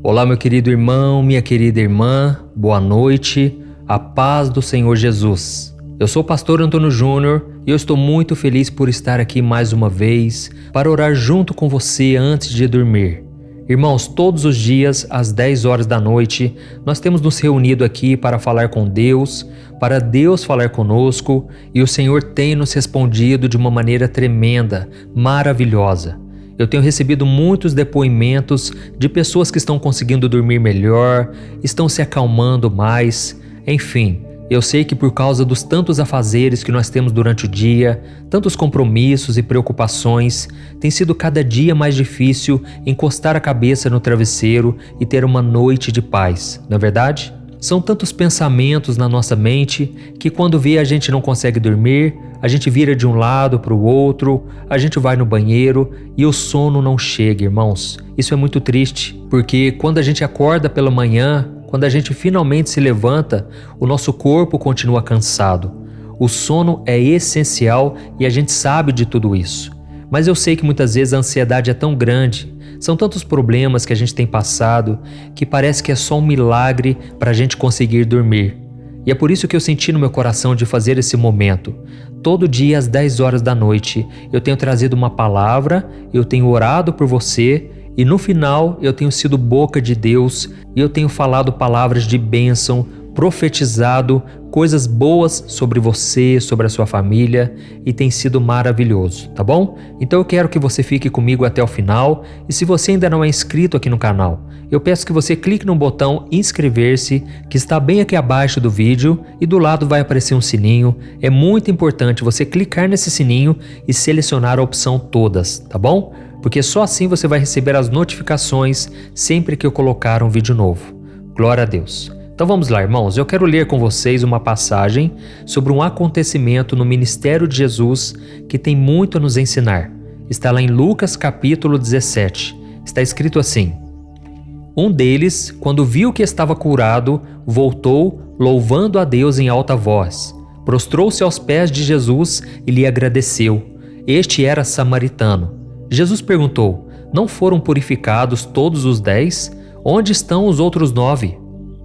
Olá, meu querido irmão, minha querida irmã, boa noite, a paz do Senhor Jesus. Eu sou o pastor Antônio Júnior e eu estou muito feliz por estar aqui mais uma vez para orar junto com você antes de dormir. Irmãos, todos os dias, às 10 horas da noite, nós temos nos reunido aqui para falar com Deus, para Deus falar conosco, e o Senhor tem nos respondido de uma maneira tremenda, maravilhosa. Eu tenho recebido muitos depoimentos de pessoas que estão conseguindo dormir melhor, estão se acalmando mais, enfim. Eu sei que por causa dos tantos afazeres que nós temos durante o dia, tantos compromissos e preocupações, tem sido cada dia mais difícil encostar a cabeça no travesseiro e ter uma noite de paz, não é verdade? São tantos pensamentos na nossa mente que quando vê a gente não consegue dormir, a gente vira de um lado para o outro, a gente vai no banheiro e o sono não chega, irmãos. Isso é muito triste, porque quando a gente acorda pela manhã, quando a gente finalmente se levanta, o nosso corpo continua cansado. O sono é essencial e a gente sabe de tudo isso. Mas eu sei que muitas vezes a ansiedade é tão grande, são tantos problemas que a gente tem passado, que parece que é só um milagre para a gente conseguir dormir. E é por isso que eu senti no meu coração de fazer esse momento. Todo dia às 10 horas da noite eu tenho trazido uma palavra, eu tenho orado por você e no final eu tenho sido boca de Deus e eu tenho falado palavras de bênção, profetizado coisas boas sobre você, sobre a sua família e tem sido maravilhoso, tá bom? Então eu quero que você fique comigo até o final e se você ainda não é inscrito aqui no canal, eu peço que você clique no botão inscrever-se que está bem aqui abaixo do vídeo e do lado vai aparecer um sininho. É muito importante você clicar nesse sininho e selecionar a opção todas, tá bom? Porque só assim você vai receber as notificações sempre que eu colocar um vídeo novo. Glória a Deus. Então vamos lá, irmãos, eu quero ler com vocês uma passagem sobre um acontecimento no ministério de Jesus que tem muito a nos ensinar. Está lá em Lucas capítulo 17. Está escrito assim: Um deles, quando viu que estava curado, voltou, louvando a Deus em alta voz. Prostrou-se aos pés de Jesus e lhe agradeceu. Este era samaritano. Jesus perguntou: Não foram purificados todos os 10? Onde estão os outros 9?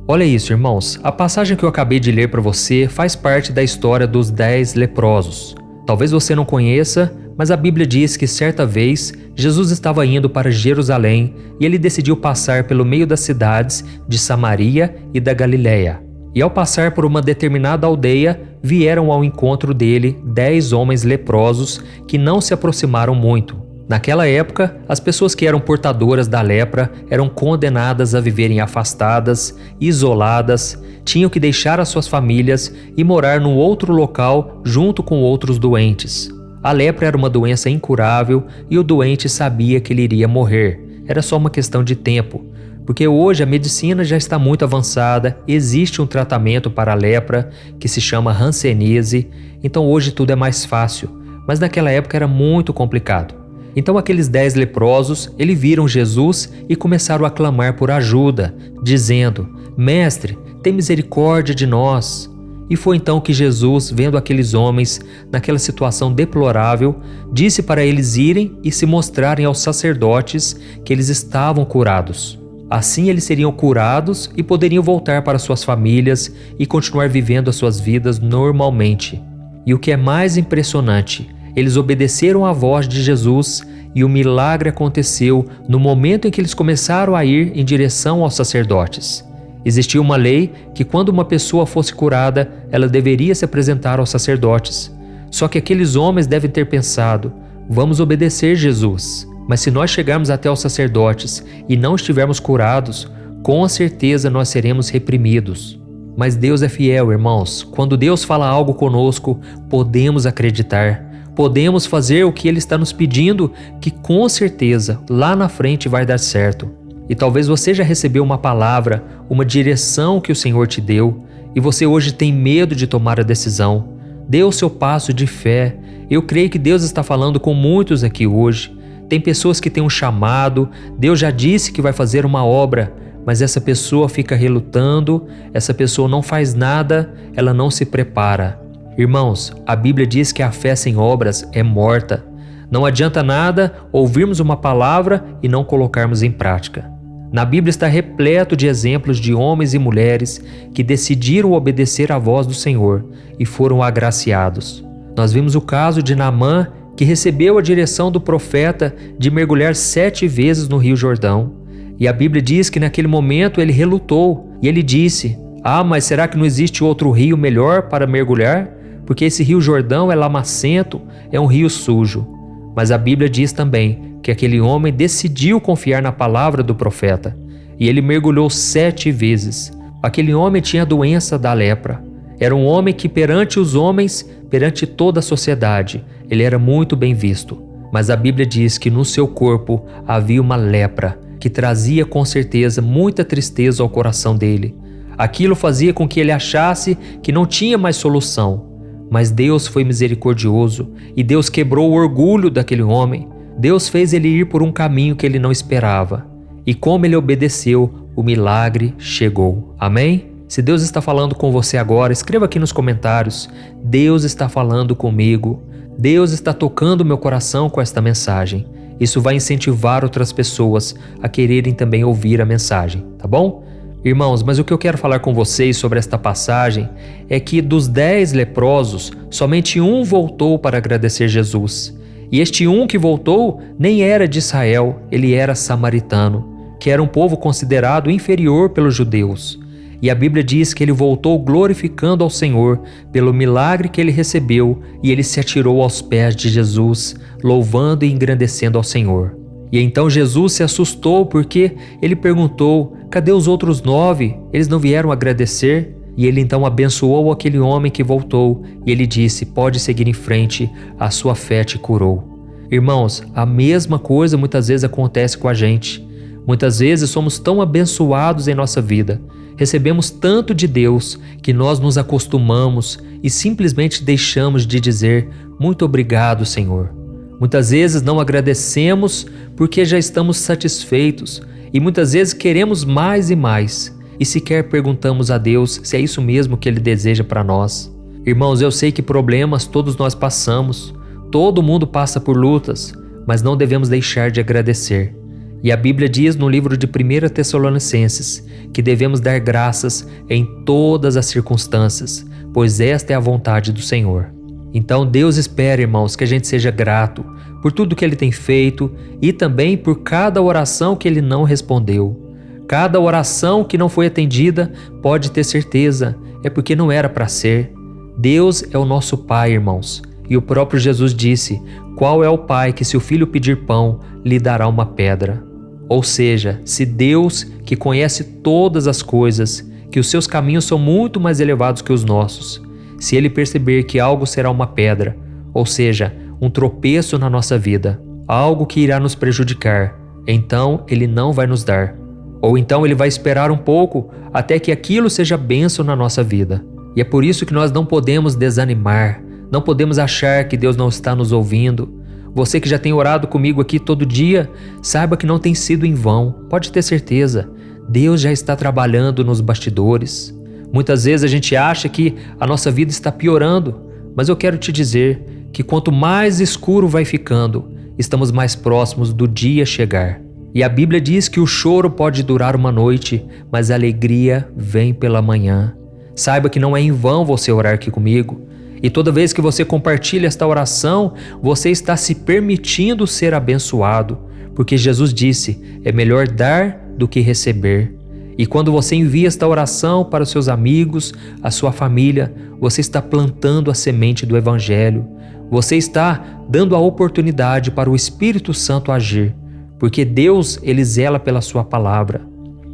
Olha isso, irmãos, a passagem que eu acabei de ler para você faz parte da história dos 10 leprosos. Talvez você não conheça, mas a Bíblia diz que certa vez Jesus estava indo para Jerusalém e ele decidiu passar pelo meio das cidades de Samaria e da Galileia. E ao passar por uma determinada aldeia, vieram ao encontro dele 10 homens leprosos que não se aproximaram muito. Naquela época, as pessoas que eram portadoras da lepra eram condenadas a viverem afastadas, isoladas, tinham que deixar as suas famílias e morar num outro local junto com outros doentes. A lepra era uma doença incurável e o doente sabia que ele iria morrer. Era só uma questão de tempo, porque hoje a medicina já está muito avançada, existe um tratamento para a lepra que se chama hanseníase, então hoje tudo é mais fácil, mas naquela época era muito complicado. Então aqueles 10 leprosos, eles viram Jesus e começaram a clamar por ajuda, dizendo: Mestre, tem misericórdia de nós. E foi então que Jesus, vendo aqueles homens naquela situação deplorável, disse para eles irem e se mostrarem aos sacerdotes que eles estavam curados. Assim eles seriam curados e poderiam voltar para suas famílias e continuar vivendo as suas vidas normalmente. E o que é mais impressionante, eles obedeceram à voz de Jesus e o milagre aconteceu no momento em que eles começaram a ir em direção aos sacerdotes. Existia uma lei que quando uma pessoa fosse curada, ela deveria se apresentar aos sacerdotes. Só que aqueles homens devem ter pensado: vamos obedecer Jesus. Mas se nós chegarmos até os sacerdotes e não estivermos curados, com certeza nós seremos reprimidos. Mas Deus é fiel, irmãos. Quando Deus fala algo conosco, podemos acreditar. Podemos fazer o que Ele está nos pedindo, que com certeza lá na frente vai dar certo. E talvez você já recebeu uma palavra, uma direção que o Senhor te deu, e você hoje tem medo de tomar a decisão. Dê o seu passo de fé. Eu creio que Deus está falando com muitos aqui hoje. Tem pessoas que têm um chamado, Deus já disse que vai fazer uma obra, mas essa pessoa fica relutando, essa pessoa não faz nada, ela não se prepara. Irmãos, a Bíblia diz que a fé sem obras é morta. Não adianta nada ouvirmos uma palavra e não colocarmos em prática. Na Bíblia está repleto de exemplos de homens e mulheres que decidiram obedecer à voz do Senhor e foram agraciados. Nós vimos o caso de Naamã, que recebeu a direção do profeta de mergulhar 7 vezes no Rio Jordão. E a Bíblia diz que naquele momento ele relutou e ele disse: mas será que não existe outro rio melhor para mergulhar? Porque esse Rio Jordão é lamacento, é um rio sujo. Mas a Bíblia diz também que aquele homem decidiu confiar na palavra do profeta e ele mergulhou 7 vezes. Aquele homem tinha a doença da lepra. Era um homem que perante os homens, perante toda a sociedade, ele era muito bem visto. Mas a Bíblia diz que no seu corpo havia uma lepra que trazia com certeza muita tristeza ao coração dele. Aquilo fazia com que ele achasse que não tinha mais solução. Mas Deus foi misericordioso e Deus quebrou o orgulho daquele homem. Deus fez ele ir por um caminho que ele não esperava. E como ele obedeceu, o milagre chegou. Amém? Se Deus está falando com você agora, escreva aqui nos comentários: Deus está falando comigo. Deus está tocando meu coração com esta mensagem. Isso vai incentivar outras pessoas a quererem também ouvir a mensagem, tá bom? Irmãos, mas o que eu quero falar com vocês sobre esta passagem é que dos 10 leprosos, somente um voltou para agradecer Jesus. E este um que voltou nem era de Israel, ele era samaritano, que era um povo considerado inferior pelos judeus. E a Bíblia diz que ele voltou glorificando ao Senhor pelo milagre que ele recebeu e ele se atirou aos pés de Jesus, louvando e engrandecendo ao Senhor. E então Jesus se assustou porque ele perguntou: cadê os outros 9? Eles não vieram agradecer? E ele então abençoou aquele homem que voltou e ele disse: pode seguir em frente, a sua fé te curou. Irmãos, a mesma coisa muitas vezes acontece com a gente. Muitas vezes somos tão abençoados em nossa vida, recebemos tanto de Deus que nós nos acostumamos e simplesmente deixamos de dizer: muito obrigado, Senhor. Muitas vezes não agradecemos porque já estamos satisfeitos e muitas vezes queremos mais e mais e sequer perguntamos a Deus se é isso mesmo que Ele deseja para nós. Irmãos, eu sei que problemas todos nós passamos, todo mundo passa por lutas, mas não devemos deixar de agradecer. E a Bíblia diz no livro de 1 Tessalonicenses que devemos dar graças em todas as circunstâncias, pois esta é a vontade do Senhor. Então Deus espera, irmãos, que a gente seja grato por tudo que Ele tem feito e também por cada oração que Ele não respondeu. Cada oração que não foi atendida, pode ter certeza, é porque não era para ser. Deus é o nosso Pai, irmãos, e o próprio Jesus disse: qual é o pai que, se o filho pedir pão, lhe dará uma pedra? Ou seja, se Deus, que conhece todas as coisas, que os seus caminhos são muito mais elevados que os nossos, se Ele perceber que algo será uma pedra, ou seja, um tropeço na nossa vida, algo que irá nos prejudicar, então Ele não vai nos dar. Ou então Ele vai esperar um pouco até que aquilo seja bênção na nossa vida. E é por isso que nós não podemos desanimar, não podemos achar que Deus não está nos ouvindo. Você que já tem orado comigo aqui todo dia, saiba que não tem sido em vão, pode ter certeza. Deus já está trabalhando nos bastidores. Muitas vezes a gente acha que a nossa vida está piorando, mas eu quero te dizer que quanto mais escuro vai ficando, estamos mais próximos do dia chegar. E a Bíblia diz que o choro pode durar uma noite, mas a alegria vem pela manhã. Saiba que não é em vão você orar aqui comigo. E toda vez que você compartilha esta oração, você está se permitindo ser abençoado, porque Jesus disse: é melhor dar do que receber. E quando você envia esta oração para os seus amigos, a sua família, você está plantando a semente do Evangelho. Você está dando a oportunidade para o Espírito Santo agir, porque Deus, Ele zela pela sua palavra.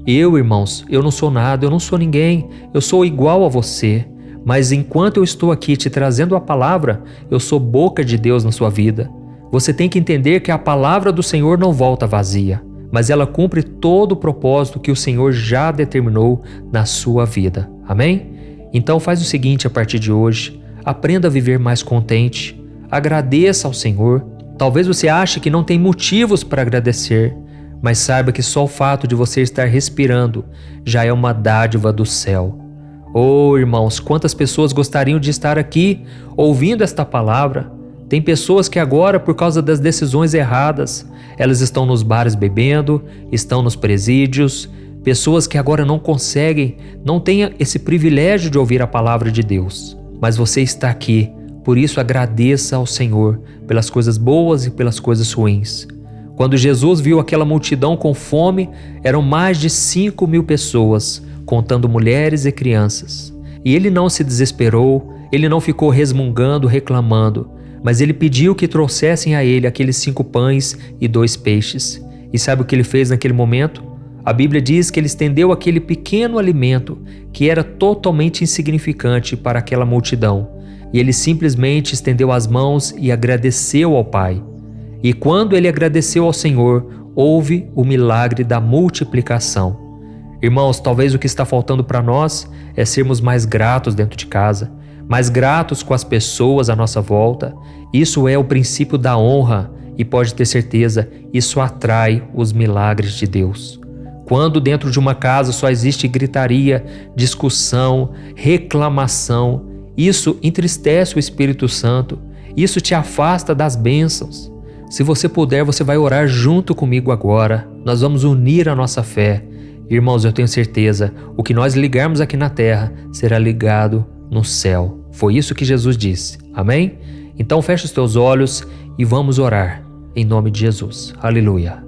Eu, irmãos, eu não sou nada, eu não sou ninguém, eu sou igual a você. Mas enquanto eu estou aqui te trazendo a palavra, eu sou boca de Deus na sua vida. Você tem que entender que a palavra do Senhor não volta vazia, mas ela cumpre todo o propósito que o Senhor já determinou na sua vida. Amém? Então faz o seguinte a partir de hoje: aprenda a viver mais contente, agradeça ao Senhor. Talvez você ache que não tem motivos para agradecer, mas saiba que só o fato de você estar respirando já é uma dádiva do céu. Oh, irmãos, quantas pessoas gostariam de estar aqui ouvindo esta palavra? Tem pessoas que agora, por causa das decisões erradas, elas estão nos bares bebendo, estão nos presídios, pessoas que agora não conseguem, não têm esse privilégio de ouvir a palavra de Deus. Mas você está aqui, por isso agradeça ao Senhor pelas coisas boas e pelas coisas ruins. Quando Jesus viu aquela multidão com fome, eram mais de 5.000 pessoas, contando mulheres e crianças. E ele não se desesperou, ele não ficou resmungando, reclamando, mas ele pediu que trouxessem a ele aqueles 5 pães e 2 peixes. E sabe o que ele fez naquele momento? A Bíblia diz que ele estendeu aquele pequeno alimento que era totalmente insignificante para aquela multidão. E ele simplesmente estendeu as mãos e agradeceu ao Pai. E quando ele agradeceu ao Senhor, houve o milagre da multiplicação. Irmãos, talvez o que está faltando para nós é sermos mais gratos dentro de casa, mais gratos com as pessoas à nossa volta. Isso é o princípio da honra e pode ter certeza, isso atrai os milagres de Deus. Quando dentro de uma casa só existe gritaria, discussão, reclamação, isso entristece o Espírito Santo, isso te afasta das bênçãos. Se você puder, você vai orar junto comigo agora. Nós vamos unir a nossa fé. Irmãos, eu tenho certeza, o que nós ligarmos aqui na terra será ligado no céu. Foi isso que Jesus disse. Amém? Então fecha os teus olhos e vamos orar em nome de Jesus. Aleluia.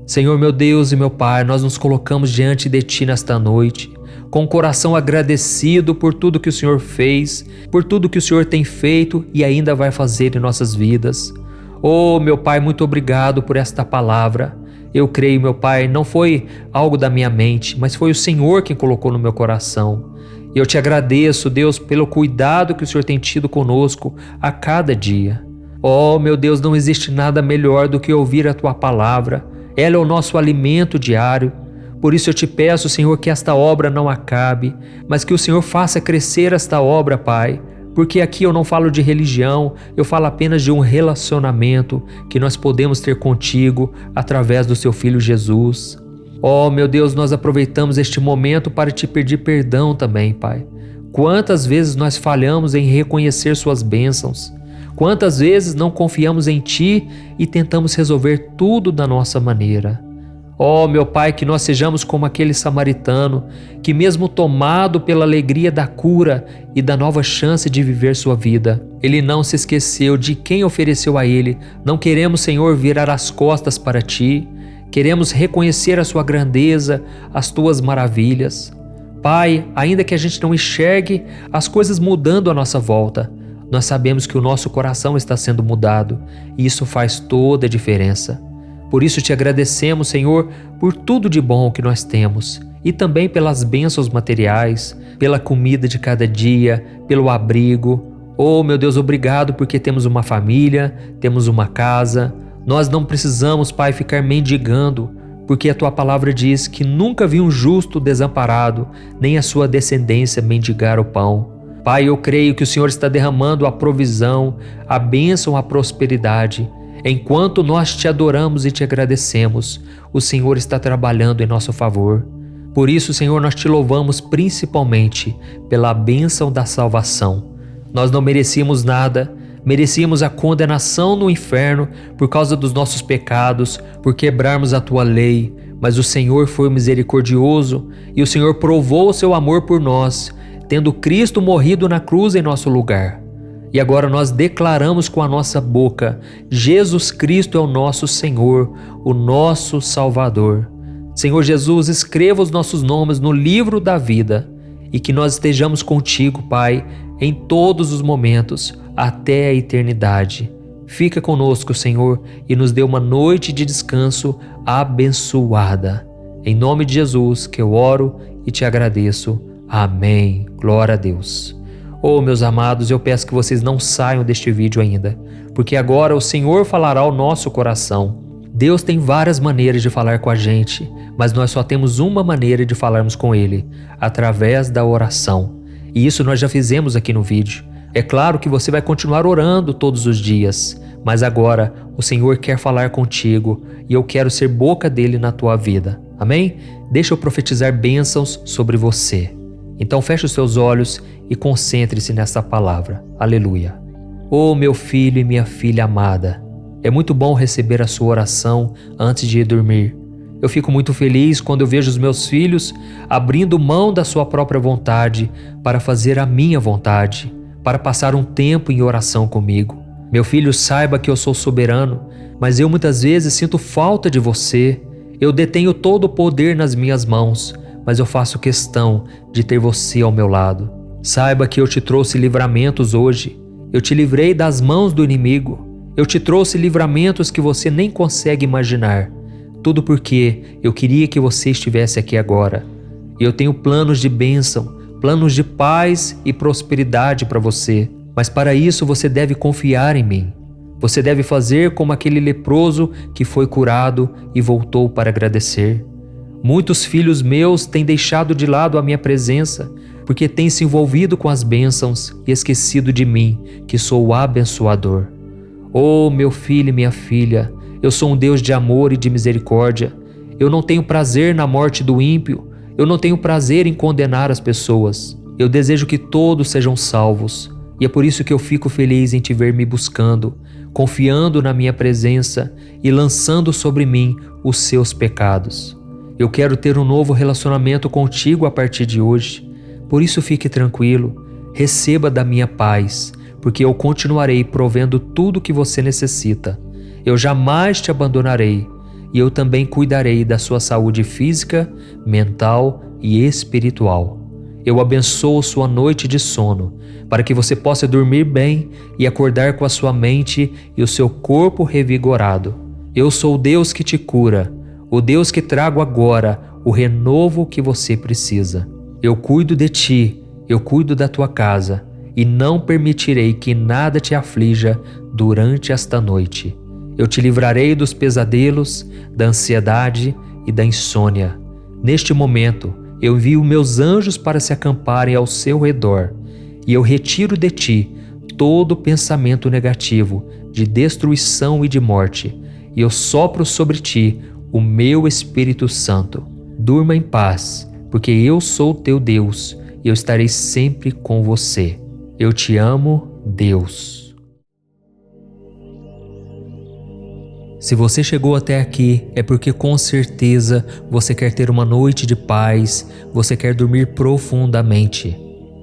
Senhor meu Deus e meu Pai, nós nos colocamos diante de Ti nesta noite, com o coração agradecido por tudo que o Senhor fez, por tudo que o Senhor tem feito e ainda vai fazer em nossas vidas. Oh, meu Pai, muito obrigado por esta palavra. Eu creio, meu Pai, não foi algo da minha mente, mas foi o Senhor quem colocou no meu coração. E eu te agradeço, Deus, pelo cuidado que o Senhor tem tido conosco a cada dia. Oh, meu Deus, não existe nada melhor do que ouvir a Tua palavra. Ela é o nosso alimento diário. Por isso eu te peço, Senhor, que esta obra não acabe, mas que o Senhor faça crescer esta obra, Pai. Porque aqui eu não falo de religião, eu falo apenas de um relacionamento que nós podemos ter contigo através do Seu Filho Jesus. Oh, meu Deus, nós aproveitamos este momento para te pedir perdão também, Pai. Quantas vezes nós falhamos em reconhecer Suas bênçãos? Quantas vezes não confiamos em Ti e tentamos resolver tudo da nossa maneira? Oh, meu Pai, que nós sejamos como aquele samaritano que, mesmo tomado pela alegria da cura e da nova chance de viver sua vida, ele não se esqueceu de quem ofereceu a ele. Não queremos, Senhor, virar as costas para Ti. Queremos reconhecer a Sua grandeza, as Tuas maravilhas. Pai, ainda que a gente não enxergue as coisas mudando à nossa volta, nós sabemos que o nosso coração está sendo mudado e isso faz toda a diferença. Por isso te agradecemos, Senhor, por tudo de bom que nós temos e também pelas bênçãos materiais, pela comida de cada dia, pelo abrigo. Oh, meu Deus, obrigado porque temos uma família, temos uma casa. Nós não precisamos, Pai, ficar mendigando, porque a Tua palavra diz que nunca vi um justo desamparado, nem a sua descendência mendigar o pão. Pai, eu creio que o Senhor está derramando a provisão, a bênção, a prosperidade. Enquanto nós Te adoramos e Te agradecemos, o Senhor está trabalhando em nosso favor. Por isso, Senhor, nós Te louvamos principalmente pela bênção da salvação. Nós não merecíamos nada, merecíamos a condenação no inferno por causa dos nossos pecados, por quebrarmos a Tua lei, mas o Senhor foi misericordioso e o Senhor provou o Seu amor por nós, tendo Cristo morrido na cruz em nosso lugar. E agora nós declaramos com a nossa boca: Jesus Cristo é o nosso Senhor, o nosso Salvador. Senhor Jesus, escreva os nossos nomes no livro da vida e que nós estejamos contigo, Pai, em todos os momentos, até a eternidade. Fica conosco, Senhor, e nos dê uma noite de descanso abençoada. Em nome de Jesus que eu oro e te agradeço. Amém. Glória a Deus. Oh, meus amados, eu peço que vocês não saiam deste vídeo ainda, porque agora o Senhor falará ao nosso coração. Deus tem várias maneiras de falar com a gente, mas nós só temos uma maneira de falarmos com Ele, através da oração. E isso nós já fizemos aqui no vídeo. É claro que você vai continuar orando todos os dias, mas agora o Senhor quer falar contigo e eu quero ser boca dele na tua vida. Amém? Deixa eu profetizar bênçãos sobre você. Então feche os seus olhos e concentre-se nessa palavra. Aleluia. Oh, meu filho e minha filha amada, é muito bom receber a sua oração antes de ir dormir. Eu fico muito feliz quando eu vejo os meus filhos abrindo mão da sua própria vontade para fazer a minha vontade, para passar um tempo em oração comigo. Meu filho, saiba que eu sou soberano, mas eu muitas vezes sinto falta de você. Eu detenho todo o poder nas minhas mãos, mas eu faço questão de ter você ao meu lado. Saiba que eu te trouxe livramentos hoje. Eu te livrei das mãos do inimigo. Eu te trouxe livramentos que você nem consegue imaginar. Tudo porque eu queria que você estivesse aqui agora. Eu tenho planos de bênção, planos de paz e prosperidade para você. Mas para isso você deve confiar em mim. Você deve fazer como aquele leproso que foi curado e voltou para agradecer. Muitos filhos meus têm deixado de lado a minha presença, porque têm se envolvido com as bênçãos e esquecido de mim, que sou o abençoador. Oh, meu filho e minha filha, eu sou um Deus de amor e de misericórdia. Eu não tenho prazer na morte do ímpio. Eu não tenho prazer em condenar as pessoas. Eu desejo que todos sejam salvos. E é por isso que eu fico feliz em te ver me buscando, confiando na minha presença e lançando sobre mim os seus pecados. Eu quero ter um novo relacionamento contigo a partir de hoje. Por isso fique tranquilo, receba da minha paz, porque eu continuarei provendo tudo o que você necessita. Eu jamais te abandonarei e eu também cuidarei da sua saúde física, mental e espiritual. Eu abençoo sua noite de sono, para que você possa dormir bem e acordar com a sua mente e o seu corpo revigorado. Eu sou o Deus que te cura, o Deus que trago agora o renovo que você precisa. Eu cuido de ti, eu cuido da tua casa e não permitirei que nada te aflija durante esta noite. Eu te livrarei dos pesadelos, da ansiedade e da insônia. Neste momento, eu envio meus anjos para se acamparem ao seu redor e eu retiro de ti todo pensamento negativo de destruição e de morte e eu sopro sobre ti o meu Espírito Santo. Durma em paz, porque eu sou teu Deus e eu estarei sempre com você. Eu te amo, Deus. Se você chegou até aqui, é porque com certeza você quer ter uma noite de paz, você quer dormir profundamente.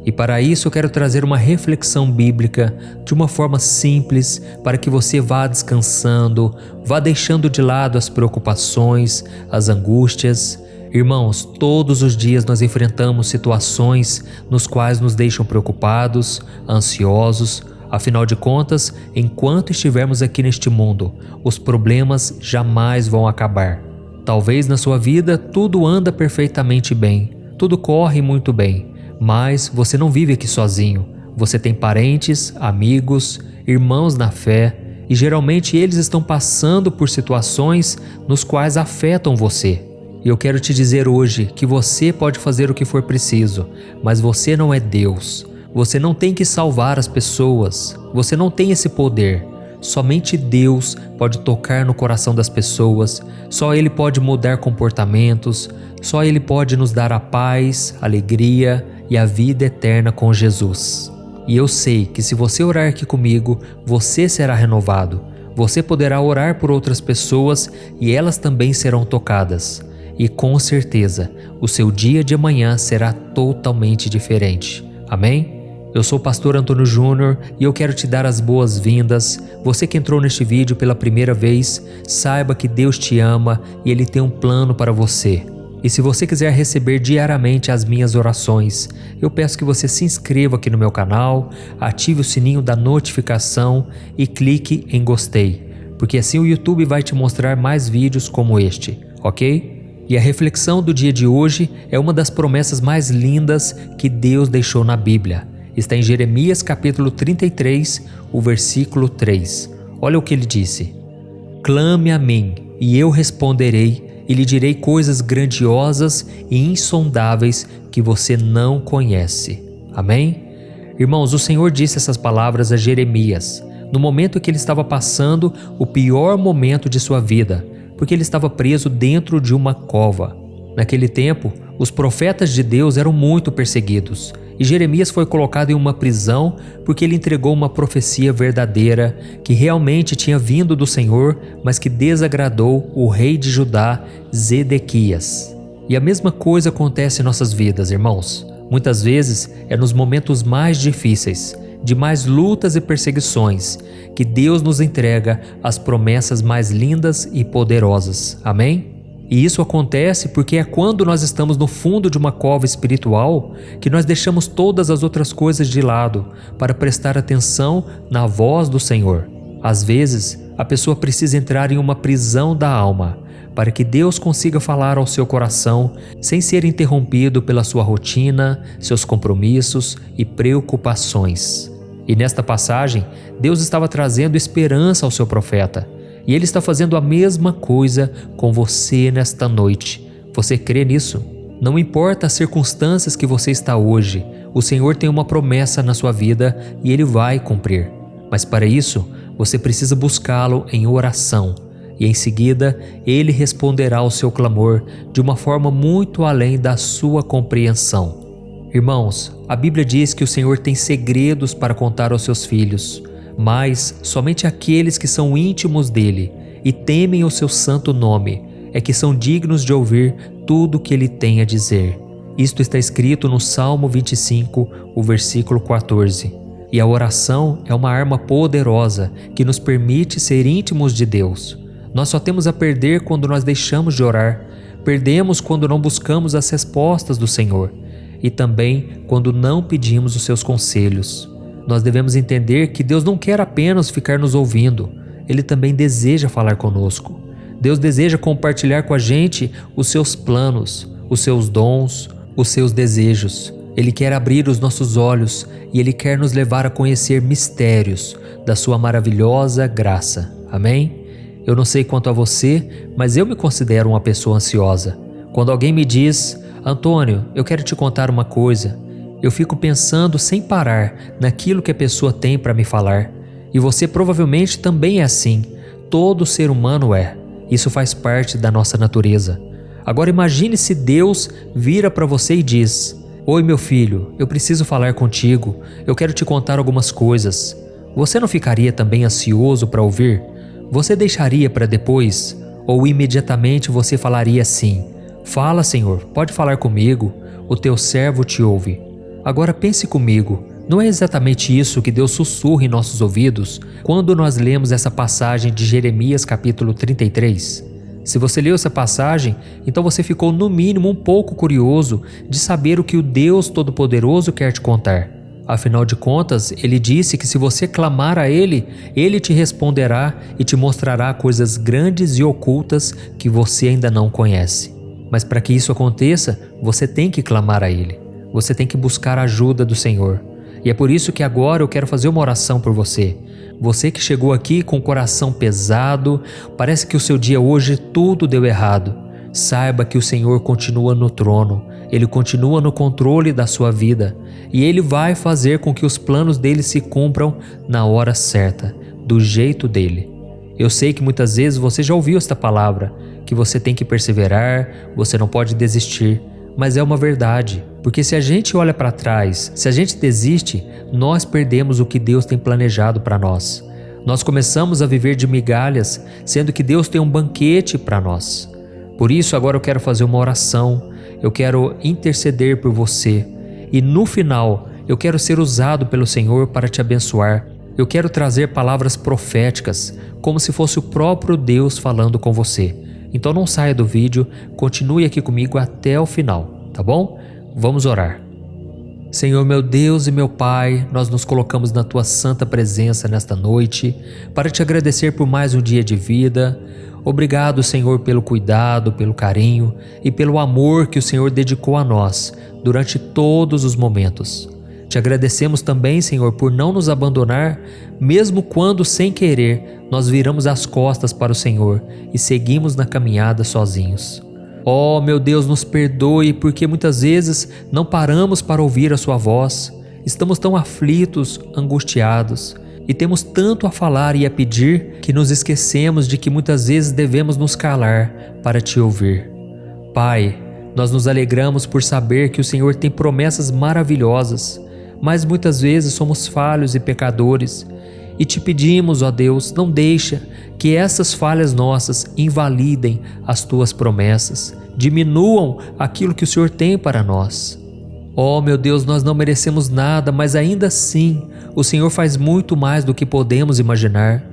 E para isso eu quero trazer uma reflexão bíblica de uma forma simples para que você vá descansando, vá deixando de lado as preocupações, as angústias. Irmãos, todos os dias nós enfrentamos situações nos quais nos deixam preocupados, ansiosos. Afinal de contas, enquanto estivermos aqui neste mundo, os problemas jamais vão acabar. Talvez na sua vida tudo anda perfeitamente bem, tudo corre muito bem, mas você não vive aqui sozinho. Você tem parentes, amigos, irmãos na fé e geralmente eles estão passando por situações nos quais afetam você. E eu quero te dizer hoje que você pode fazer o que for preciso, mas você não é Deus. Você não tem que salvar as pessoas, você não tem esse poder. Somente Deus pode tocar no coração das pessoas, só Ele pode mudar comportamentos, só Ele pode nos dar a paz, a alegria e a vida eterna com Jesus. E eu sei que se você orar aqui comigo, você será renovado. Você poderá orar por outras pessoas e elas também serão tocadas. E com certeza, o seu dia de amanhã será totalmente diferente. Amém? Eu sou o pastor Antônio Júnior e eu quero te dar as boas-vindas. Você que entrou neste vídeo pela primeira vez, saiba que Deus te ama e Ele tem um plano para você. E se você quiser receber diariamente as minhas orações, eu peço que você se inscreva aqui no meu canal, ative o sininho da notificação e clique em gostei, porque assim o YouTube vai te mostrar mais vídeos como este, ok? E a reflexão do dia de hoje é uma das promessas mais lindas que Deus deixou na Bíblia. Está em Jeremias capítulo 33, o versículo 3. Olha o que ele disse: clame a mim e eu responderei e lhe direi coisas grandiosas e insondáveis que você não conhece. Amém? Irmãos, o Senhor disse essas palavras a Jeremias no momento em que ele estava passando o pior momento de sua vida, porque ele estava preso dentro de uma cova. Naquele tempo, os profetas de Deus eram muito perseguidos E Jeremias foi colocado em uma prisão porque ele entregou uma profecia verdadeira que realmente tinha vindo do Senhor, mas que desagradou o rei de Judá, Zedequias. E a mesma coisa acontece em nossas vidas, irmãos. Muitas vezes é nos momentos mais difíceis, de mais lutas e perseguições, que Deus nos entrega as promessas mais lindas e poderosas. Amém? E isso acontece porque é quando nós estamos no fundo de uma cova espiritual que nós deixamos todas as outras coisas de lado para prestar atenção na voz do Senhor. Às vezes, a pessoa precisa entrar em uma prisão da alma para que Deus consiga falar ao seu coração sem ser interrompido pela sua rotina, seus compromissos e preocupações. E nesta passagem, Deus estava trazendo esperança ao seu profeta. E Ele está fazendo a mesma coisa com você nesta noite. Você crê nisso? Não importa as circunstâncias que você está hoje, o Senhor tem uma promessa na sua vida e Ele vai cumprir. Mas para isso, você precisa buscá-lo em oração. E em seguida, Ele responderá ao seu clamor de uma forma muito além da sua compreensão. Irmãos, a Bíblia diz que o Senhor tem segredos para contar aos seus filhos, mas somente aqueles que são íntimos dele e temem o seu santo nome é que são dignos de ouvir tudo o que ele tem a dizer. Isto está escrito no Salmo 25, o versículo 14. E a oração é uma arma poderosa que nos permite ser íntimos de Deus. Nós só temos a perder quando nós deixamos de orar, perdemos quando não buscamos as respostas do Senhor e também quando não pedimos os seus conselhos. Nós devemos entender que Deus não quer apenas ficar nos ouvindo, Ele também deseja falar conosco. Deus deseja compartilhar com a gente os seus planos, os seus dons, os seus desejos. Ele quer abrir os nossos olhos e Ele quer nos levar a conhecer mistérios da sua maravilhosa graça. Amém? Eu não sei quanto a você, mas eu me considero uma pessoa ansiosa. Quando alguém me diz: Antônio, eu quero te contar uma coisa, eu fico pensando sem parar naquilo que a pessoa tem para me falar. E você provavelmente também é assim. Todo ser humano é. Isso faz parte da nossa natureza. Agora imagine se Deus vira para você e diz: Oi meu filho, eu preciso falar contigo, eu quero te contar algumas coisas. Você não ficaria também ansioso para ouvir? Você deixaria para depois? Ou imediatamente você falaria assim: Fala, Senhor, pode falar comigo, o teu servo te ouve. Agora pense comigo, não é exatamente isso que Deus sussurra em nossos ouvidos quando nós lemos essa passagem de Jeremias capítulo 33? Se você leu essa passagem, então você ficou no mínimo um pouco curioso de saber o que o Deus Todo-Poderoso quer te contar. Afinal de contas, Ele disse que se você clamar a Ele, Ele te responderá e te mostrará coisas grandes e ocultas que você ainda não conhece. Mas para que isso aconteça, você tem que clamar a Ele. Você tem que buscar a ajuda do Senhor. E é por isso que agora eu quero fazer uma oração por você. Você que chegou aqui com o coração pesado, parece que o seu dia hoje tudo deu errado. Saiba que o Senhor continua no trono, Ele continua no controle da sua vida e Ele vai fazer com que os planos dele se cumpram na hora certa, do jeito dele. Eu sei que muitas vezes você já ouviu esta palavra, que você tem que perseverar, você não pode desistir, mas é uma verdade, porque se a gente olha para trás, se a gente desiste, nós perdemos o que Deus tem planejado para nós. Nós começamos a viver de migalhas, sendo que Deus tem um banquete para nós. Por isso agora eu quero fazer uma oração, eu quero interceder por você e no final eu quero ser usado pelo Senhor para te abençoar. Eu quero trazer palavras proféticas, como se fosse o próprio Deus falando com você. Então não saia do vídeo, continue aqui comigo até o final, tá bom? Vamos orar. Senhor meu Deus e meu Pai, nós nos colocamos na Tua santa presença nesta noite para te agradecer por mais um dia de vida. Obrigado, Senhor, pelo cuidado, pelo carinho e pelo amor que o Senhor dedicou a nós durante todos os momentos. Te agradecemos também, Senhor, por não nos abandonar, mesmo quando, sem querer, nós viramos as costas para o Senhor e seguimos na caminhada sozinhos. Oh, meu Deus, nos perdoe, porque muitas vezes não paramos para ouvir a Sua voz. Estamos tão aflitos, angustiados, e temos tanto a falar e a pedir que nos esquecemos de que muitas vezes devemos nos calar para Te ouvir. Pai, Nós nos alegramos por saber que o Senhor tem promessas maravilhosas, mas muitas vezes somos falhos e pecadores. E te pedimos, ó Deus, não deixa que essas falhas nossas invalidem as tuas promessas, diminuam aquilo que o Senhor tem para nós. Ó meu Deus, nós não merecemos nada, mas ainda assim o Senhor faz muito mais do que podemos imaginar.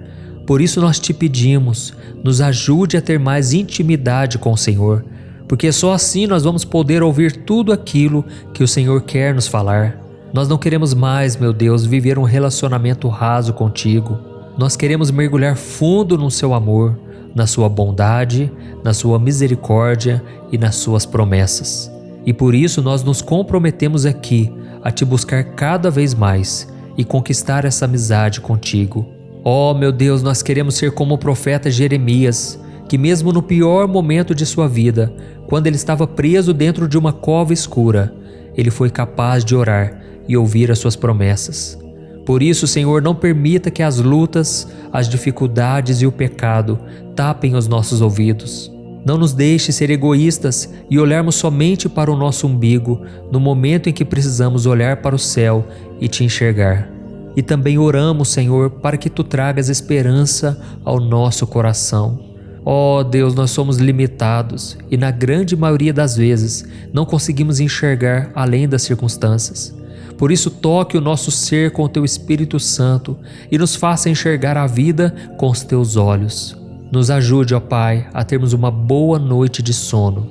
Por isso nós te pedimos, nos ajude a ter mais intimidade com o Senhor, porque só assim nós vamos poder ouvir tudo aquilo que o Senhor quer nos falar. Nós não queremos mais, meu Deus, viver um relacionamento raso contigo. Nós queremos mergulhar fundo no seu amor, na sua bondade, na sua misericórdia e nas suas promessas. E por isso nós nos comprometemos aqui a te buscar cada vez mais e conquistar essa amizade contigo. Ó meu Deus, nós queremos ser como o profeta Jeremias, que mesmo no pior momento de sua vida, quando ele estava preso dentro de uma cova escura, ele foi capaz de orar e ouvir as suas promessas. Por isso, Senhor, não permita que as lutas, as dificuldades e o pecado tapem os nossos ouvidos. Não nos deixe ser egoístas e olharmos somente para o nosso umbigo no momento em que precisamos olhar para o céu e te enxergar. E também oramos, Senhor, para que tu tragas esperança ao nosso coração. Ó Deus, nós somos limitados e na grande maioria das vezes não conseguimos enxergar além das circunstâncias. Por isso toque o nosso ser com o teu Espírito Santo e nos faça enxergar a vida com os teus olhos. Nos ajude, ó Pai, a termos uma boa noite de sono.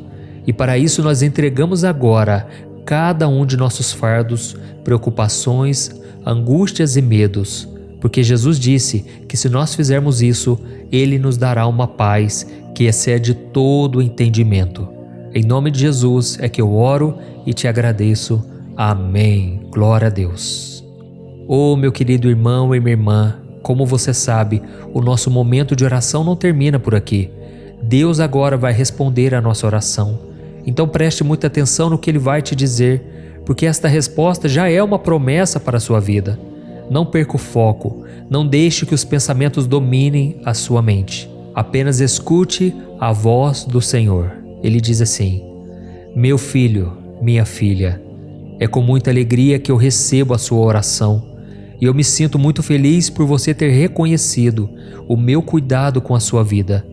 E para isso nós entregamos agora cada um de nossos fardos, preocupações, angústias e medos, porque Jesus disse que se nós fizermos isso, Ele nos dará uma paz que excede todo o entendimento. Em nome de Jesus é que eu oro e te agradeço. Amém. Glória a Deus. Oh, meu querido irmão e minha irmã, como você sabe, o nosso momento de oração não termina por aqui. Deus agora vai responder à nossa oração. Então preste muita atenção no que Ele vai te dizer, porque esta resposta já é uma promessa para a sua vida. Não perca o foco, não deixe que os pensamentos dominem a sua mente. Apenas escute a voz do Senhor. Ele diz assim: meu filho, minha filha, é com muita alegria que eu recebo a sua oração e eu me sinto muito feliz por você ter reconhecido o meu cuidado com a sua vida.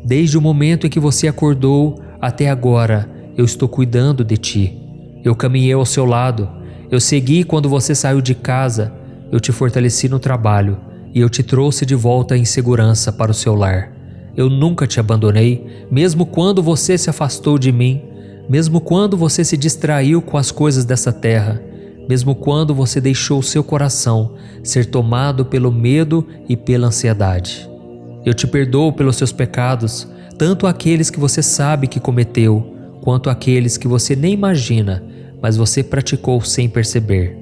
Desde o momento em que você acordou até agora, eu estou cuidando de ti. Eu caminhei ao seu lado, eu segui quando você saiu de casa, eu te fortaleci no trabalho e eu te trouxe de volta em segurança para o seu lar. Eu nunca te abandonei, mesmo quando você se afastou de mim, mesmo quando você se distraiu com as coisas dessa terra, mesmo quando você deixou o seu coração ser tomado pelo medo e pela ansiedade. Eu te perdoo pelos seus pecados, tanto aqueles que você sabe que cometeu, quanto aqueles que você nem imagina, mas você praticou sem perceber.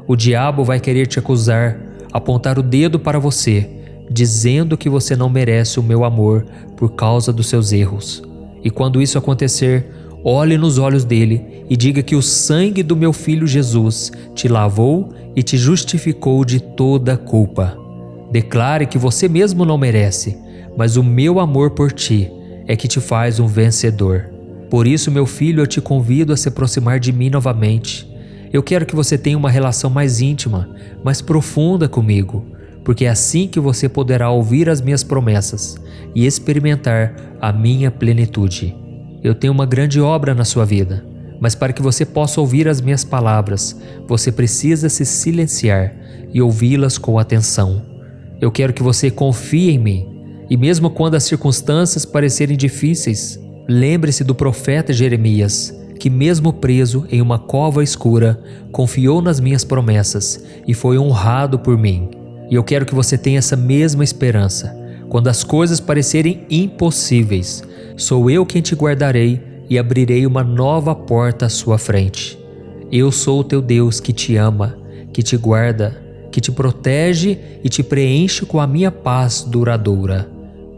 O diabo vai querer te acusar, apontar o dedo para você, dizendo que você não merece o meu amor por causa dos seus erros. E quando isso acontecer, olhe nos olhos dele e diga que o sangue do meu filho Jesus te lavou e te justificou de toda culpa. Declare que você mesmo não merece, mas o meu amor por ti é que te faz um vencedor. Por isso, meu filho, eu te convido a se aproximar de mim novamente. Eu quero que você tenha uma relação mais íntima, mais profunda comigo, porque é assim que você poderá ouvir as minhas promessas e experimentar a minha plenitude. Eu tenho uma grande obra na sua vida, mas para que você possa ouvir as minhas palavras, você precisa se silenciar e ouvi-las com atenção. Eu quero que você confie em mim, e mesmo quando as circunstâncias parecerem difíceis, lembre-se do profeta Jeremias, que mesmo preso em uma cova escura, confiou nas minhas promessas e foi honrado por mim. E eu quero que você tenha essa mesma esperança. Quando as coisas parecerem impossíveis, sou eu quem te guardarei e abrirei uma nova porta à sua frente. Eu sou o teu Deus que te ama, que te guarda, que te protege e te preenche com a minha paz duradoura.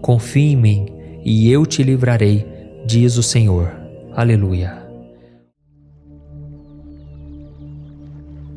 Confie em mim e eu te livrarei, diz o Senhor. Aleluia.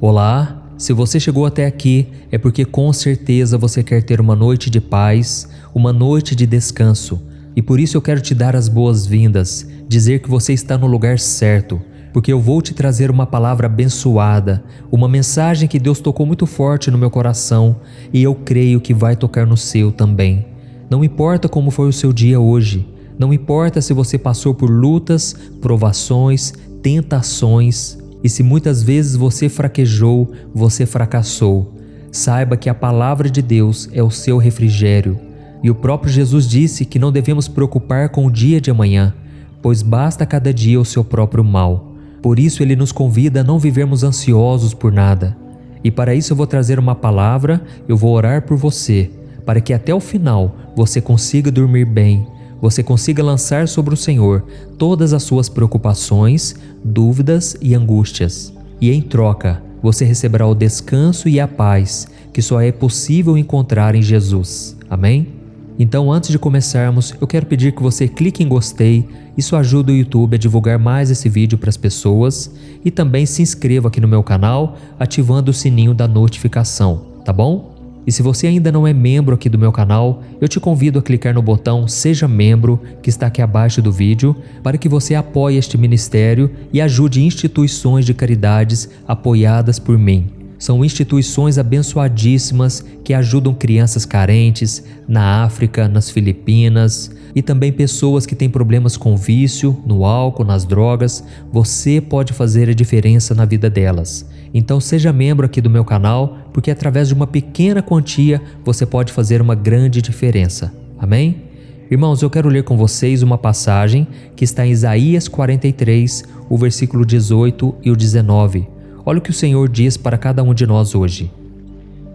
Olá, se você chegou até aqui é porque com certeza você quer ter uma noite de paz, uma noite de descanso, E por isso eu quero te dar as boas-vindas, dizer que você está no lugar certo, porque eu vou te trazer uma palavra abençoada, uma mensagem que Deus tocou muito forte no meu coração e eu creio que vai tocar no seu também. Não importa como foi o seu dia hoje, não importa se você passou por lutas, provações, tentações e se muitas vezes você fraquejou, você fracassou. Saiba que a palavra de Deus é o seu refrigério. E o próprio Jesus disse que não devemos preocupar com o dia de amanhã, pois basta cada dia o seu próprio mal. Por isso ele nos convida a não vivermos ansiosos por nada. E para isso eu vou trazer uma palavra, eu vou orar por você, para que até o final você consiga dormir bem, você consiga lançar sobre o Senhor todas as suas preocupações, dúvidas e angústias. E em troca, você receberá o descanso e a paz que só é possível encontrar em Jesus. Amém? Então, antes de começarmos, eu quero pedir que você clique em gostei, isso ajuda o YouTube a divulgar mais esse vídeo para as pessoas e também se inscreva aqui no meu canal, ativando o sininho da notificação, tá bom? E se você ainda não é membro aqui do meu canal, eu te convido a clicar no botão Seja Membro, que está aqui abaixo do vídeo, para que você apoie este ministério e ajude instituições de caridades apoiadas por mim. São instituições abençoadíssimas que ajudam crianças carentes na África, nas Filipinas e também pessoas que têm problemas com vício, no álcool, nas drogas. Você pode fazer a diferença na vida delas. Então seja membro aqui do meu canal, porque através de uma pequena quantia você pode fazer uma grande diferença. Amém? Irmãos, eu quero ler com vocês uma passagem que está em Isaías 43, o versículo 18 e o 19. Olha o que o Senhor diz para cada um de nós hoje.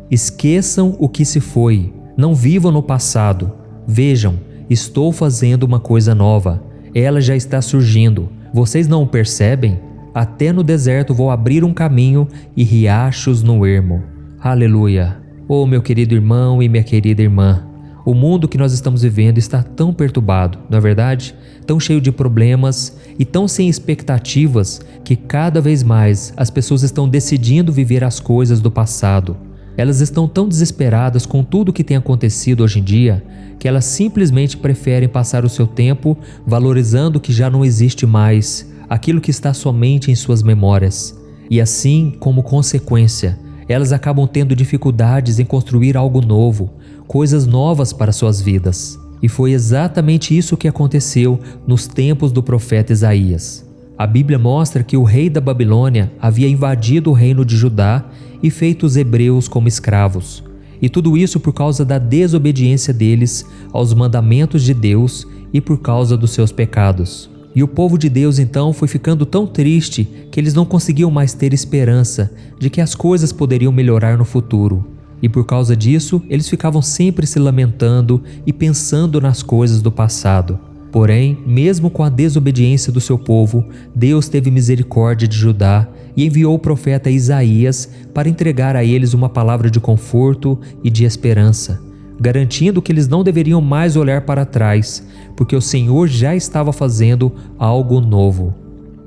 Esqueçam o que se foi, não vivam no passado. Vejam, estou fazendo uma coisa nova. Ela já está surgindo. Vocês não o percebem? Até no deserto vou abrir um caminho e riachos no ermo. Aleluia! Oh, meu querido irmão e minha querida irmã, o mundo que nós estamos vivendo está tão perturbado, não é verdade? Tão cheio de problemas e tão sem expectativas que cada vez mais as pessoas estão decidindo viver as coisas do passado. Elas estão tão desesperadas com tudo o que tem acontecido hoje em dia que elas simplesmente preferem passar o seu tempo valorizando o que já não existe mais, aquilo que está somente em suas memórias. E assim, como consequência, elas acabam tendo dificuldades em construir algo novo, coisas novas para suas vidas. E foi exatamente isso que aconteceu nos tempos do profeta Isaías. A Bíblia mostra que o rei da Babilônia havia invadido o reino de Judá e feito os hebreus como escravos. E tudo isso por causa da desobediência deles aos mandamentos de Deus e por causa dos seus pecados. E o povo de Deus então foi ficando tão triste que eles não conseguiam mais ter esperança de que as coisas poderiam melhorar no futuro. E por causa disso, eles ficavam sempre se lamentando e pensando nas coisas do passado. Porém, mesmo com a desobediência do seu povo, Deus teve misericórdia de Judá e enviou o profeta Isaías para entregar a eles uma palavra de conforto e de esperança, garantindo que eles não deveriam mais olhar para trás, porque o Senhor já estava fazendo algo novo.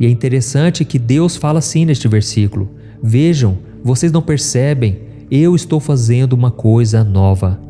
E é interessante que Deus fala assim neste versículo: vejam, vocês não percebem, eu estou fazendo uma coisa nova.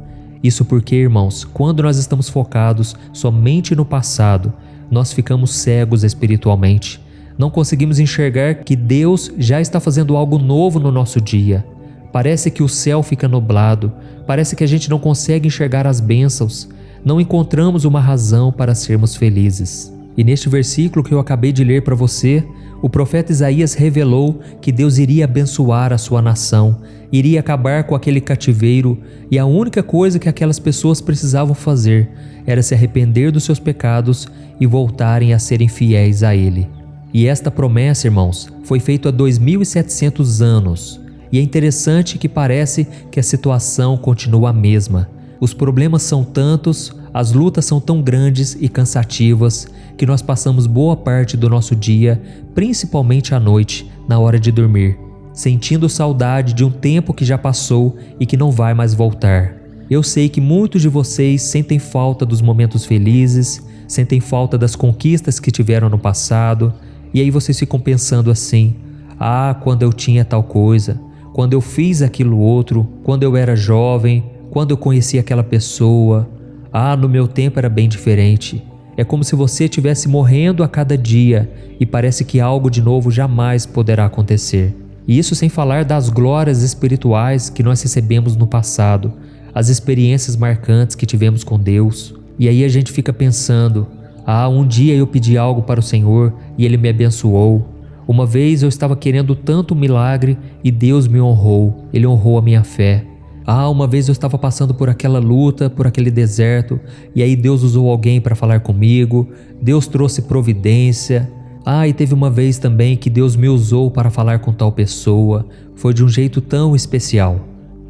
Isso porque, irmãos, quando nós estamos focados somente no passado, nós ficamos cegos espiritualmente. Não conseguimos enxergar que Deus já está fazendo algo novo no nosso dia. Parece que o céu fica nublado, parece que a gente não consegue enxergar as bênçãos, não encontramos uma razão para sermos felizes. E neste versículo que eu acabei de ler para você, o profeta Isaías revelou que Deus iria abençoar a sua nação, iria acabar com aquele cativeiro e a única coisa que aquelas pessoas precisavam fazer era se arrepender dos seus pecados e voltarem a serem fiéis a Ele. E esta promessa, irmãos, foi feita há 2700 anos. E é interessante que parece que a situação continua a mesma. Os problemas são tantos, as lutas são tão grandes e cansativas que nós passamos boa parte do nosso dia, principalmente à noite, na hora de dormir, sentindo saudade de um tempo que já passou e que não vai mais voltar. Eu sei que muitos de vocês sentem falta dos momentos felizes, sentem falta das conquistas que tiveram no passado, e aí vocês ficam pensando assim: ah, quando eu tinha tal coisa, quando eu fiz aquilo outro, quando eu era jovem, quando eu conheci aquela pessoa, Ah, no meu tempo era bem diferente. É como se você estivesse morrendo a cada dia e parece que algo de novo jamais poderá acontecer. E isso sem falar das glórias espirituais que nós recebemos no passado, as experiências marcantes que tivemos com Deus. E aí a gente fica pensando: ah, um dia eu pedi algo para o Senhor e Ele me abençoou. Uma vez eu estava querendo tanto um milagre e Deus me honrou, Ele honrou a minha fé. Ah, uma vez eu estava passando por aquela luta, por aquele deserto, e aí Deus usou alguém para falar comigo, Deus trouxe providência. Ah, e teve uma vez também que Deus me usou para falar com tal pessoa, foi de um jeito tão especial.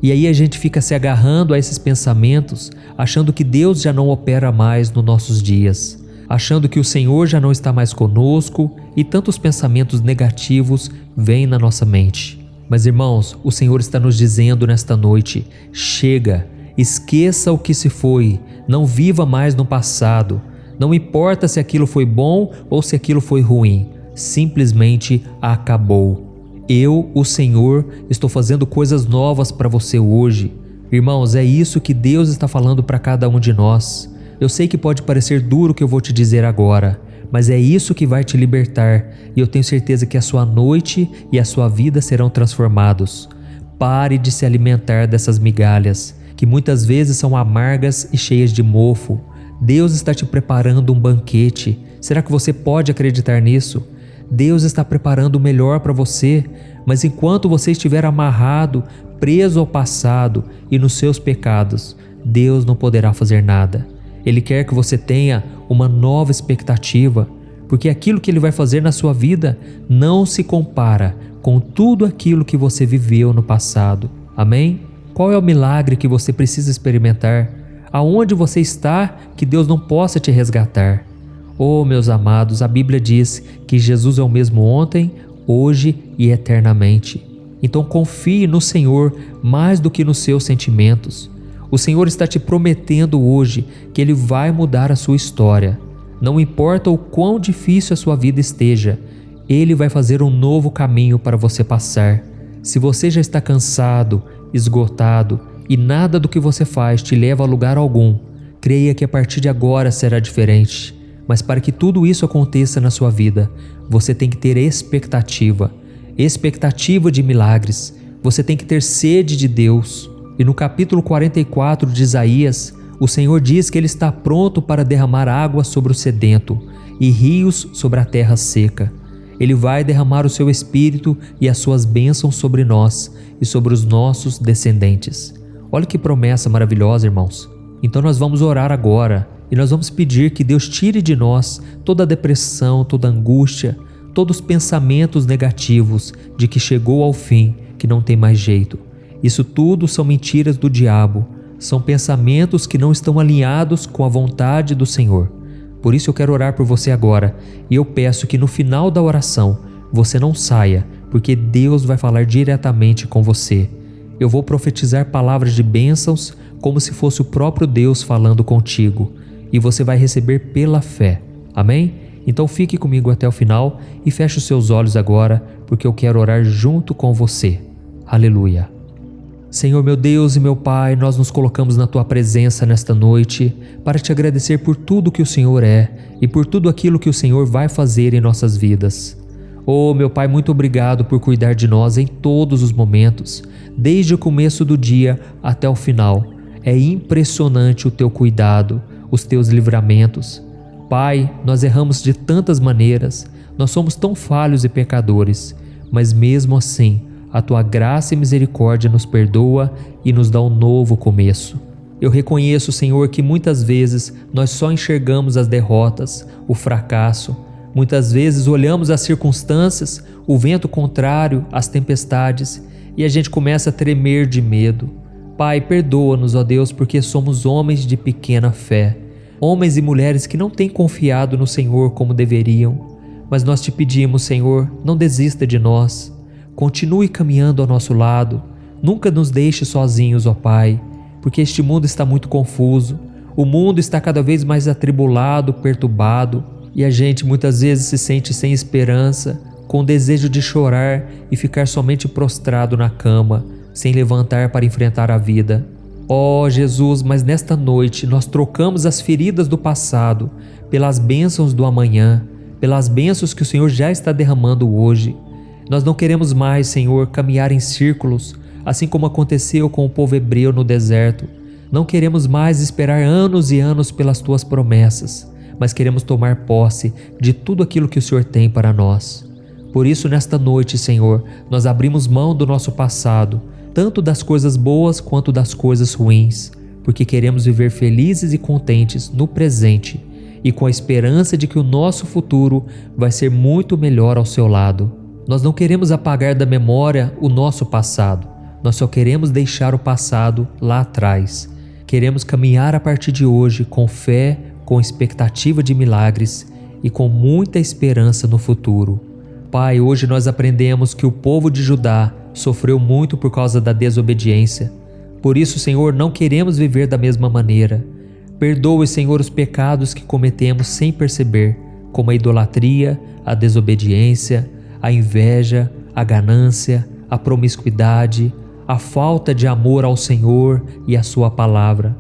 E aí a gente fica se agarrando a esses pensamentos, achando que Deus já não opera mais nos nossos dias, achando que o Senhor já não está mais conosco, e tantos pensamentos negativos vêm na nossa mente. Mas irmãos, o Senhor está nos dizendo nesta noite: chega, esqueça o que se foi, não viva mais no passado. Não importa se aquilo foi bom ou se aquilo foi ruim, simplesmente acabou. Eu, o Senhor, estou fazendo coisas novas para você hoje. Irmãos, é isso que Deus está falando para cada um de nós. Eu sei que pode parecer duro o que eu vou te dizer agora, mas é isso que vai te libertar, e eu tenho certeza que a sua noite e a sua vida serão transformados. Pare de se alimentar dessas migalhas, que muitas vezes são amargas e cheias de mofo. Deus está te preparando um banquete. Será que você pode acreditar nisso? Deus está preparando o melhor para você, mas enquanto você estiver amarrado, preso ao passado e nos seus pecados, Deus não poderá fazer nada. Ele quer que você tenha uma nova expectativa, porque aquilo que Ele vai fazer na sua vida não se compara com tudo aquilo que você viveu no passado. Amém? Qual é o milagre que você precisa experimentar? Aonde você está que Deus não possa te resgatar? Oh, meus amados, a Bíblia diz que Jesus é o mesmo ontem, hoje e eternamente. Então confie no Senhor mais do que nos seus sentimentos. O Senhor está te prometendo hoje que Ele vai mudar a sua história. Não importa o quão difícil a sua vida esteja, Ele vai fazer um novo caminho para você passar. Se você já está cansado, esgotado e nada do que você faz te leva a lugar algum, creia que a partir de agora será diferente. Mas para que tudo isso aconteça na sua vida, você tem que ter expectativa de milagres. Você tem que ter sede de Deus. E no capítulo 44 de Isaías, o Senhor diz que Ele está pronto para derramar água sobre o sedento e rios sobre a terra seca. Ele vai derramar o seu Espírito e as suas bênçãos sobre nós e sobre os nossos descendentes. Olha que promessa maravilhosa, irmãos. Então nós vamos orar agora e nós vamos pedir que Deus tire de nós toda a depressão, toda a angústia, todos os pensamentos negativos de que chegou ao fim, que não tem mais jeito. Isso tudo são mentiras do diabo, são pensamentos que não estão alinhados com a vontade do Senhor. Por isso eu quero orar por você agora, e eu peço que no final da oração você não saia, porque Deus vai falar diretamente com você. Eu vou profetizar palavras de bênçãos como se fosse o próprio Deus falando contigo, e você vai receber pela fé. Amém? Então fique comigo até o final e feche os seus olhos agora, porque eu quero orar junto com você. Aleluia. Senhor meu Deus e meu Pai, nós nos colocamos na Tua presença nesta noite para Te agradecer por tudo que o Senhor é e por tudo aquilo que o Senhor vai fazer em nossas vidas. Oh, meu Pai, muito obrigado por cuidar de nós em todos os momentos, desde o começo do dia até o final. É impressionante o Teu cuidado, os Teus livramentos. Pai, nós erramos de tantas maneiras, nós somos tão falhos e pecadores, mas mesmo assim, a Tua graça e misericórdia nos perdoa e nos dá um novo começo. Eu reconheço, Senhor, que muitas vezes nós só enxergamos as derrotas, o fracasso. Muitas vezes olhamos as circunstâncias, o vento contrário, as tempestades, e a gente começa a tremer de medo. Pai, perdoa-nos, ó Deus, porque somos homens de pequena fé. Homens e mulheres que não têm confiado no Senhor como deveriam. Mas nós Te pedimos, Senhor, não desista de nós. Continue caminhando ao nosso lado, nunca nos deixe sozinhos, ó Pai, porque este mundo está muito confuso, o mundo está cada vez mais atribulado, perturbado, e a gente muitas vezes se sente sem esperança, com desejo de chorar e ficar somente prostrado na cama, sem levantar para enfrentar a vida. Ó Jesus, mas nesta noite nós trocamos as feridas do passado pelas bênçãos do amanhã, pelas bênçãos que o Senhor já está derramando hoje. Nós não queremos mais, Senhor, caminhar em círculos, assim como aconteceu com o povo hebreu no deserto. Não queremos mais esperar anos e anos pelas Tuas promessas, mas queremos tomar posse de tudo aquilo que o Senhor tem para nós. Por isso, nesta noite, Senhor, nós abrimos mão do nosso passado, tanto das coisas boas quanto das coisas ruins, porque queremos viver felizes e contentes no presente e com a esperança de que o nosso futuro vai ser muito melhor ao Seu lado. Nós não queremos apagar da memória o nosso passado, nós só queremos deixar o passado lá atrás. Queremos caminhar a partir de hoje com fé, com expectativa de milagres e com muita esperança no futuro. Pai, hoje nós aprendemos que o povo de Judá sofreu muito por causa da desobediência. Por isso, Senhor, não queremos viver da mesma maneira. Perdoe, Senhor, os pecados que cometemos sem perceber, como a idolatria, a desobediência, a inveja, a ganância, a promiscuidade, a falta de amor ao Senhor e à Sua palavra.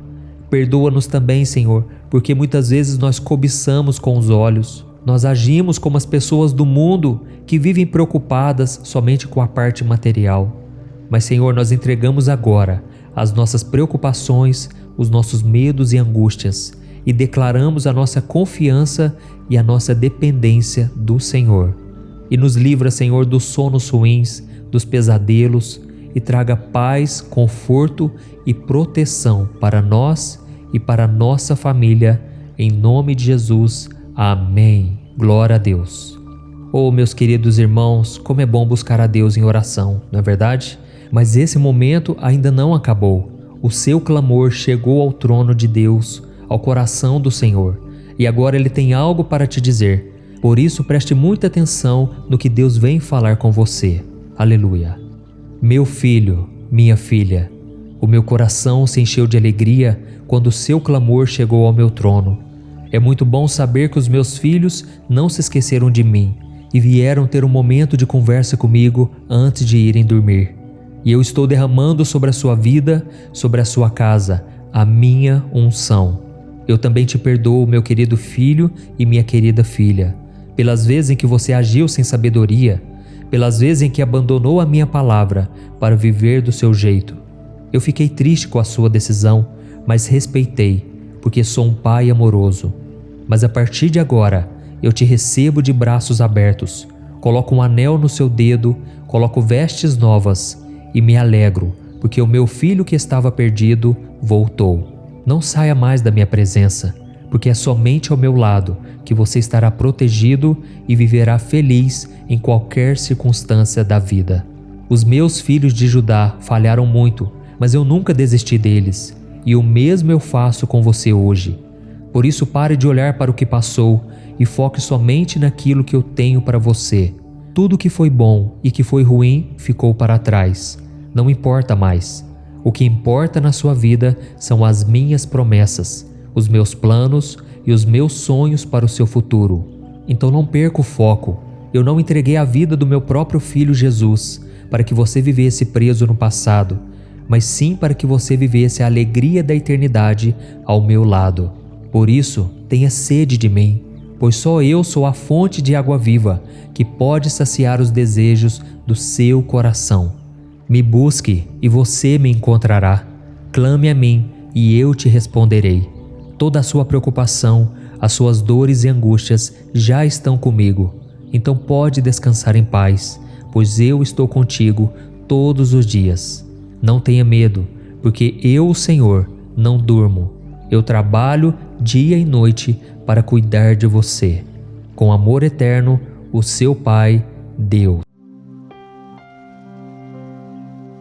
Perdoa-nos também, Senhor, porque muitas vezes nós cobiçamos com os olhos. Nós agimos como as pessoas do mundo que vivem preocupadas somente com a parte material. Mas, Senhor, nós entregamos agora as nossas preocupações, os nossos medos e angústias e declaramos a nossa confiança e a nossa dependência do Senhor. E nos livra, Senhor, dos sonos ruins, dos pesadelos e traga paz, conforto e proteção para nós e para a nossa família. Em nome de Jesus. Amém. Glória a Deus. Oh, meus queridos irmãos, como é bom buscar a Deus em oração, não é verdade? Mas esse momento ainda não acabou. O seu clamor chegou ao trono de Deus, ao coração do Senhor, e agora Ele tem algo para te dizer. Por isso, preste muita atenção no que Deus vem falar com você. Aleluia. Meu filho, minha filha, o meu coração se encheu de alegria quando o seu clamor chegou ao meu trono. É muito bom saber que os meus filhos não se esqueceram de mim e vieram ter um momento de conversa comigo antes de irem dormir. E eu estou derramando sobre a sua vida, sobre a sua casa, a minha unção. Eu também te perdoo, meu querido filho e minha querida filha, pelas vezes em que você agiu sem sabedoria, pelas vezes em que abandonou a minha palavra para viver do seu jeito. Eu fiquei triste com a sua decisão, mas respeitei, porque sou um pai amoroso. Mas a partir de agora, eu te recebo de braços abertos, coloco um anel no seu dedo, coloco vestes novas e me alegro, porque o meu filho que estava perdido voltou. Não saia mais da minha presença, porque é somente ao meu lado que você estará protegido e viverá feliz em qualquer circunstância da vida. Os meus filhos de Judá falharam muito, mas eu nunca desisti deles, e o mesmo eu faço com você hoje. Por isso, pare de olhar para o que passou e foque somente naquilo que eu tenho para você. Tudo que foi bom e que foi ruim ficou para trás. Não importa mais. O que importa na sua vida são as minhas promessas, os meus planos e os meus sonhos para o seu futuro. Então não perca o foco. Eu não entreguei a vida do meu próprio filho Jesus para que você vivesse preso no passado, mas sim para que você vivesse a alegria da eternidade ao meu lado. Por isso, tenha sede de mim, pois só eu sou a fonte de água viva que pode saciar os desejos do seu coração. Me busque e você me encontrará. Clame a mim e eu te responderei. Toda a sua preocupação, as suas dores e angústias já estão comigo. Então pode descansar em paz, pois eu estou contigo todos os dias. Não tenha medo, porque eu, o Senhor, não durmo. Eu trabalho dia e noite para cuidar de você. Com amor eterno, o seu Pai, Deus.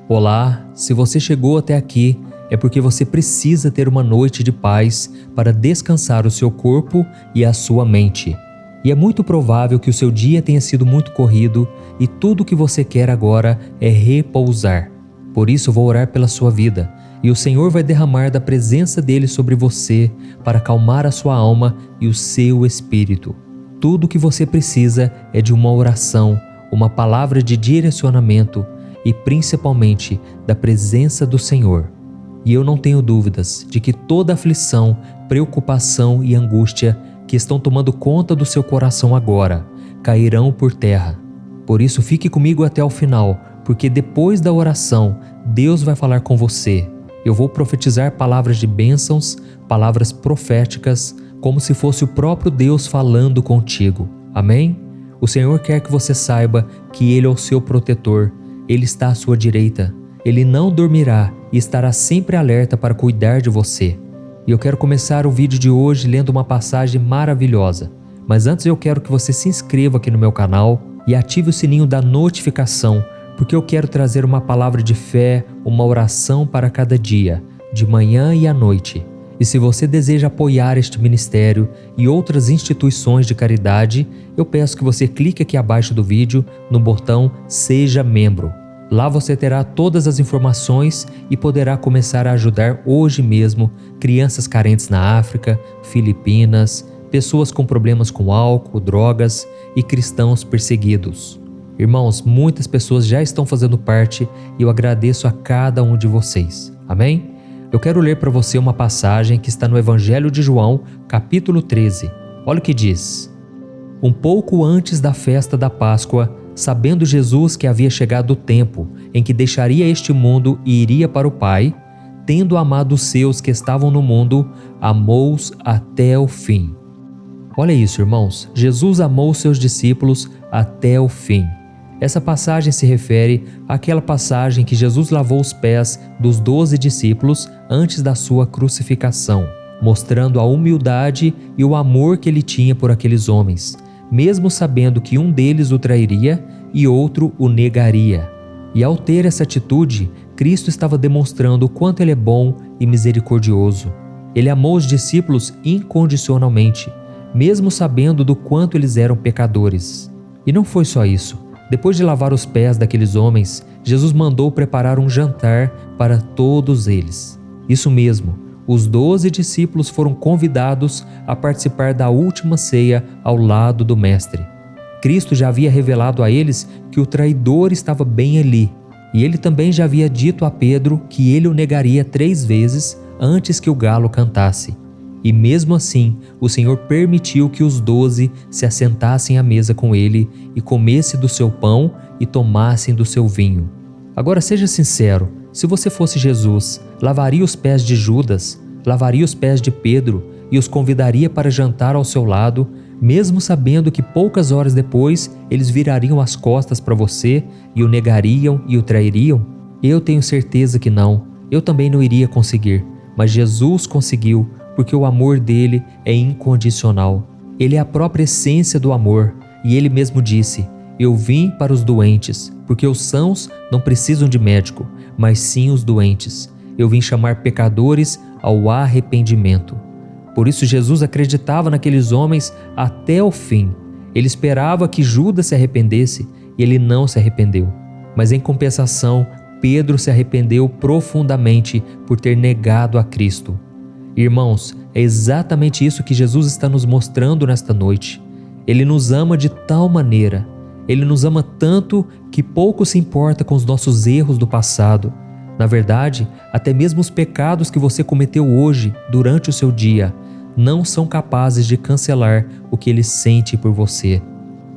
Olá, se você chegou até aqui, é porque você precisa ter uma noite de paz para descansar o seu corpo e a sua mente. E é muito provável que o seu dia tenha sido muito corrido e tudo o que você quer agora é repousar. Por isso vou orar pela sua vida. E o Senhor vai derramar da presença dele sobre você para acalmar a sua alma e o seu espírito. Tudo o que você precisa é de uma oração, uma palavra de direcionamento e principalmente da presença do Senhor. E eu não tenho dúvidas de que toda aflição, preocupação e angústia que estão tomando conta do seu coração agora cairão por terra. Por isso, fique comigo até o final, porque depois da oração, Deus vai falar com você. Eu vou profetizar palavras de bênçãos, palavras proféticas, como se fosse o próprio Deus falando contigo. Amém? O Senhor quer que você saiba que Ele é o seu protetor. Ele está à sua direita. Ele não dormirá e estará sempre alerta para cuidar de você. E eu quero começar o vídeo de hoje lendo uma passagem maravilhosa. Mas antes eu quero que você se inscreva aqui no meu canal e ative o sininho da notificação, porque eu quero trazer uma palavra de fé, uma oração para cada dia, de manhã e à noite. E se você deseja apoiar este ministério e outras instituições de caridade, eu peço que você clique aqui abaixo do vídeo no botão Seja Membro. Lá você terá todas as informações e poderá começar a ajudar hoje mesmo crianças carentes na África, Filipinas, pessoas com problemas com álcool, drogas e cristãos perseguidos. Irmãos, muitas pessoas já estão fazendo parte e eu agradeço a cada um de vocês. Amém? Eu quero ler para você uma passagem que está no Evangelho de João, capítulo 13. Olha o que diz. Um pouco antes da festa da Páscoa, sabendo Jesus que havia chegado o tempo em que deixaria este mundo e iria para o Pai, tendo amado os seus que estavam no mundo, amou-os até o fim. Olha isso, irmãos. Jesus amou os seus discípulos até o fim. Essa passagem se refere àquela passagem que Jesus lavou os pés dos 12 discípulos antes da sua crucificação, mostrando a humildade e o amor que ele tinha por aqueles homens, mesmo sabendo que um deles o trairia e outro o negaria. E ao ter essa atitude, Cristo estava demonstrando o quanto ele é bom e misericordioso. Ele amou os discípulos incondicionalmente, mesmo sabendo do quanto eles eram pecadores. E não foi só isso. Depois de lavar os pés daqueles homens, Jesus mandou preparar um jantar para todos eles. Isso mesmo, os 12 discípulos foram convidados a participar da última ceia ao lado do Mestre. Cristo já havia revelado a eles que o traidor estava bem ali, e ele também já havia dito a Pedro que ele o negaria 3 vezes antes que o galo cantasse. E mesmo assim, o Senhor permitiu que os 12 se assentassem à mesa com ele e comessem do seu pão e tomassem do seu vinho. Agora seja sincero, se você fosse Jesus, lavaria os pés de Judas, lavaria os pés de Pedro e os convidaria para jantar ao seu lado, mesmo sabendo que poucas horas depois eles virariam as costas para você e o negariam e o trairiam? Eu tenho certeza que não, eu também não iria conseguir, mas Jesus conseguiu, porque o amor dele é incondicional. Ele é a própria essência do amor, e ele mesmo disse: eu vim para os doentes, porque os sãos não precisam de médico, mas sim os doentes. Eu vim chamar pecadores ao arrependimento. Por isso Jesus acreditava naqueles homens até o fim. Ele esperava que Judas se arrependesse, e ele não se arrependeu. Mas em compensação, Pedro se arrependeu profundamente por ter negado a Cristo. Irmãos, é exatamente isso que Jesus está nos mostrando nesta noite. Ele nos ama de tal maneira, Ele nos ama tanto que pouco se importa com os nossos erros do passado. Na verdade, até mesmo os pecados que você cometeu hoje, durante o seu dia, não são capazes de cancelar o que Ele sente por você.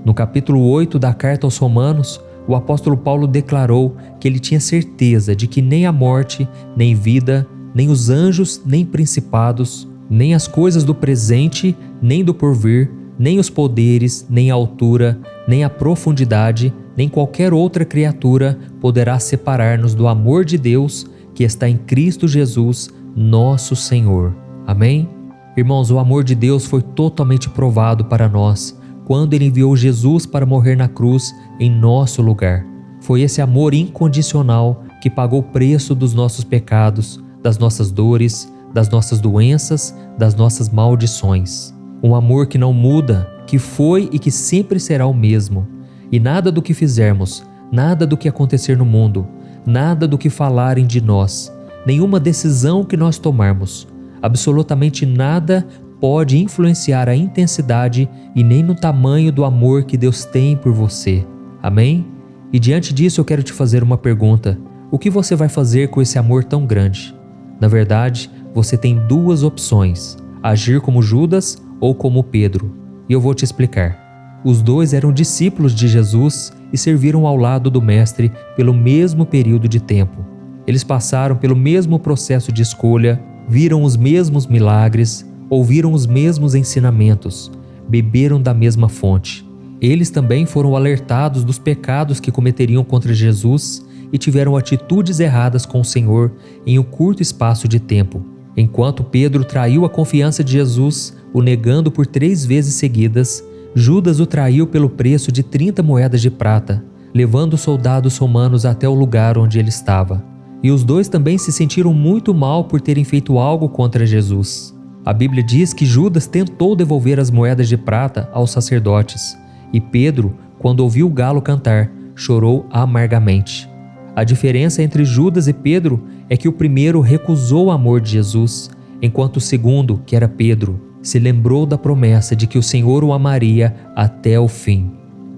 No capítulo 8 da carta aos Romanos, o apóstolo Paulo declarou que ele tinha certeza de que nem a morte, nem vida, nem os anjos, nem principados, nem as coisas do presente, nem do porvir, nem os poderes, nem a altura, nem a profundidade, nem qualquer outra criatura poderá separar-nos do amor de Deus que está em Cristo Jesus, nosso Senhor. Amém? Irmãos, o amor de Deus foi totalmente provado para nós quando Ele enviou Jesus para morrer na cruz em nosso lugar. Foi esse amor incondicional que pagou o preço dos nossos pecados, das nossas dores, das nossas doenças, das nossas maldições. Um amor que não muda, que foi e que sempre será o mesmo. E nada do que fizermos, nada do que acontecer no mundo, nada do que falarem de nós, nenhuma decisão que nós tomarmos, absolutamente nada pode influenciar a intensidade e nem no tamanho do amor que Deus tem por você. Amém? E diante disso eu quero te fazer uma pergunta. O que você vai fazer com esse amor tão grande? Na verdade, você tem duas opções: agir como Judas ou como Pedro. E eu vou te explicar. Os dois eram discípulos de Jesus e serviram ao lado do Mestre pelo mesmo período de tempo. Eles passaram pelo mesmo processo de escolha, viram os mesmos milagres, ouviram os mesmos ensinamentos, beberam da mesma fonte. Eles também foram alertados dos pecados que cometeriam contra Jesus e tiveram atitudes erradas com o Senhor em um curto espaço de tempo. Enquanto Pedro traiu a confiança de Jesus, o negando por 3 vezes seguidas, Judas o traiu pelo preço de 30 moedas de prata, levando os soldados romanos até o lugar onde ele estava. E os dois também se sentiram muito mal por terem feito algo contra Jesus. A Bíblia diz que Judas tentou devolver as moedas de prata aos sacerdotes, e Pedro, quando ouviu o galo cantar, chorou amargamente. A diferença entre Judas e Pedro é que o primeiro recusou o amor de Jesus, enquanto o segundo, que era Pedro, se lembrou da promessa de que o Senhor o amaria até o fim.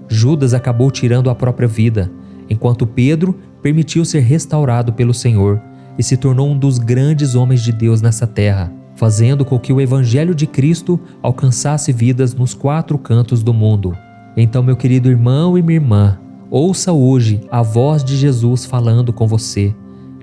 Judas acabou tirando a própria vida, enquanto Pedro permitiu ser restaurado pelo Senhor e se tornou um dos grandes homens de Deus nessa terra, fazendo com que o Evangelho de Cristo alcançasse vidas nos 4 cantos do mundo. Então, meu querido irmão e minha irmã, ouça hoje a voz de Jesus falando com você.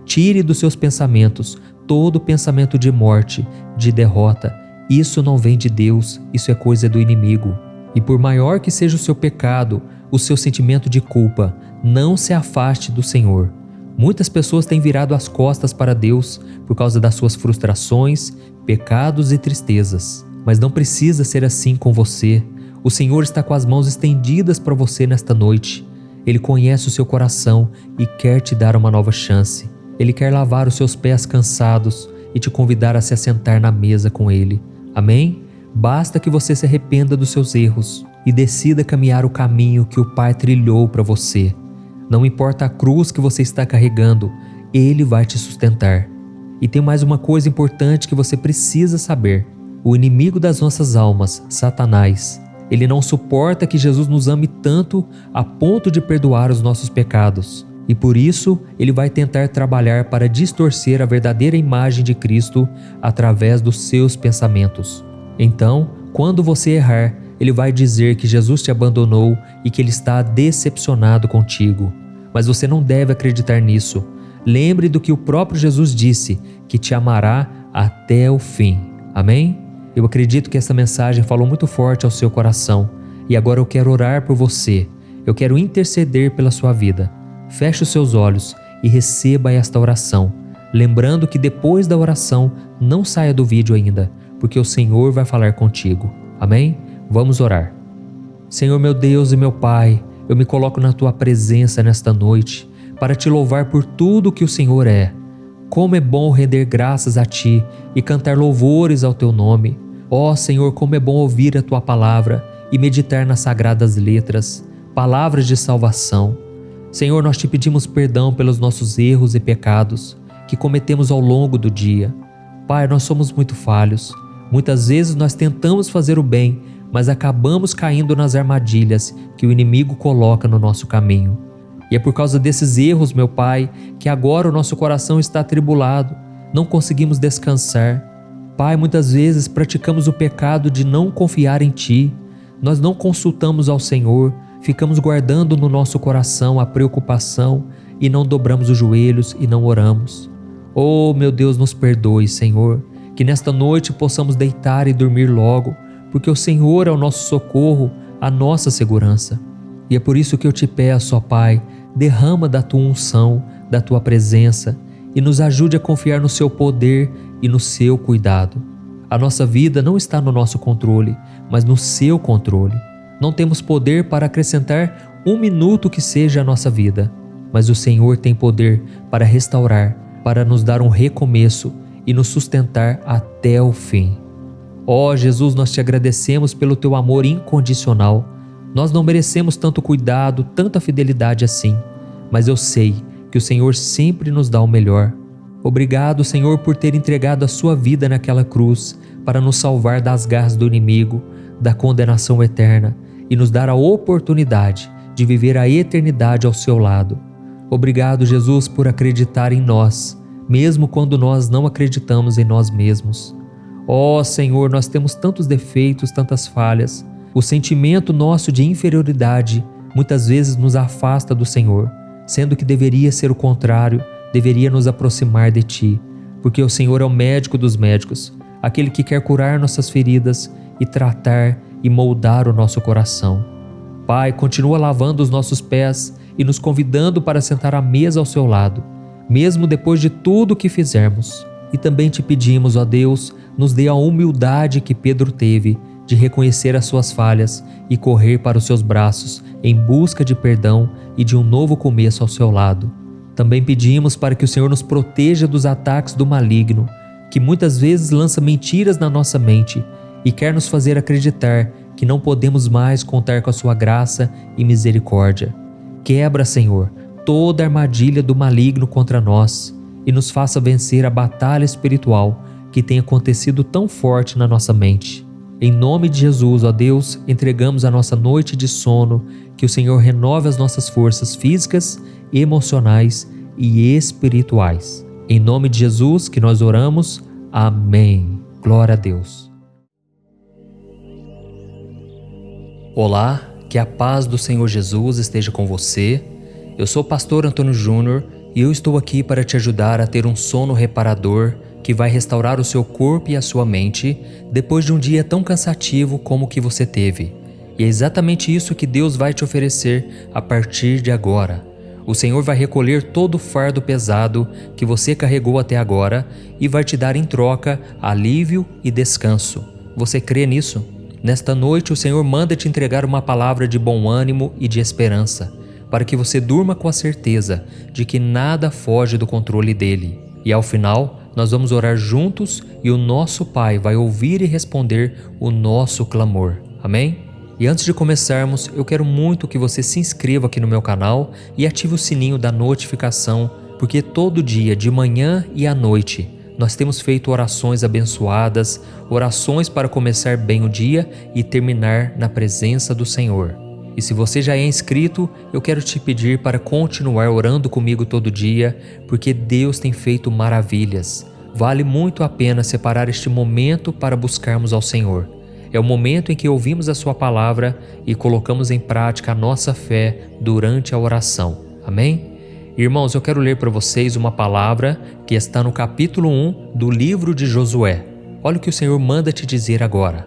Tire dos seus pensamentos todo pensamento de morte, de derrota. Isso não vem de Deus, isso é coisa do inimigo. E por maior que seja o seu pecado, o seu sentimento de culpa, não se afaste do Senhor. Muitas pessoas têm virado as costas para Deus por causa das suas frustrações, pecados e tristezas. Mas não precisa ser assim com você. O Senhor está com as mãos estendidas para você nesta noite. Ele conhece o seu coração e quer te dar uma nova chance. Ele quer lavar os seus pés cansados e te convidar a se assentar na mesa com Ele. Amém? Basta que você se arrependa dos seus erros e decida caminhar o caminho que o Pai trilhou para você. Não importa a cruz que você está carregando, Ele vai te sustentar. E tem mais uma coisa importante que você precisa saber. O inimigo das nossas almas, Satanás, ele não suporta que Jesus nos ame tanto a ponto de perdoar os nossos pecados. E por isso, ele vai tentar trabalhar para distorcer a verdadeira imagem de Cristo através dos seus pensamentos. Então, quando você errar, ele vai dizer que Jesus te abandonou e que ele está decepcionado contigo. Mas você não deve acreditar nisso. Lembre do que o próprio Jesus disse, que te amará até o fim. Amém? Eu acredito que essa mensagem falou muito forte ao seu coração. E agora eu quero orar por você. Eu quero interceder pela sua vida. Feche os seus olhos e receba esta oração. Lembrando que depois da oração, não saia do vídeo ainda, porque o Senhor vai falar contigo. Amém? Vamos orar. Senhor meu Deus e meu Pai, eu me coloco na Tua presença nesta noite para Te louvar por tudo que o Senhor é. Como é bom render graças a Ti e cantar louvores ao Teu nome. Ó Senhor, como é bom ouvir a Tua palavra e meditar nas sagradas letras, palavras de salvação. Senhor, nós Te pedimos perdão pelos nossos erros e pecados que cometemos ao longo do dia. Pai, nós somos muito falhos. Muitas vezes nós tentamos fazer o bem, mas acabamos caindo nas armadilhas que o inimigo coloca no nosso caminho. E é por causa desses erros, meu Pai, que agora o nosso coração está atribulado, não conseguimos descansar. Pai, muitas vezes praticamos o pecado de não confiar em Ti. Nós não consultamos ao Senhor, ficamos guardando no nosso coração a preocupação e não dobramos os joelhos e não oramos. Oh, meu Deus, nos perdoe, Senhor, que nesta noite possamos deitar e dormir logo, porque o Senhor é o nosso socorro, a nossa segurança. E é por isso que eu te peço, ó Pai, derrama da Tua unção, da Tua presença e nos ajude a confiar no Seu poder e no Seu cuidado. A nossa vida não está no nosso controle, mas no Seu controle. Não temos poder para acrescentar 1 minuto que seja a nossa vida, mas o Senhor tem poder para restaurar, para nos dar um recomeço e nos sustentar até o fim. Ó Jesus, nós Te agradecemos pelo Teu amor incondicional. Nós não merecemos tanto cuidado, tanta fidelidade assim, mas eu sei que o Senhor sempre nos dá o melhor. Obrigado, Senhor, por ter entregado a Sua vida naquela cruz para nos salvar das garras do inimigo, da condenação eterna e nos dar a oportunidade de viver a eternidade ao Seu lado. Obrigado, Jesus, por acreditar em nós. mesmo quando nós não acreditamos em nós mesmos. Ó Senhor, nós temos tantos defeitos, tantas falhas. O sentimento nosso de inferioridade muitas vezes nos afasta do Senhor, sendo que deveria ser o contrário, deveria nos aproximar de Ti, porque o Senhor é o médico dos médicos, aquele que quer curar nossas feridas e tratar e moldar o nosso coração. Pai, continua lavando os nossos pés e nos convidando para sentar à mesa ao seu lado, mesmo depois de tudo o que fizermos. E também te pedimos, ó Deus, nos dê a humildade que Pedro teve de reconhecer as suas falhas e correr para os seus braços em busca de perdão e de um novo começo ao seu lado. Também pedimos para que o Senhor nos proteja dos ataques do maligno, que muitas vezes lança mentiras na nossa mente e quer nos fazer acreditar que não podemos mais contar com a sua graça e misericórdia. Quebra, Senhor, toda a armadilha do maligno contra nós e nos faça vencer a batalha espiritual que tem acontecido tão forte na nossa mente. Em nome de Jesus, ó Deus, entregamos a nossa noite de sono, que o Senhor renove as nossas forças físicas, emocionais e espirituais. Em nome de Jesus que nós oramos. Amém. Glória a Deus. Olá, que a paz do Senhor Jesus esteja com você. Eu sou o pastor Antônio Júnior e eu estou aqui para te ajudar a ter um sono reparador que vai restaurar o seu corpo e a sua mente depois de um dia tão cansativo como o que você teve. E é exatamente isso que Deus vai te oferecer a partir de agora. O Senhor vai recolher todo o fardo pesado que você carregou até agora e vai te dar em troca alívio e descanso. Você crê nisso? Nesta noite o Senhor manda te entregar uma palavra de bom ânimo e de esperança, para que você durma com a certeza de que nada foge do controle dele. E ao final, nós vamos orar juntos e o nosso Pai vai ouvir e responder o nosso clamor. Amém? E antes de começarmos, eu quero muito que você se inscreva aqui no meu canal e ative o sininho da notificação, porque todo dia, de manhã e à noite, nós temos feito orações abençoadas, orações para começar bem o dia e terminar na presença do Senhor. E se você já é inscrito, eu quero te pedir para continuar orando comigo todo dia, porque Deus tem feito maravilhas. Vale muito a pena separar este momento para buscarmos ao Senhor. É o momento em que ouvimos a sua palavra e colocamos em prática a nossa fé durante a oração. Amém? Irmãos, eu quero ler para vocês uma palavra que está no capítulo 1 do livro de Josué. Olha o que o Senhor manda te dizer agora.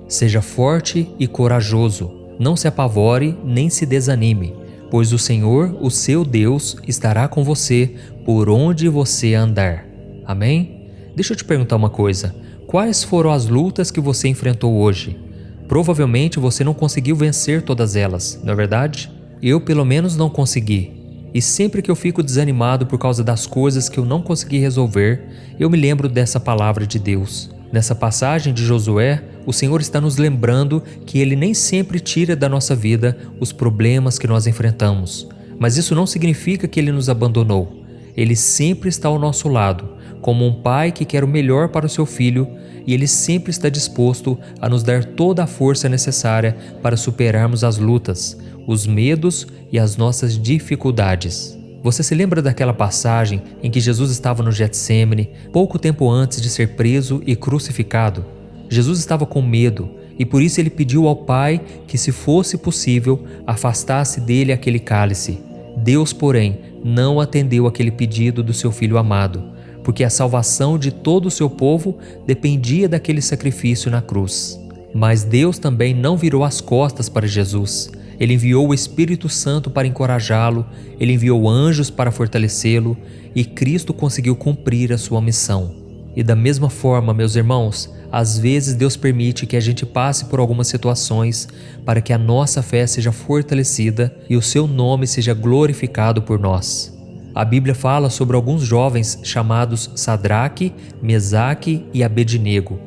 Seja forte e corajoso. Não se apavore nem se desanime, pois o Senhor, o seu Deus, estará com você por onde você andar. Amém? Deixa eu te perguntar uma coisa. Quais foram as lutas que você enfrentou hoje? Provavelmente você não conseguiu vencer todas elas, não é verdade? Eu pelo menos não consegui. E sempre que eu fico desanimado por causa das coisas que eu não consegui resolver, eu me lembro dessa palavra de Deus. Nessa passagem de Josué, o Senhor está nos lembrando que Ele nem sempre tira da nossa vida os problemas que nós enfrentamos. Mas isso não significa que Ele nos abandonou. Ele sempre está ao nosso lado, como um pai que quer o melhor para o seu filho, e Ele sempre está disposto a nos dar toda a força necessária para superarmos as lutas, os medos e as nossas dificuldades. Você se lembra daquela passagem em que Jesus estava no Getsêmani, pouco tempo antes de ser preso e crucificado? Jesus estava com medo e por isso ele pediu ao Pai que, se fosse possível, afastasse dele aquele cálice. Deus, porém, não atendeu aquele pedido do seu Filho amado, porque a salvação de todo o seu povo dependia daquele sacrifício na cruz. Mas Deus também não virou as costas para Jesus. Ele enviou o Espírito Santo para encorajá-lo, ele enviou anjos para fortalecê-lo e Cristo conseguiu cumprir a sua missão. E da mesma forma, meus irmãos, às vezes Deus permite que a gente passe por algumas situações para que a nossa fé seja fortalecida e o seu nome seja glorificado por nós. A Bíblia fala sobre alguns jovens chamados Sadraque, Mesaque e Abednego.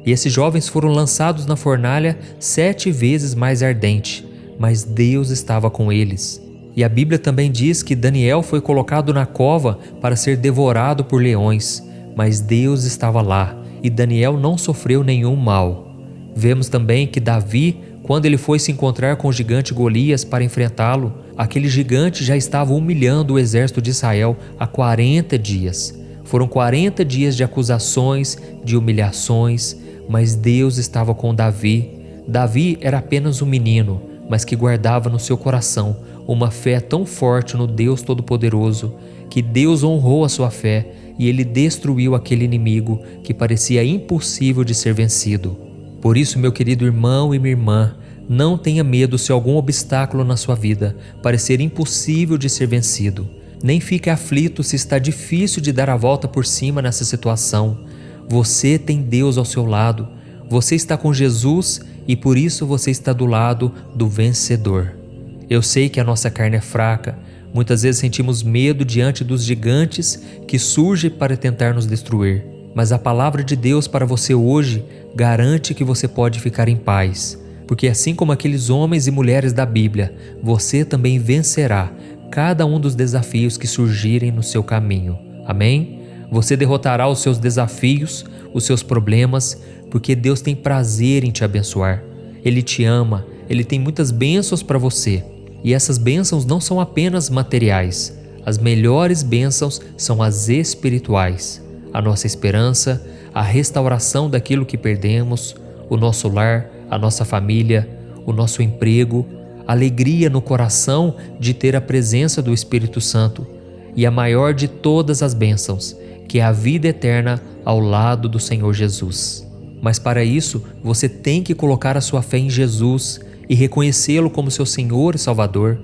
E esses jovens foram lançados na fornalha 7 vezes mais ardente, mas Deus estava com eles. E a Bíblia também diz que Daniel foi colocado na cova para ser devorado por leões, mas Deus estava lá e Daniel não sofreu nenhum mal. Vemos também que Davi, quando ele foi se encontrar com o gigante Golias para enfrentá-lo, aquele gigante já estava humilhando o exército de Israel há 40 dias. Foram 40 dias de acusações, de humilhações, mas Deus estava com Davi. Davi era apenas um menino, mas que guardava no seu coração uma fé tão forte no Deus Todo-Poderoso, que Deus honrou a sua fé e ele destruiu aquele inimigo que parecia impossível de ser vencido. Por isso, meu querido irmão e minha irmã, não tenha medo se algum obstáculo na sua vida parecer impossível de ser vencido. Nem fique aflito se está difícil de dar a volta por cima nessa situação. Você tem Deus ao seu lado. Você está com Jesus e por isso você está do lado do vencedor. Eu sei que a nossa carne é fraca. Muitas vezes sentimos medo diante dos gigantes que surgem para tentar nos destruir. Mas a palavra de Deus para você hoje garante que você pode ficar em paz. Porque assim como aqueles homens e mulheres da Bíblia, você também vencerá cada um dos desafios que surgirem no seu caminho. Amém? Você derrotará os seus desafios, os seus problemas, porque Deus tem prazer em te abençoar. Ele te ama, Ele tem muitas bênçãos para você. E essas bênçãos não são apenas materiais. As melhores bênçãos são as espirituais. A nossa esperança, a restauração daquilo que perdemos, o nosso lar, a nossa família, o nosso emprego, alegria no coração de ter a presença do Espírito Santo e a maior de todas as bênçãos, que é a vida eterna ao lado do Senhor Jesus. Mas para isso, você tem que colocar a sua fé em Jesus e reconhecê-lo como seu Senhor e Salvador.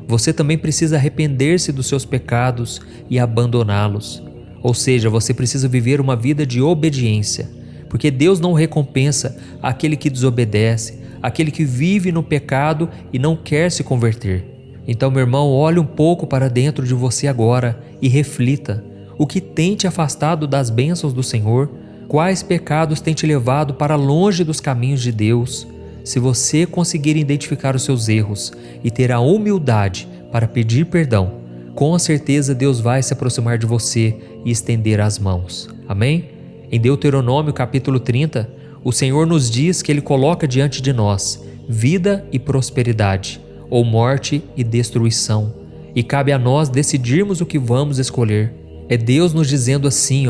Você também precisa arrepender-se dos seus pecados e abandoná-los. Ou seja, você precisa viver uma vida de obediência, porque Deus não recompensa aquele que desobedece, aquele que vive no pecado e não quer se converter. Então, meu irmão, olhe um pouco para dentro de você agora e reflita. O que tem te afastado das bênçãos do Senhor? Quais pecados têm te levado para longe dos caminhos de Deus? Se você conseguir identificar os seus erros e ter a humildade para pedir perdão, com certeza Deus vai se aproximar de você e estender as mãos. Amém? Em Deuteronômio capítulo 30, o Senhor nos diz que Ele coloca diante de nós vida e prosperidade, ou morte e destruição, e cabe a nós decidirmos o que vamos escolher. É Deus nos dizendo assim,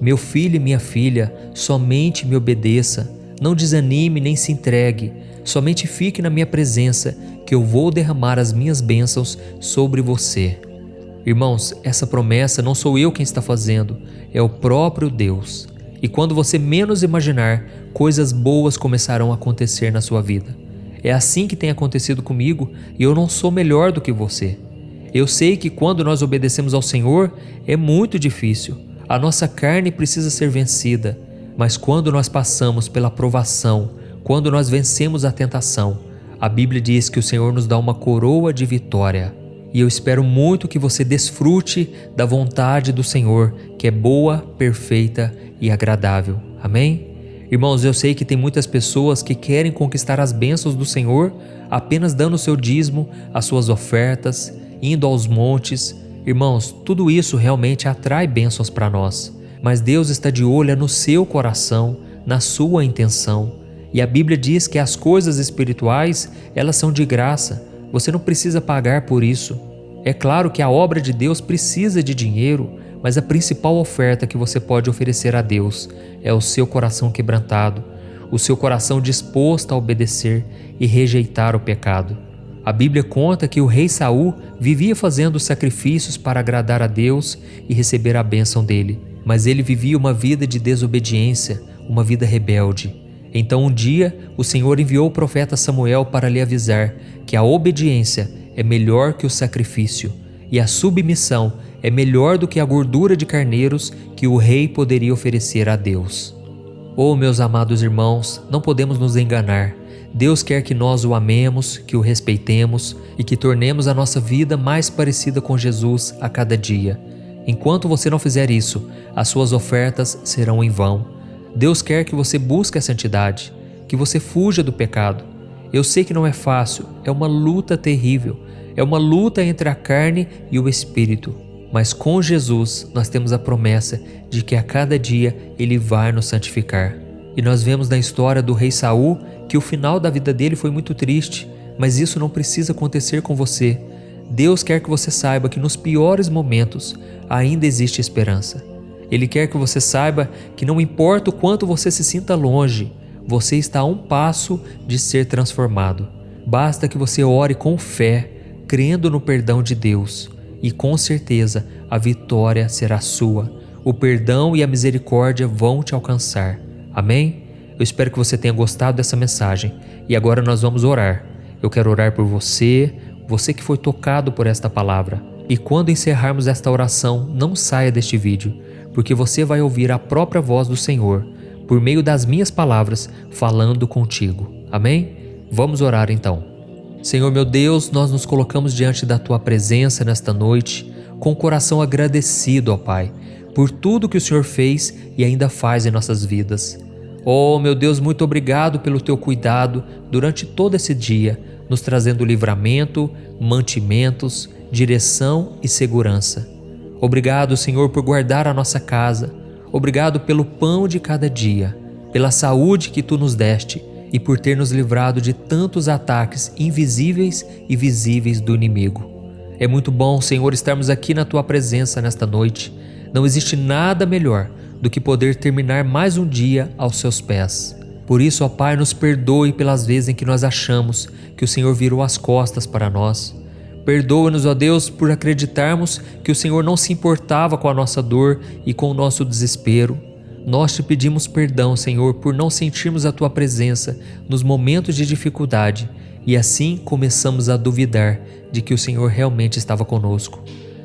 meu filho e minha filha, somente me obedeça, não desanime nem se entregue, somente fique na minha presença, que eu vou derramar as minhas bênçãos sobre você. Irmãos, essa promessa não sou eu quem está fazendo, é o próprio Deus. E quando você menos imaginar, coisas boas começarão a acontecer na sua vida. É assim que tem acontecido comigo e eu não sou melhor do que você. Eu sei que quando nós obedecemos ao Senhor é muito difícil. A nossa carne precisa ser vencida, mas quando nós passamos pela provação, quando nós vencemos a tentação, a Bíblia diz que o Senhor nos dá uma coroa de vitória. E eu espero muito que você desfrute da vontade do Senhor, que é boa, perfeita e agradável. Amém? Irmãos, eu sei que tem muitas pessoas que querem conquistar as bênçãos do Senhor apenas dando o seu dízimo, as suas ofertas, indo aos montes. Irmãos, tudo isso realmente atrai bênçãos para nós. Mas Deus está de olho no seu coração, na sua intenção. E a Bíblia diz que as coisas espirituais, elas são de graça. Você não precisa pagar por isso. É claro que a obra de Deus precisa de dinheiro, mas a principal oferta que você pode oferecer a Deus é o seu coração quebrantado, o seu coração disposto a obedecer e rejeitar o pecado. A Bíblia conta que o rei Saul vivia fazendo sacrifícios para agradar a Deus e receber a bênção dele, mas ele vivia uma vida de desobediência, uma vida rebelde. Então um dia o Senhor enviou o profeta Samuel para lhe avisar que a obediência é melhor que o sacrifício e a submissão é melhor do que a gordura de carneiros que o rei poderia oferecer a Deus. Oh, meus amados irmãos, não podemos nos enganar. Deus quer que nós o amemos, que o respeitemos e que tornemos a nossa vida mais parecida com Jesus a cada dia. Enquanto você não fizer isso, as suas ofertas serão em vão. Deus quer que você busque a santidade, que você fuja do pecado. Eu sei que não é fácil, é uma luta terrível, é uma luta entre a carne e o espírito. Mas com Jesus nós temos a promessa de que a cada dia Ele vai nos santificar. E nós vemos na história do rei Saul que o final da vida dele foi muito triste, mas isso não precisa acontecer com você. Deus quer que você saiba que nos piores momentos ainda existe esperança. Ele quer que você saiba que não importa o quanto você se sinta longe, você está a um passo de ser transformado. Basta que você ore com fé, crendo no perdão de Deus, e com certeza a vitória será sua. O perdão e a misericórdia vão te alcançar. Amém? Eu espero que você tenha gostado dessa mensagem e agora nós vamos orar. Eu quero orar por você, você que foi tocado por esta palavra. E quando encerrarmos esta oração, não saia deste vídeo, porque você vai ouvir a própria voz do Senhor, por meio das minhas palavras, falando contigo. Amém? Vamos orar então. Senhor meu Deus, nós nos colocamos diante da Tua presença nesta noite, com o coração agradecido, ó Pai, por tudo que o Senhor fez e ainda faz em nossas vidas. Oh meu Deus, muito obrigado pelo Teu cuidado durante todo esse dia, nos trazendo livramento, mantimentos, direção e segurança. Obrigado, Senhor, por guardar a nossa casa. Obrigado pelo pão de cada dia, pela saúde que Tu nos deste e por ter nos livrado de tantos ataques invisíveis e visíveis do inimigo. É muito bom, Senhor, estarmos aqui na Tua presença nesta noite. Não existe nada melhor do que poder terminar mais um dia aos Seus pés. Por isso, ó Pai, nos perdoe pelas vezes em que nós achamos que o Senhor virou as costas para nós. Perdoa-nos, ó Deus, por acreditarmos que o Senhor não se importava com a nossa dor e com o nosso desespero. Nós te pedimos perdão, Senhor, por não sentirmos a Tua presença nos momentos de dificuldade e assim começamos a duvidar de que o Senhor realmente estava conosco.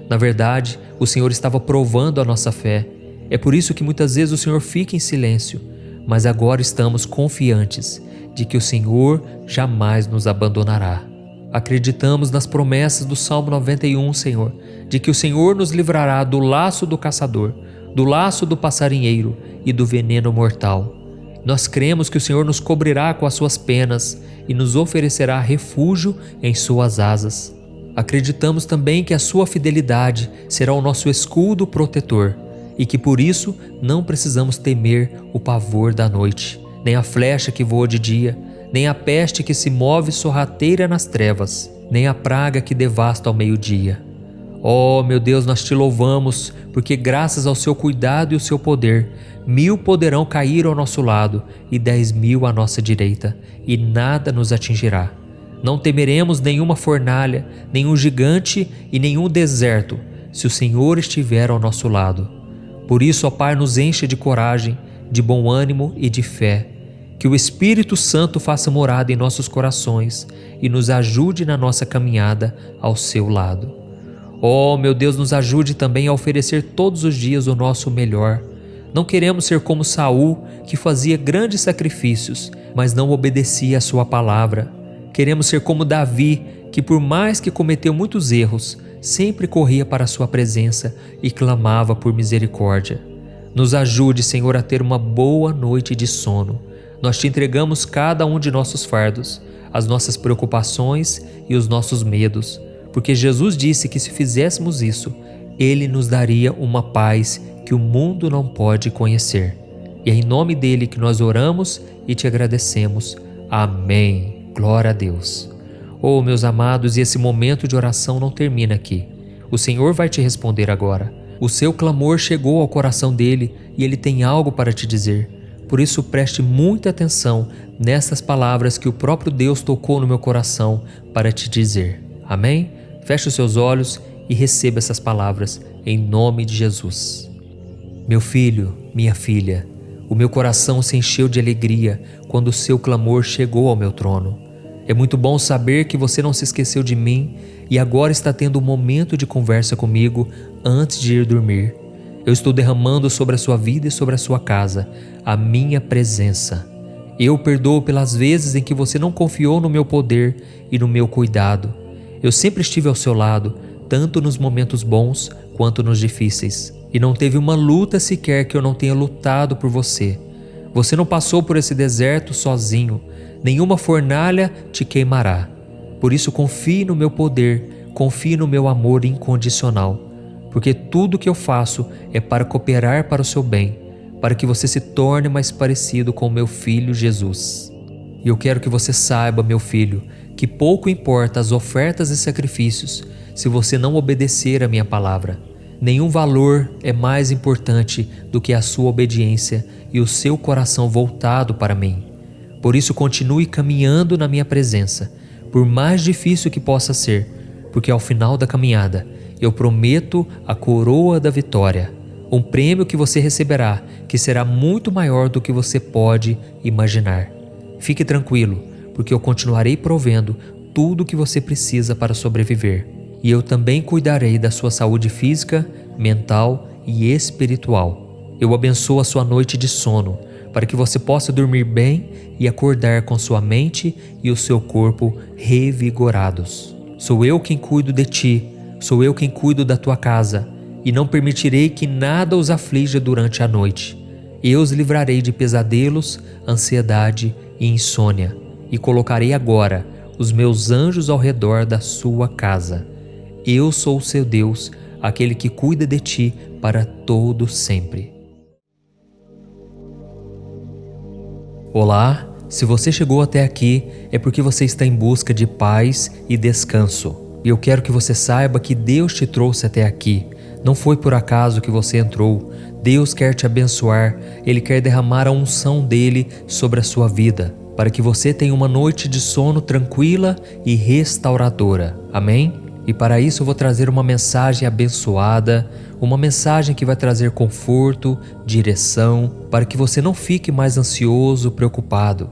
Na verdade, o Senhor estava provando a nossa fé. É por isso que muitas vezes o Senhor fica em silêncio, mas agora estamos confiantes de que o Senhor jamais nos abandonará. Acreditamos nas promessas do Salmo 91, Senhor, de que o Senhor nos livrará do laço do caçador, do laço do passarinheiro e do veneno mortal. Nós cremos que o Senhor nos cobrirá com as suas penas e nos oferecerá refúgio em suas asas. Acreditamos também que a sua fidelidade será o nosso escudo protetor e que por isso não precisamos temer o pavor da noite, nem a flecha que voa de dia, nem a peste que se move sorrateira nas trevas, nem a praga que devasta ao meio-dia. Oh, meu Deus, nós te louvamos, porque graças ao seu cuidado e o seu poder, 1000 poderão cair ao nosso lado e 10.000 à nossa direita, e nada nos atingirá. Não temeremos nenhuma fornalha, nenhum gigante e nenhum deserto, se o Senhor estiver ao nosso lado. Por isso, ó Pai, nos enche de coragem, de bom ânimo e de fé. Que o Espírito Santo faça morada em nossos corações e nos ajude na nossa caminhada ao seu lado. Oh, meu Deus, nos ajude também a oferecer todos os dias o nosso melhor. Não queremos ser como Saul, que fazia grandes sacrifícios, mas não obedecia à sua palavra. Queremos ser como Davi, que por mais que cometeu muitos erros, sempre corria para a sua presença e clamava por misericórdia. Nos ajude, Senhor, a ter uma boa noite de sono. Nós te entregamos cada um de nossos fardos, as nossas preocupações e os nossos medos, porque Jesus disse que se fizéssemos isso, Ele nos daria uma paz que o mundo não pode conhecer. E é em nome dele que nós oramos e te agradecemos. Amém. Glória a Deus. Oh, meus amados, e esse momento de oração não termina aqui. O Senhor vai te responder agora. O seu clamor chegou ao coração dele e ele tem algo para te dizer. Por isso preste muita atenção nessas palavras que o próprio Deus tocou no meu coração para te dizer. Amém? Feche os seus olhos e receba essas palavras em nome de Jesus. Meu filho, minha filha, o meu coração se encheu de alegria quando o seu clamor chegou ao meu trono. É muito bom saber que você não se esqueceu de mim e agora está tendo um momento de conversa comigo antes de ir dormir. Eu estou derramando sobre a sua vida e sobre a sua casa a minha presença. Eu perdoo pelas vezes em que você não confiou no meu poder e no meu cuidado. Eu sempre estive ao seu lado, tanto nos momentos bons quanto nos difíceis. E não teve uma luta sequer que eu não tenha lutado por você. Você não passou por esse deserto sozinho. Nenhuma fornalha te queimará. Por isso confie no meu poder, confie no meu amor incondicional. Porque tudo que eu faço é para cooperar para o seu bem, para que você se torne mais parecido com o meu filho Jesus. E eu quero que você saiba, meu filho, que pouco importa as ofertas e sacrifícios se você não obedecer a minha palavra. Nenhum valor é mais importante do que a sua obediência e o seu coração voltado para mim. Por isso, continue caminhando na minha presença, por mais difícil que possa ser, porque ao final da caminhada eu prometo a coroa da vitória, um prêmio que você receberá que será muito maior do que você pode imaginar. Fique tranquilo, porque eu continuarei provendo tudo o que você precisa para sobreviver. E eu também cuidarei da sua saúde física, mental e espiritual. Eu abençoo a sua noite de sono, para que você possa dormir bem e acordar com sua mente e o seu corpo revigorados. Sou eu quem cuido de ti, sou eu quem cuido da tua casa, e não permitirei que nada os aflija durante a noite. Eu os livrarei de pesadelos, ansiedade e insônia, e colocarei agora os meus anjos ao redor da sua casa. Eu sou o seu Deus, aquele que cuida de ti para todo sempre. Olá, se você chegou até aqui é porque você está em busca de paz e descanso. E eu quero que você saiba que Deus te trouxe até aqui. Não foi por acaso que você entrou. Deus quer te abençoar, Ele quer derramar a unção dEle sobre a sua vida, para que você tenha uma noite de sono tranquila e restauradora. Amém? E para isso eu vou trazer uma mensagem abençoada, uma mensagem que vai trazer conforto, direção, para que você não fique mais ansioso, preocupado.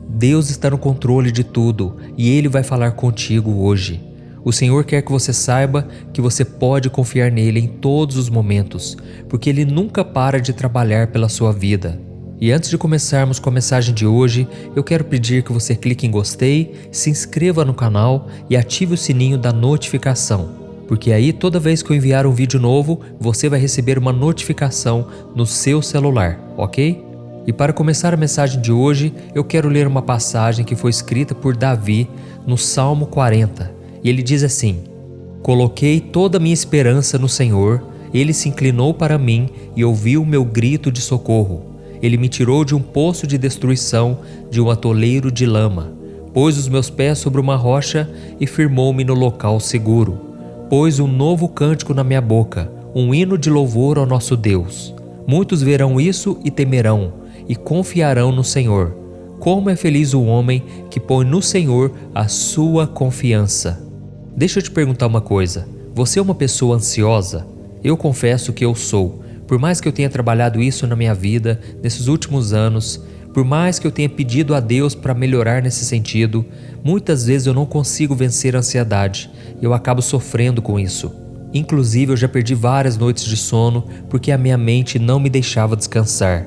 Deus está no controle de tudo e Ele vai falar contigo hoje. O Senhor quer que você saiba que você pode confiar nele em todos os momentos, porque Ele nunca para de trabalhar pela sua vida. E antes de começarmos com a mensagem de hoje, eu quero pedir que você clique em gostei, se inscreva no canal e ative o sininho da notificação, porque aí toda vez que eu enviar um vídeo novo, você vai receber uma notificação no seu celular, ok? E para começar a mensagem de hoje, eu quero ler uma passagem que foi escrita por Davi no Salmo 40, e ele diz assim: Coloquei toda a minha esperança no Senhor, Ele se inclinou para mim e ouviu o meu grito de socorro. Ele me tirou de um poço de destruição, de um atoleiro de lama. Pôs os meus pés sobre uma rocha e firmou-me no local seguro. Pôs um novo cântico na minha boca, um hino de louvor ao nosso Deus. Muitos verão isso e temerão, e confiarão no Senhor. Como é feliz o homem que põe no Senhor a sua confiança. Deixa eu te perguntar uma coisa. Você é uma pessoa ansiosa? Eu confesso que eu sou. Por mais que eu tenha trabalhado isso na minha vida, nesses últimos anos, por mais que eu tenha pedido a Deus para melhorar nesse sentido, muitas vezes eu não consigo vencer a ansiedade e eu acabo sofrendo com isso. Inclusive, eu já perdi várias noites de sono porque a minha mente não me deixava descansar.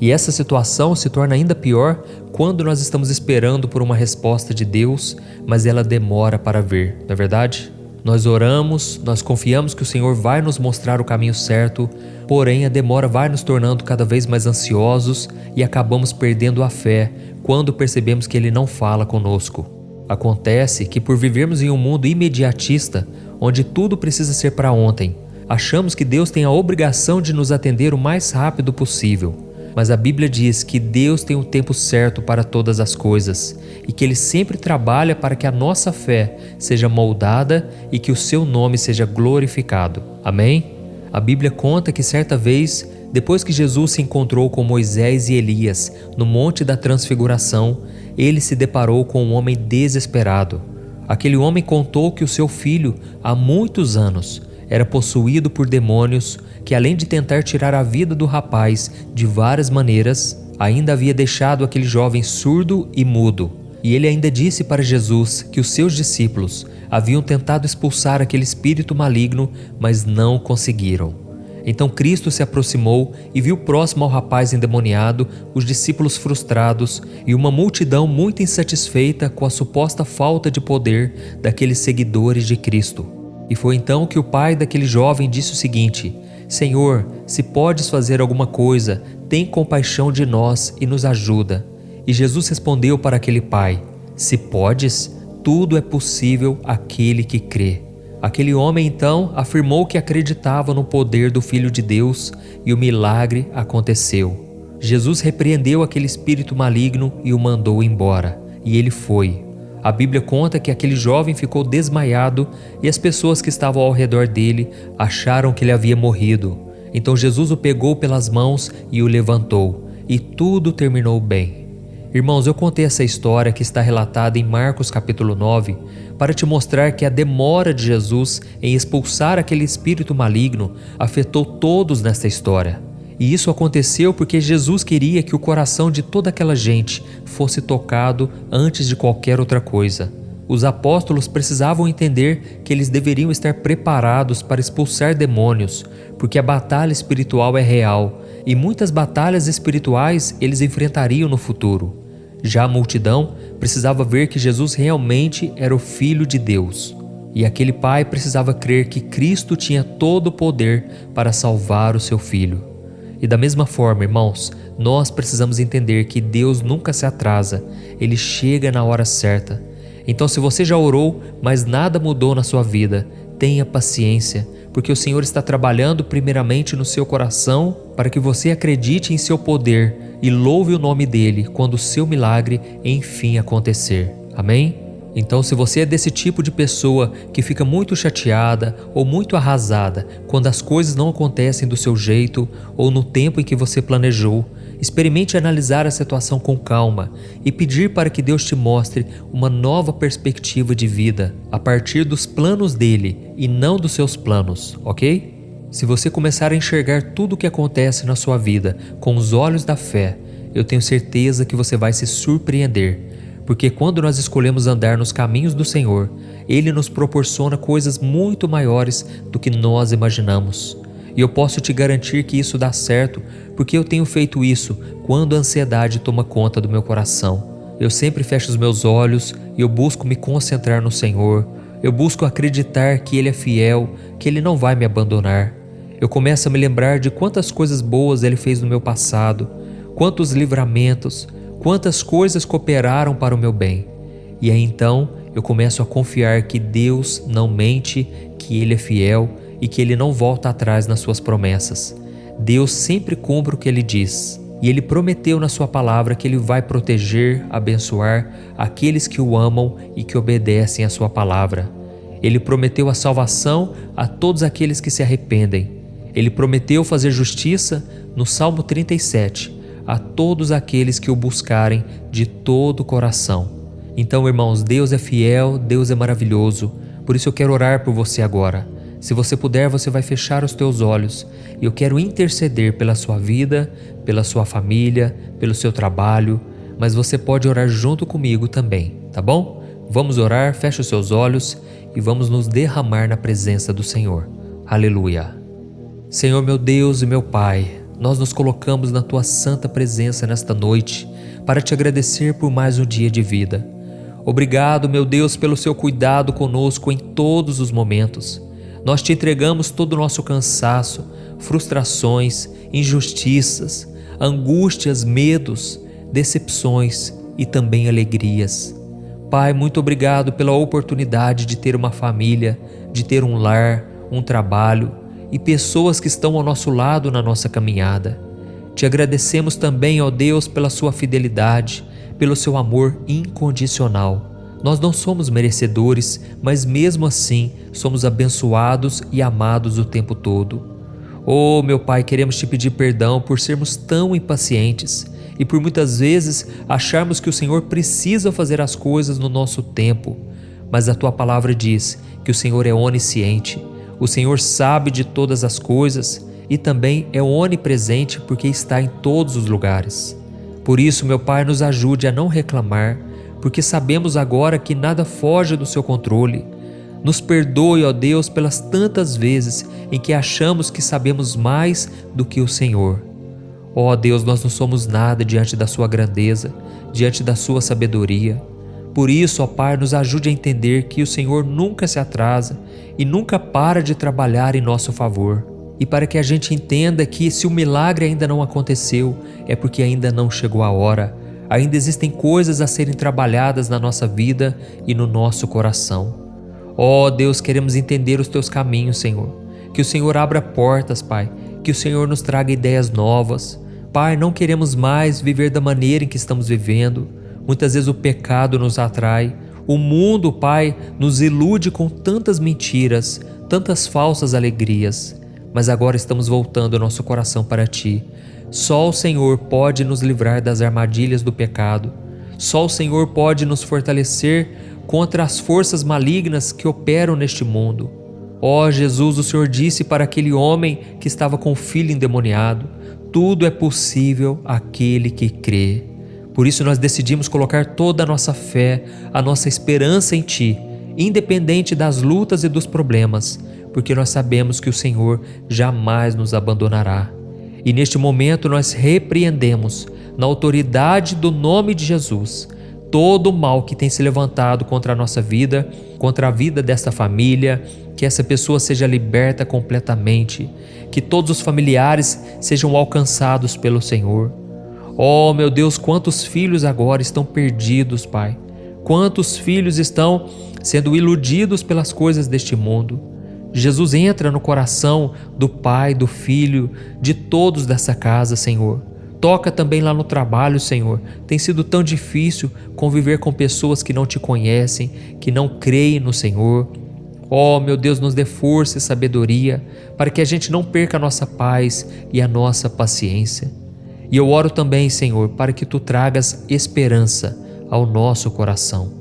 E essa situação se torna ainda pior quando nós estamos esperando por uma resposta de Deus, mas ela demora para vir, não é verdade? Nós oramos, nós confiamos que o Senhor vai nos mostrar o caminho certo, porém a demora vai nos tornando cada vez mais ansiosos e acabamos perdendo a fé quando percebemos que Ele não fala conosco. Acontece que por vivermos em um mundo imediatista, onde tudo precisa ser para ontem, achamos que Deus tem a obrigação de nos atender o mais rápido possível. Mas a Bíblia diz que Deus tem um tempo certo para todas as coisas e que Ele sempre trabalha para que a nossa fé seja moldada e que o seu nome seja glorificado. Amém? A Bíblia conta que certa vez, depois que Jesus se encontrou com Moisés e Elias no Monte da Transfiguração, ele se deparou com um homem desesperado. Aquele homem contou que o seu filho, há muitos anos, era possuído por demônios que, além de tentar tirar a vida do rapaz de várias maneiras, ainda havia deixado aquele jovem surdo e mudo. E ele ainda disse para Jesus que os seus discípulos haviam tentado expulsar aquele espírito maligno, mas não conseguiram. Então Cristo se aproximou e viu próximo ao rapaz endemoniado os discípulos frustrados e uma multidão muito insatisfeita com a suposta falta de poder daqueles seguidores de Cristo. E foi então que o pai daquele jovem disse o seguinte: Senhor, se podes fazer alguma coisa, tem compaixão de nós e nos ajuda. E Jesus respondeu para aquele pai: Se podes, tudo é possível àquele que crê. Aquele homem então afirmou que acreditava no poder do Filho de Deus e o milagre aconteceu. Jesus repreendeu aquele espírito maligno e o mandou embora. E ele foi. A Bíblia conta que aquele jovem ficou desmaiado e as pessoas que estavam ao redor dele acharam que ele havia morrido. Então Jesus o pegou pelas mãos e o levantou, e tudo terminou bem. Irmãos, eu contei essa história que está relatada em Marcos capítulo 9 para te mostrar que a demora de Jesus em expulsar aquele espírito maligno afetou todos nesta história. E isso aconteceu porque Jesus queria que o coração de toda aquela gente fosse tocado antes de qualquer outra coisa. Os apóstolos precisavam entender que eles deveriam estar preparados para expulsar demônios, porque a batalha espiritual é real e muitas batalhas espirituais eles enfrentariam no futuro. Já a multidão precisava ver que Jesus realmente era o Filho de Deus. E aquele pai precisava crer que Cristo tinha todo o poder para salvar o seu filho. E da mesma forma, irmãos, nós precisamos entender que Deus nunca se atrasa, Ele chega na hora certa. Então, se você já orou, mas nada mudou na sua vida, tenha paciência, porque o Senhor está trabalhando primeiramente no seu coração para que você acredite em seu poder e louve o nome dEle quando o seu milagre enfim acontecer. Amém? Então, se você é desse tipo de pessoa que fica muito chateada ou muito arrasada quando as coisas não acontecem do seu jeito ou no tempo em que você planejou, experimente analisar a situação com calma e pedir para que Deus te mostre uma nova perspectiva de vida a partir dos planos dele e não dos seus planos, ok? Se você começar a enxergar tudo o que acontece na sua vida com os olhos da fé, eu tenho certeza que você vai se surpreender. Porque quando nós escolhemos andar nos caminhos do Senhor, Ele nos proporciona coisas muito maiores do que nós imaginamos. E eu posso te garantir que isso dá certo, porque eu tenho feito isso quando a ansiedade toma conta do meu coração. Eu sempre fecho os meus olhos e eu busco me concentrar no Senhor. Eu busco acreditar que Ele é fiel, que Ele não vai me abandonar. Eu começo a me lembrar de quantas coisas boas Ele fez no meu passado, quantos livramentos, quantas coisas cooperaram para o meu bem. E aí então eu começo a confiar que Deus não mente, que Ele é fiel e que Ele não volta atrás nas suas promessas. Deus sempre cumpre o que Ele diz. E Ele prometeu na sua palavra que Ele vai proteger, abençoar aqueles que o amam e que obedecem à sua palavra. Ele prometeu a salvação a todos aqueles que se arrependem. Ele prometeu fazer justiça no Salmo 37, a todos aqueles que o buscarem de todo o coração. Então, irmãos, Deus é fiel, Deus é maravilhoso. Por isso eu quero orar por você agora. Se você puder, você vai fechar os teus olhos e eu quero interceder pela sua vida, pela sua família, pelo seu trabalho, mas você pode orar junto comigo também, tá bom? Vamos orar, feche os seus olhos e vamos nos derramar na presença do Senhor. Aleluia. Senhor, meu Deus e meu Pai, nós nos colocamos na Tua santa presença nesta noite para Te agradecer por mais um dia de vida. Obrigado, meu Deus, pelo Seu cuidado conosco em todos os momentos. Nós Te entregamos todo o nosso cansaço, frustrações, injustiças, angústias, medos, decepções e também alegrias. Pai, muito obrigado pela oportunidade de ter uma família, de ter um lar, um trabalho e pessoas que estão ao nosso lado na nossa caminhada. Te agradecemos também, ó Deus, pela Sua fidelidade, pelo Seu amor incondicional. Nós não somos merecedores, mas mesmo assim somos abençoados e amados o tempo todo. Oh, meu Pai, queremos Te pedir perdão por sermos tão impacientes e por muitas vezes acharmos que o Senhor precisa fazer as coisas no nosso tempo. Mas a Tua palavra diz que o Senhor é onisciente. O Senhor sabe de todas as coisas e também é onipresente porque está em todos os lugares. Por isso, meu Pai, nos ajude a não reclamar, porque sabemos agora que nada foge do Seu controle. Nos perdoe, ó Deus, pelas tantas vezes em que achamos que sabemos mais do que o Senhor. Ó Deus, nós não somos nada diante da Sua grandeza, diante da Sua sabedoria. Por isso, ó Pai, nos ajude a entender que o Senhor nunca se atrasa e nunca para de trabalhar em nosso favor. E para que a gente entenda que se o milagre ainda não aconteceu, é porque ainda não chegou a hora. Ainda existem coisas a serem trabalhadas na nossa vida e no nosso coração. Ó Deus, queremos entender os Teus caminhos, Senhor. Que o Senhor abra portas, Pai. Que o Senhor nos traga ideias novas. Pai, não queremos mais viver da maneira em que estamos vivendo. Muitas vezes o pecado nos atrai, O mundo, Pai, nos ilude com tantas mentiras, tantas falsas alegrias, mas agora estamos voltando nosso coração para Ti. Só o Senhor pode nos livrar das armadilhas do pecado. Só o Senhor pode nos fortalecer contra as forças malignas que operam neste mundo. Ó Jesus, o Senhor disse para aquele homem que estava com o filho endemoniado: tudo é possível àquele que crê. Por isso nós decidimos colocar toda a nossa fé, a nossa esperança em Ti, independente das lutas e dos problemas, porque nós sabemos que o Senhor jamais nos abandonará. E neste momento nós repreendemos, na autoridade do nome de Jesus, todo o mal que tem se levantado contra a nossa vida, contra a vida desta família, que essa pessoa seja liberta completamente, que todos os familiares sejam alcançados pelo Senhor. Oh, meu Deus, quantos filhos agora estão perdidos, Pai. Quantos filhos estão sendo iludidos pelas coisas deste mundo. Jesus, entra no coração do pai, do filho, de todos dessa casa, Senhor. Toca também lá no trabalho, Senhor. Tem sido tão difícil conviver com pessoas que não Te conhecem, que não creem no Senhor. Oh, meu Deus, nos dê força e sabedoria para que a gente não perca a nossa paz e a nossa paciência. E eu oro também, Senhor, para que Tu tragas esperança ao nosso coração.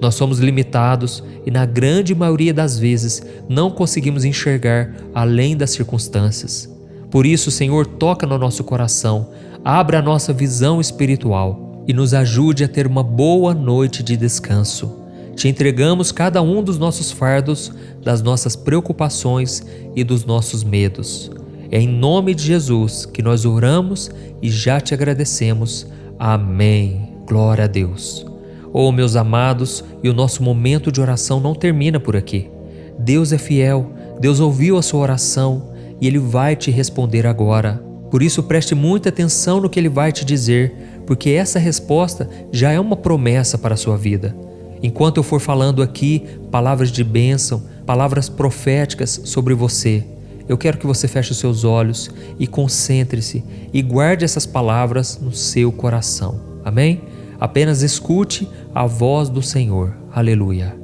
Nós somos limitados e na grande maioria das vezes não conseguimos enxergar além das circunstâncias. Por isso, Senhor, toca no nosso coração, abra a nossa visão espiritual e nos ajude a ter uma boa noite de descanso. Te entregamos cada um dos nossos fardos, das nossas preocupações e dos nossos medos. É em nome de Jesus que nós oramos e já Te agradecemos. Amém. Glória a Deus. Oh, meus amados, e o nosso momento de oração não termina por aqui. Deus é fiel, Deus ouviu a sua oração e Ele vai te responder agora. Por isso preste muita atenção no que Ele vai te dizer, porque essa resposta já é uma promessa para a sua vida. Enquanto eu for falando aqui palavras de bênção, palavras proféticas sobre você, eu quero que você feche os seus olhos e concentre-se e guarde essas palavras no seu coração. Amém? Apenas escute a voz do Senhor. Aleluia.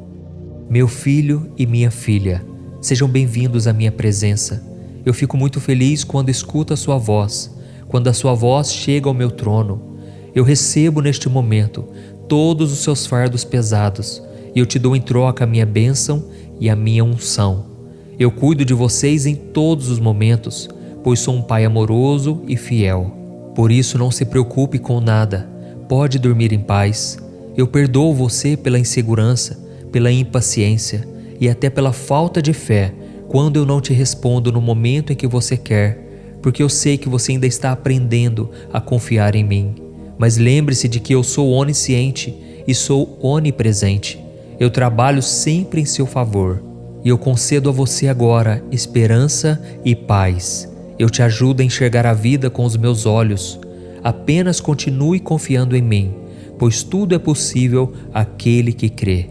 Meu filho e minha filha, sejam bem-vindos à minha presença. Eu fico muito feliz quando escuto a sua voz, quando a sua voz chega ao meu trono. Eu recebo neste momento todos os seus fardos pesados e eu te dou em troca a minha bênção e a minha unção. Eu cuido de vocês em todos os momentos, pois sou um pai amoroso e fiel. Por isso não se preocupe com nada, pode dormir em paz. Eu perdoo você pela insegurança, pela impaciência e até pela falta de fé quando eu não te respondo no momento em que você quer, porque eu sei que você ainda está aprendendo a confiar em mim. Mas lembre-se de que eu sou onisciente e sou onipresente. Eu trabalho sempre em seu favor. E eu concedo a você agora esperança e paz. Eu te ajudo a enxergar a vida com os meus olhos. Apenas continue confiando em mim, pois tudo é possível àquele que crê.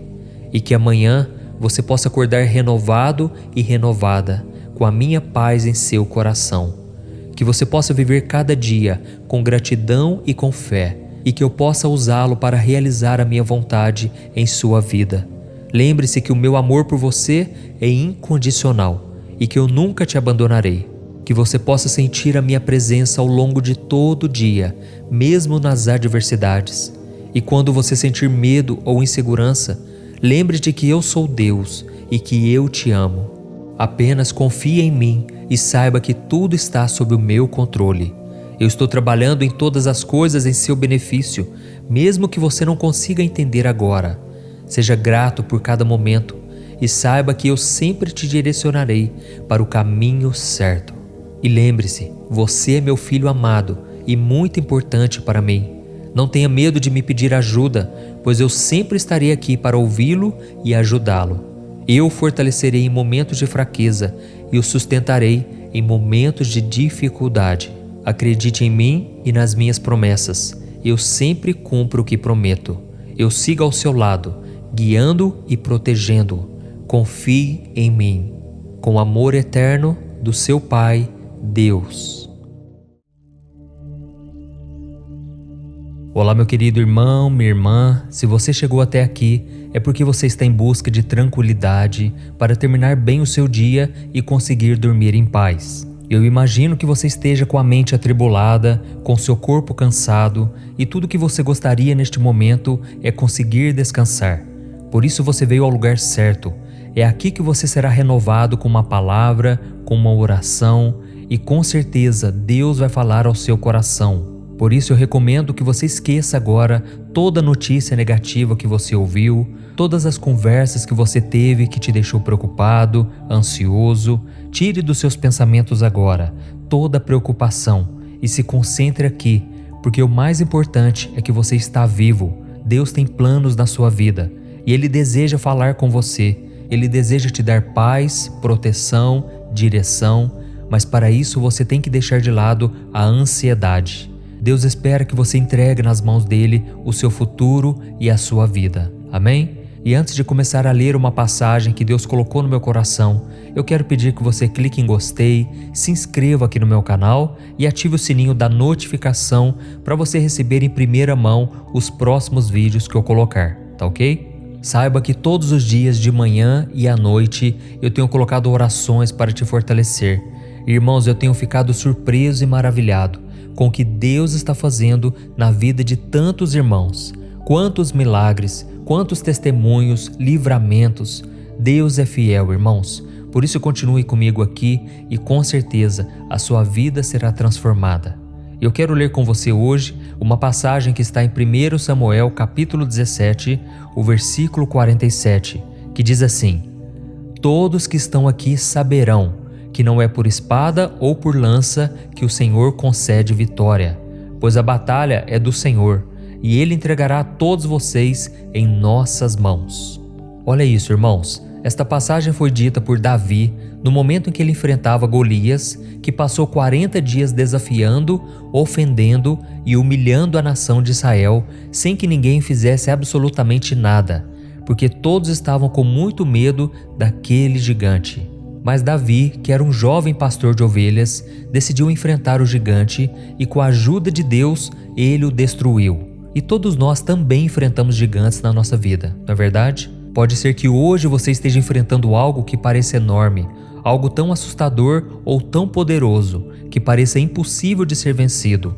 E que amanhã você possa acordar renovado e renovada, com a minha paz em seu coração. Que você possa viver cada dia com gratidão e com fé, e que eu possa usá-lo para realizar a minha vontade em sua vida. Lembre-se que o meu amor por você é incondicional e que eu nunca te abandonarei. Que você possa sentir a minha presença ao longo de todo o dia, mesmo nas adversidades. E quando você sentir medo ou insegurança, lembre-se de que eu sou Deus e que eu te amo. Apenas confie em mim e saiba que tudo está sob o meu controle. Eu estou trabalhando em todas as coisas em seu benefício, mesmo que você não consiga entender agora. Seja grato por cada momento e saiba que eu sempre te direcionarei para o caminho certo. E lembre-se, você é meu filho amado e muito importante para mim. Não tenha medo de me pedir ajuda, pois eu sempre estarei aqui para ouvi-lo e ajudá-lo. Eu o fortalecerei em momentos de fraqueza e o sustentarei em momentos de dificuldade. Acredite em mim e nas minhas promessas. Eu sempre cumpro o que prometo. Eu sigo ao seu lado, guiando e protegendo-o. Confie em mim. Com amor eterno do seu Pai, Deus. Olá, meu querido irmão, minha irmã. Se você chegou até aqui, é porque você está em busca de tranquilidade para terminar bem o seu dia e conseguir dormir em paz. Eu imagino que você esteja com a mente atribulada, com seu corpo cansado e tudo que você gostaria neste momento é conseguir descansar. Por isso você veio ao lugar certo. É aqui que você será renovado com uma palavra, com uma oração e com certeza Deus vai falar ao seu coração. Por isso eu recomendo que você esqueça agora toda notícia negativa que você ouviu, todas as conversas que você teve que te deixou preocupado, ansioso. Tire dos seus pensamentos agora toda a preocupação e se concentre aqui, porque o mais importante é que você está vivo. Deus tem planos na sua vida e Ele deseja falar com você. Ele deseja te dar paz, proteção, direção, mas para isso você tem que deixar de lado a ansiedade. Deus espera que você entregue nas mãos dele o seu futuro e a sua vida. Amém? E antes de começar a ler uma passagem que Deus colocou no meu coração, eu quero pedir que você clique em gostei, se inscreva aqui no meu canal e ative o sininho da notificação para você receber em primeira mão os próximos vídeos que eu colocar, tá ok? Saiba que todos os dias de manhã e à noite eu tenho colocado orações para te fortalecer. Irmãos, eu tenho ficado surpreso e maravilhado com o que Deus está fazendo na vida de tantos irmãos. Quantos milagres, quantos testemunhos, livramentos. Deus é fiel, irmãos. Por isso continue comigo aqui e com certeza a sua vida será transformada. Eu quero ler com você hoje uma passagem que está em 1 Samuel capítulo 17, o versículo 47, que diz assim: Todos que estão aqui saberão que não é por espada ou por lança que o Senhor concede vitória, pois a batalha é do Senhor, e Ele entregará a todos vocês em nossas mãos. Olha isso, irmãos. Esta passagem foi dita por Davi no momento em que ele enfrentava Golias, que passou 40 dias desafiando, ofendendo e humilhando a nação de Israel, sem que ninguém fizesse absolutamente nada, porque todos estavam com muito medo daquele gigante. Mas Davi, que era um jovem pastor de ovelhas, decidiu enfrentar o gigante e com a ajuda de Deus, ele o destruiu. E todos nós também enfrentamos gigantes na nossa vida, não é verdade? Pode ser que hoje você esteja enfrentando algo que pareça enorme, algo tão assustador ou tão poderoso, que pareça impossível de ser vencido.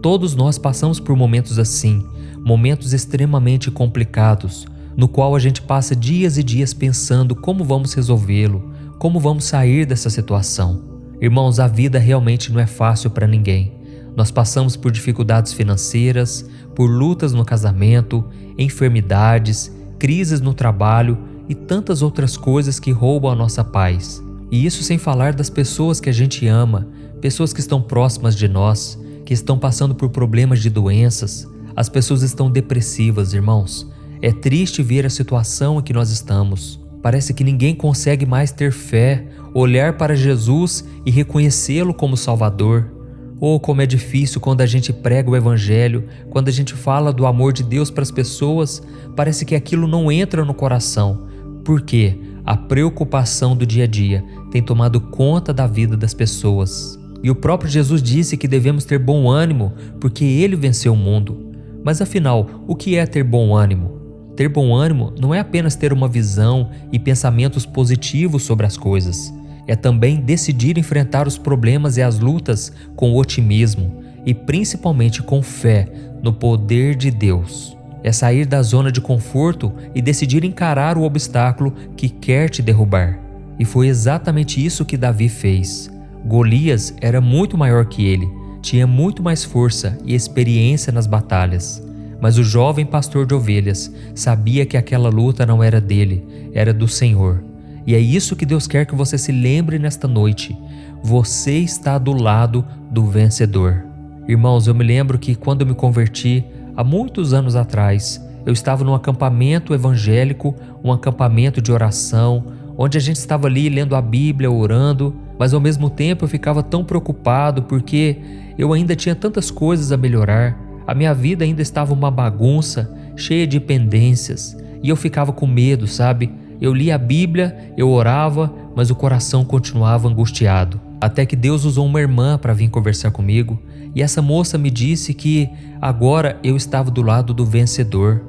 Todos nós passamos por momentos assim, momentos extremamente complicados, no qual a gente passa dias e dias pensando como vamos resolvê-lo, como vamos sair dessa situação. Irmãos, a vida realmente não é fácil para ninguém. Nós passamos por dificuldades financeiras, por lutas no casamento, enfermidades, crises no trabalho e tantas outras coisas que roubam a nossa paz. E isso sem falar das pessoas que a gente ama, pessoas que estão próximas de nós, que estão passando por problemas de doenças. As pessoas estão depressivas, irmãos. É triste ver a situação em que nós estamos. Parece que ninguém consegue mais ter fé, olhar para Jesus e reconhecê-lo como Salvador. Oh, como é difícil quando a gente prega o Evangelho, quando a gente fala do amor de Deus para as pessoas, parece que aquilo não entra no coração. Por quê? A preocupação do dia a dia tem tomado conta da vida das pessoas. E o próprio Jesus disse que devemos ter bom ânimo, porque Ele venceu o mundo. Mas afinal, o que é ter bom ânimo? Ter bom ânimo não é apenas ter uma visão e pensamentos positivos sobre as coisas. É também decidir enfrentar os problemas e as lutas com otimismo e principalmente com fé no poder de Deus. É sair da zona de conforto e decidir encarar o obstáculo que quer te derrubar. E foi exatamente isso que Davi fez. Golias era muito maior que ele, tinha muito mais força e experiência nas batalhas. Mas o jovem pastor de ovelhas sabia que aquela luta não era dele, era do Senhor. E é isso que Deus quer que você se lembre nesta noite. Você está do lado do vencedor. Irmãos, eu me lembro que quando eu me converti, há muitos anos atrás, eu estava num acampamento evangélico, um acampamento de oração, onde a gente estava ali lendo a Bíblia, orando, mas ao mesmo tempo eu ficava tão preocupado porque eu ainda tinha tantas coisas a melhorar. A minha vida ainda estava uma bagunça, cheia de pendências, e eu ficava com medo, sabe? Eu lia a Bíblia, eu orava, mas o coração continuava angustiado. Até que Deus usou uma irmã para vir conversar comigo, e essa moça me disse que agora eu estava do lado do vencedor.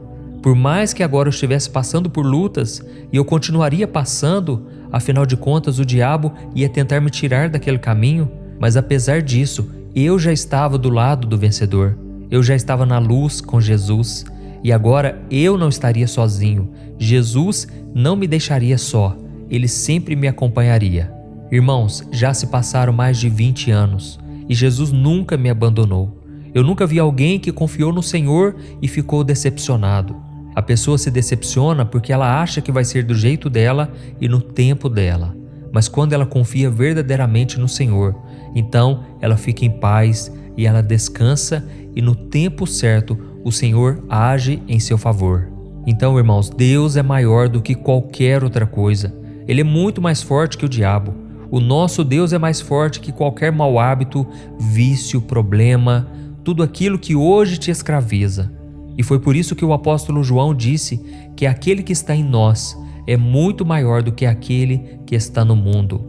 Por mais que agora eu estivesse passando por lutas, e eu continuaria passando, afinal de contas o diabo ia tentar me tirar daquele caminho, mas apesar disso, eu já estava do lado do vencedor. Eu já estava na luz com Jesus, e agora eu não estaria sozinho. Jesus não me deixaria só, Ele sempre me acompanharia. Irmãos, já se passaram mais de 20 anos e Jesus nunca me abandonou. Eu nunca vi alguém que confiou no Senhor e ficou decepcionado. A pessoa se decepciona porque ela acha que vai ser do jeito dela e no tempo dela. Mas quando ela confia verdadeiramente no Senhor, então ela fica em paz e ela descansa, e no tempo certo o Senhor age em seu favor. Então, irmãos, Deus é maior do que qualquer outra coisa. Ele é muito mais forte que o diabo. O nosso Deus é mais forte que qualquer mau hábito, vício, problema, tudo aquilo que hoje te escraviza. E foi por isso que o apóstolo João disse que aquele que está em nós é muito maior do que aquele que está no mundo.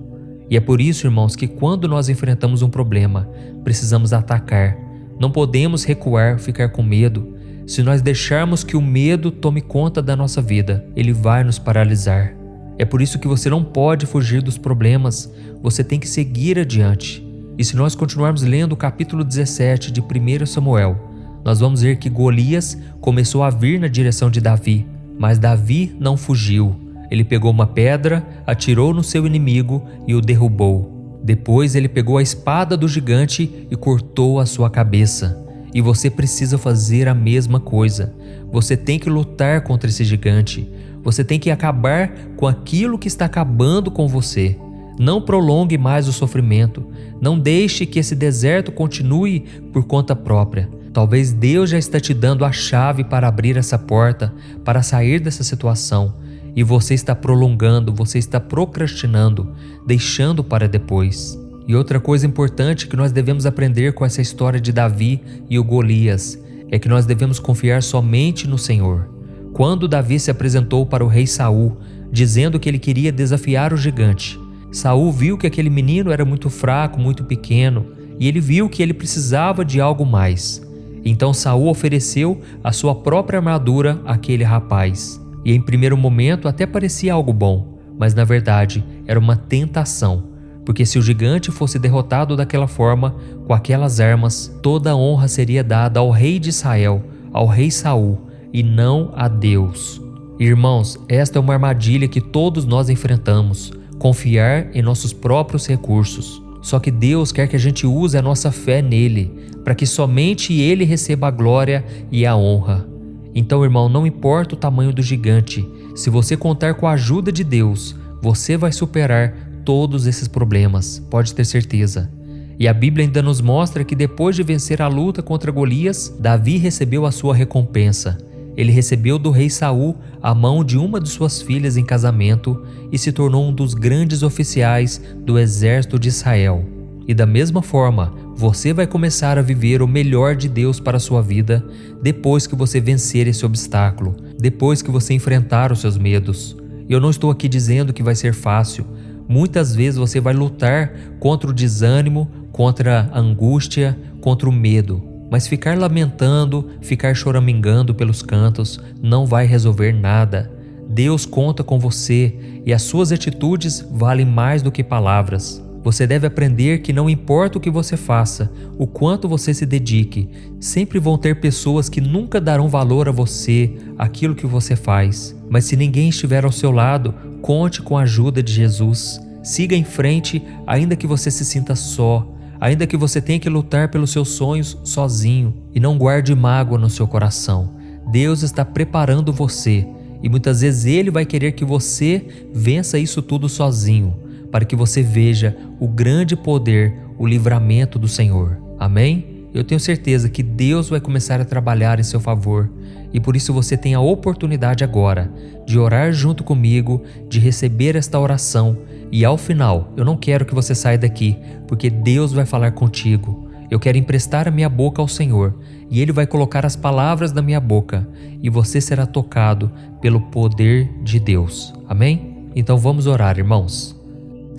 E é por isso, irmãos, que quando nós enfrentamos um problema, precisamos atacar. Não podemos recuar, ficar com medo. Se nós deixarmos que o medo tome conta da nossa vida, ele vai nos paralisar. É por isso que você não pode fugir dos problemas, você tem que seguir adiante. E se nós continuarmos lendo o capítulo 17 de 1 Samuel, nós vamos ver que Golias começou a vir na direção de Davi, mas Davi não fugiu. Ele pegou uma pedra, atirou no seu inimigo e o derrubou. Depois ele pegou a espada do gigante e cortou a sua cabeça. E você precisa fazer a mesma coisa. Você tem que lutar contra esse gigante. Você tem que acabar com aquilo que está acabando com você. Não prolongue mais o sofrimento. Não deixe que esse deserto continue por conta própria. Talvez Deus já está te dando a chave para abrir essa porta, para sair dessa situação. E você está prolongando, você está procrastinando, deixando para depois. E outra coisa importante que nós devemos aprender com essa história de Davi e o Golias é que nós devemos confiar somente no Senhor. Quando Davi se apresentou para o rei Saul, dizendo que ele queria desafiar o gigante, Saul viu que aquele menino era muito fraco, muito pequeno, e ele viu que ele precisava de algo mais. Então Saul ofereceu a sua própria armadura àquele rapaz. E em primeiro momento até parecia algo bom, mas na verdade era uma tentação, porque se o gigante fosse derrotado daquela forma, com aquelas armas, toda a honra seria dada ao rei de Israel, ao rei Saul, e não a Deus. Irmãos, esta é uma armadilha que todos nós enfrentamos, confiar em nossos próprios recursos. Só que Deus quer que a gente use a nossa fé nele, para que somente Ele receba a glória e a honra. Então, irmão, não importa o tamanho do gigante, se você contar com a ajuda de Deus, você vai superar todos esses problemas, pode ter certeza. E a Bíblia ainda nos mostra que depois de vencer a luta contra Golias, Davi recebeu a sua recompensa. Ele recebeu do rei Saul a mão de uma de suas filhas em casamento e se tornou um dos grandes oficiais do exército de Israel. E da mesma forma, você vai começar a viver o melhor de Deus para a sua vida depois que você vencer esse obstáculo, depois que você enfrentar os seus medos. Eu não estou aqui dizendo que vai ser fácil. Muitas vezes você vai lutar contra o desânimo, contra a angústia, contra o medo. Mas ficar lamentando, ficar choramingando pelos cantos não vai resolver nada. Deus conta com você e as suas atitudes valem mais do que palavras. Você deve aprender que não importa o que você faça, o quanto você se dedique, sempre vão ter pessoas que nunca darão valor a você, aquilo que você faz. Mas se ninguém estiver ao seu lado, conte com a ajuda de Jesus. Siga em frente, ainda que você se sinta só. Ainda que você tenha que lutar pelos seus sonhos sozinho, e não guarde mágoa no seu coração. Deus está preparando você e muitas vezes Ele vai querer que você vença isso tudo sozinho, para que você veja o grande poder, o livramento do Senhor. Amém? Eu tenho certeza que Deus vai começar a trabalhar em seu favor e por isso você tem a oportunidade agora de orar junto comigo, de receber esta oração. E ao final, eu não quero que você saia daqui, porque Deus vai falar contigo. Eu quero emprestar a minha boca ao Senhor, e Ele vai colocar as palavras na minha boca, e você será tocado pelo poder de Deus. Amém? Então vamos orar, irmãos.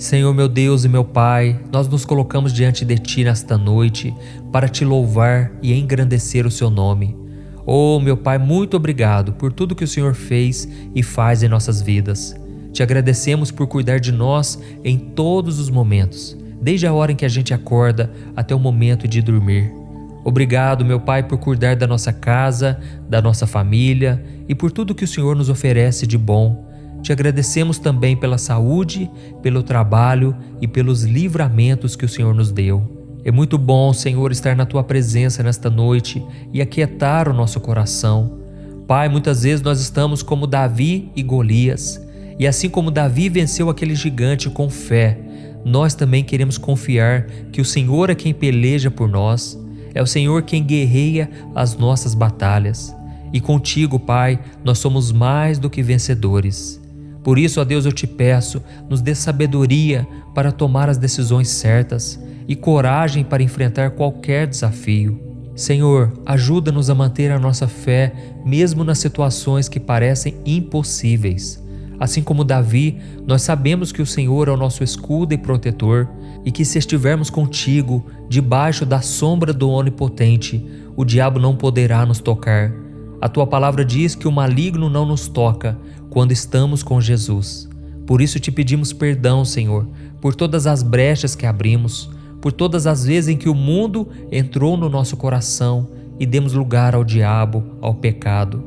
Senhor meu Deus e meu Pai, nós nos colocamos diante de Ti nesta noite para Te louvar e engrandecer o Seu nome. Oh, meu Pai, muito obrigado por tudo que o Senhor fez e faz em nossas vidas. Te agradecemos por cuidar de nós em todos os momentos, desde a hora em que a gente acorda até o momento de dormir. Obrigado, meu Pai, por cuidar da nossa casa, da nossa família e por tudo que o Senhor nos oferece de bom. Te agradecemos também pela saúde, pelo trabalho e pelos livramentos que o Senhor nos deu. É muito bom, Senhor, estar na Tua presença nesta noite e aquietar o nosso coração. Pai, muitas vezes nós estamos como Davi e Golias, e assim como Davi venceu aquele gigante com fé, nós também queremos confiar que o Senhor é quem peleja por nós, é o Senhor quem guerreia as nossas batalhas. E contigo, Pai, nós somos mais do que vencedores. Por isso, ó Deus, eu te peço, nos dê sabedoria para tomar as decisões certas e coragem para enfrentar qualquer desafio. Senhor, ajuda-nos a manter a nossa fé mesmo nas situações que parecem impossíveis. Assim como Davi, nós sabemos que o Senhor é o nosso escudo e protetor e que se estivermos contigo, debaixo da sombra do Onipotente, o diabo não poderá nos tocar. A Tua palavra diz que o maligno não nos toca quando estamos com Jesus. Por isso te pedimos perdão, Senhor, por todas as brechas que abrimos, por todas as vezes em que o mundo entrou no nosso coração e demos lugar ao diabo, ao pecado.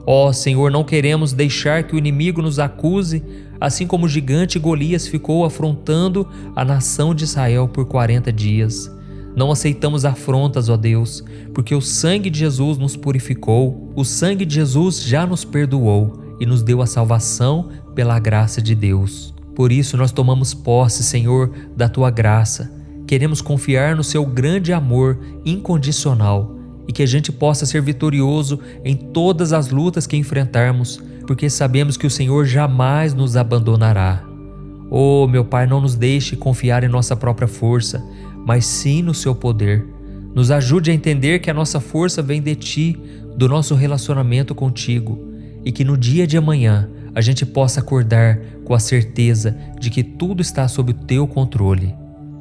Ó Senhor, não queremos deixar que o inimigo nos acuse, assim como o gigante Golias ficou afrontando a nação de Israel por 40 dias. Não aceitamos afrontas, ó Deus, porque o sangue de Jesus nos purificou, o sangue de Jesus já nos perdoou e nos deu a salvação pela graça de Deus. Por isso nós tomamos posse, Senhor, da Tua graça. Queremos confiar no Seu grande amor incondicional e que a gente possa ser vitorioso em todas as lutas que enfrentarmos, porque sabemos que o Senhor jamais nos abandonará. Oh, meu Pai, não nos deixe confiar em nossa própria força, mas sim no Seu poder. Nos ajude a entender que a nossa força vem de Ti, do nosso relacionamento contigo, e que no dia de amanhã a gente possa acordar com a certeza de que tudo está sob o Teu controle.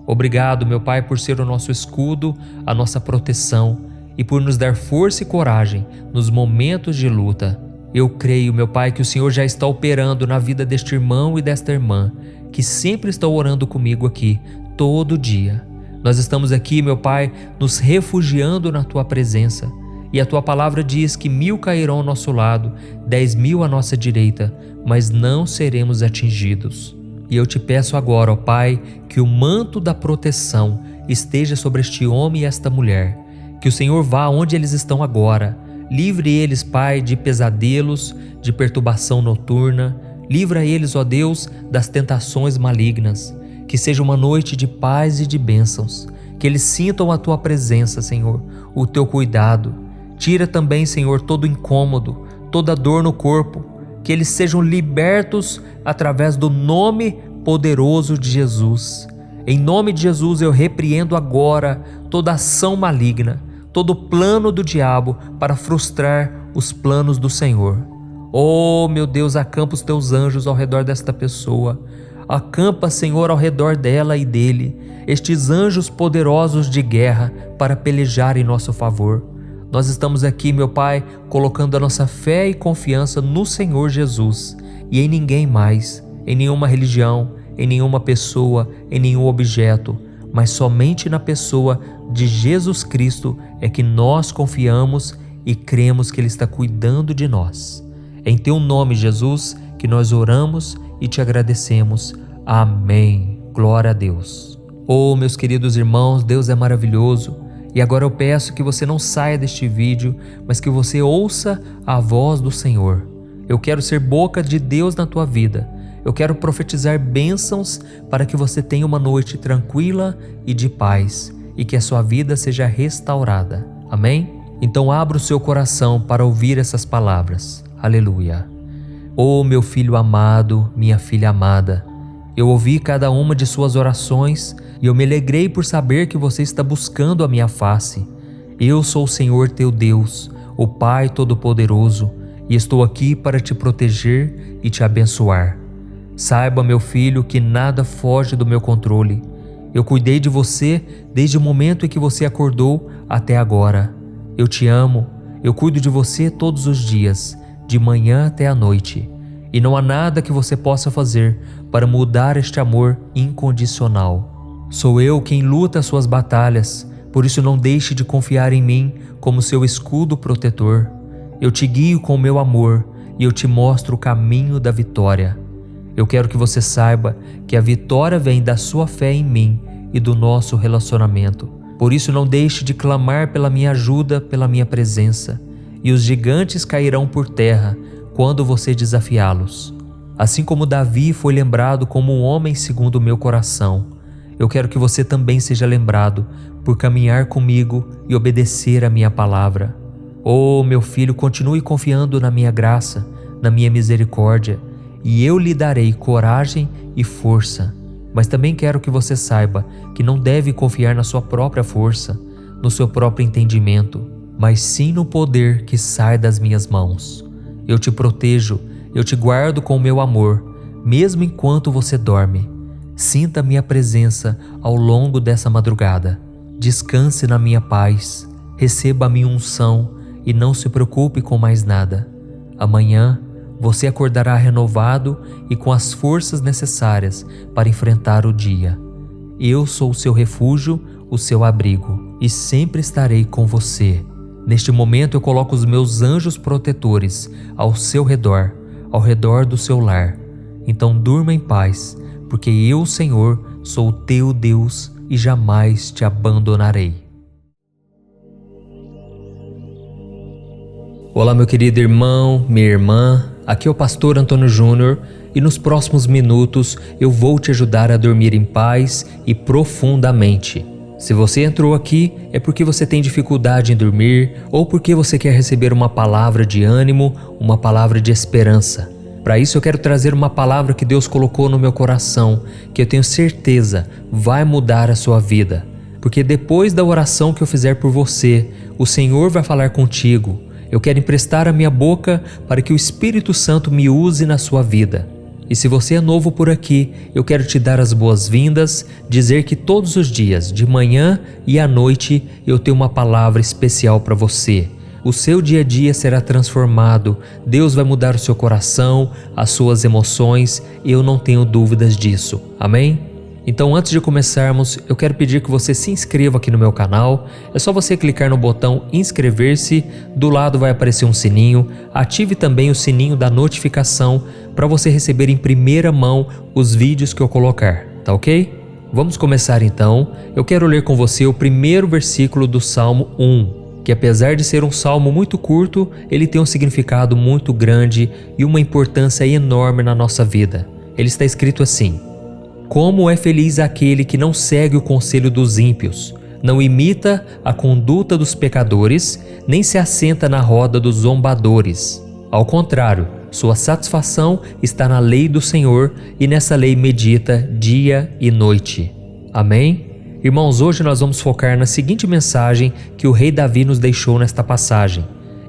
Obrigado, meu Pai, por ser o nosso escudo, a nossa proteção e por nos dar força e coragem nos momentos de luta. Eu creio, meu Pai, que o Senhor já está operando na vida deste irmão e desta irmã, que sempre estão orando comigo aqui, todo dia. Nós estamos aqui, meu Pai, nos refugiando na Tua presença. E a Tua palavra diz que 1000 cairão ao nosso lado, 10.000 à nossa direita, mas não seremos atingidos. E eu te peço agora, ó Pai, que o manto da proteção esteja sobre este homem e esta mulher. Que o Senhor vá onde eles estão agora. Livre eles, Pai, de pesadelos, de perturbação noturna. Livra eles, ó Deus, das tentações malignas. Que seja uma noite de paz e de bênçãos. Que eles sintam a Tua presença, Senhor, o Teu cuidado. Tira também, Senhor, todo incômodo, toda dor no corpo. Que eles sejam libertos através do nome poderoso de Jesus. Em nome de Jesus eu repreendo agora toda ação maligna, todo plano do diabo para frustrar os planos do Senhor. Oh, meu Deus, acampa os Teus anjos ao redor desta pessoa. Acampa, Senhor, ao redor dela e dele, estes anjos poderosos de guerra para pelejar em nosso favor. Nós estamos aqui, meu Pai, colocando a nossa fé e confiança no Senhor Jesus e em ninguém mais, em nenhuma religião, em nenhuma pessoa, em nenhum objeto, mas somente na pessoa de Jesus Cristo é que nós confiamos e cremos que Ele está cuidando de nós. Em Teu nome, Jesus, que nós oramos e Te agradecemos. Amém. Glória a Deus. Oh, meus queridos irmãos, Deus é maravilhoso. E agora eu peço que você não saia deste vídeo, mas que você ouça a voz do Senhor. Eu quero ser boca de Deus na tua vida. Eu quero profetizar bênçãos para que você tenha uma noite tranquila e de paz e que a sua vida seja restaurada. Amém? Então abra o seu coração para ouvir essas palavras. Aleluia. Oh, meu filho amado, minha filha amada, eu ouvi cada uma de suas orações e eu me alegrei por saber que você está buscando a minha face. Eu sou o Senhor teu Deus, o Pai Todo-Poderoso, e estou aqui para te proteger e te abençoar. Saiba, meu filho, que nada foge do meu controle. Eu cuidei de você desde o momento em que você acordou até agora. Eu te amo, eu cuido de você todos os dias, de manhã até à noite. E não há nada que você possa fazer para mudar este amor incondicional. Sou eu quem luta as suas batalhas, por isso não deixe de confiar em mim como seu escudo protetor. Eu te guio com o meu amor e eu te mostro o caminho da vitória. Eu quero que você saiba que a vitória vem da sua fé em mim e do nosso relacionamento. Por isso não deixe de clamar pela minha ajuda, pela minha presença. E os gigantes cairão por terra quando você desafiá-los. Assim como Davi foi lembrado como um homem segundo o meu coração, eu quero que você também seja lembrado por caminhar comigo e obedecer a minha palavra. Oh, meu filho, continue confiando na minha graça, na minha misericórdia, e eu lhe darei coragem e força. Mas também quero que você saiba que não deve confiar na sua própria força, no seu próprio entendimento, mas sim no poder que sai das minhas mãos. Eu te protejo, eu te guardo com o meu amor, mesmo enquanto você dorme. Sinta minha presença ao longo dessa madrugada. Descanse na minha paz, receba a minha unção e não se preocupe com mais nada. Amanhã, você acordará renovado e com as forças necessárias para enfrentar o dia. Eu sou o seu refúgio, o seu abrigo, e sempre estarei com você. Neste momento eu coloco os meus anjos protetores ao seu redor, ao redor do seu lar. Então durma em paz, porque eu, Senhor, sou o teu Deus e jamais te abandonarei. Olá, meu querido irmão, minha irmã. Aqui é o pastor Antônio Júnior e nos próximos minutos eu vou te ajudar a dormir em paz e profundamente. Se você entrou aqui é porque você tem dificuldade em dormir ou porque você quer receber uma palavra de ânimo, uma palavra de esperança. Para isso eu quero trazer uma palavra que Deus colocou no meu coração, que eu tenho certeza vai mudar a sua vida. Porque depois da oração que eu fizer por você, o Senhor vai falar contigo. Eu quero emprestar a minha boca para que o Espírito Santo me use na sua vida. E se você é novo por aqui, eu quero te dar as boas-vindas, dizer que todos os dias, de manhã e à noite, eu tenho uma palavra especial para você. O seu dia a dia será transformado, Deus vai mudar o seu coração, as suas emoções, e eu não tenho dúvidas disso. Amém? Então, antes de começarmos, eu quero pedir que você se inscreva aqui no meu canal. É só você clicar no botão inscrever-se, do lado vai aparecer um sininho. Ative também o sininho da notificação para você receber em primeira mão os vídeos que eu colocar, tá ok? Vamos começar então. Eu quero ler com você o primeiro versículo do Salmo 1, que apesar de ser um salmo muito curto, ele tem um significado muito grande e uma importância enorme na nossa vida. Ele está escrito assim: Como é feliz aquele que não segue o conselho dos ímpios, não imita a conduta dos pecadores, nem se assenta na roda dos zombadores. Ao contrário, sua satisfação está na lei do Senhor e nessa lei medita dia e noite. Amém? Irmãos, hoje nós vamos focar na seguinte mensagem que o rei Davi nos deixou nesta passagem.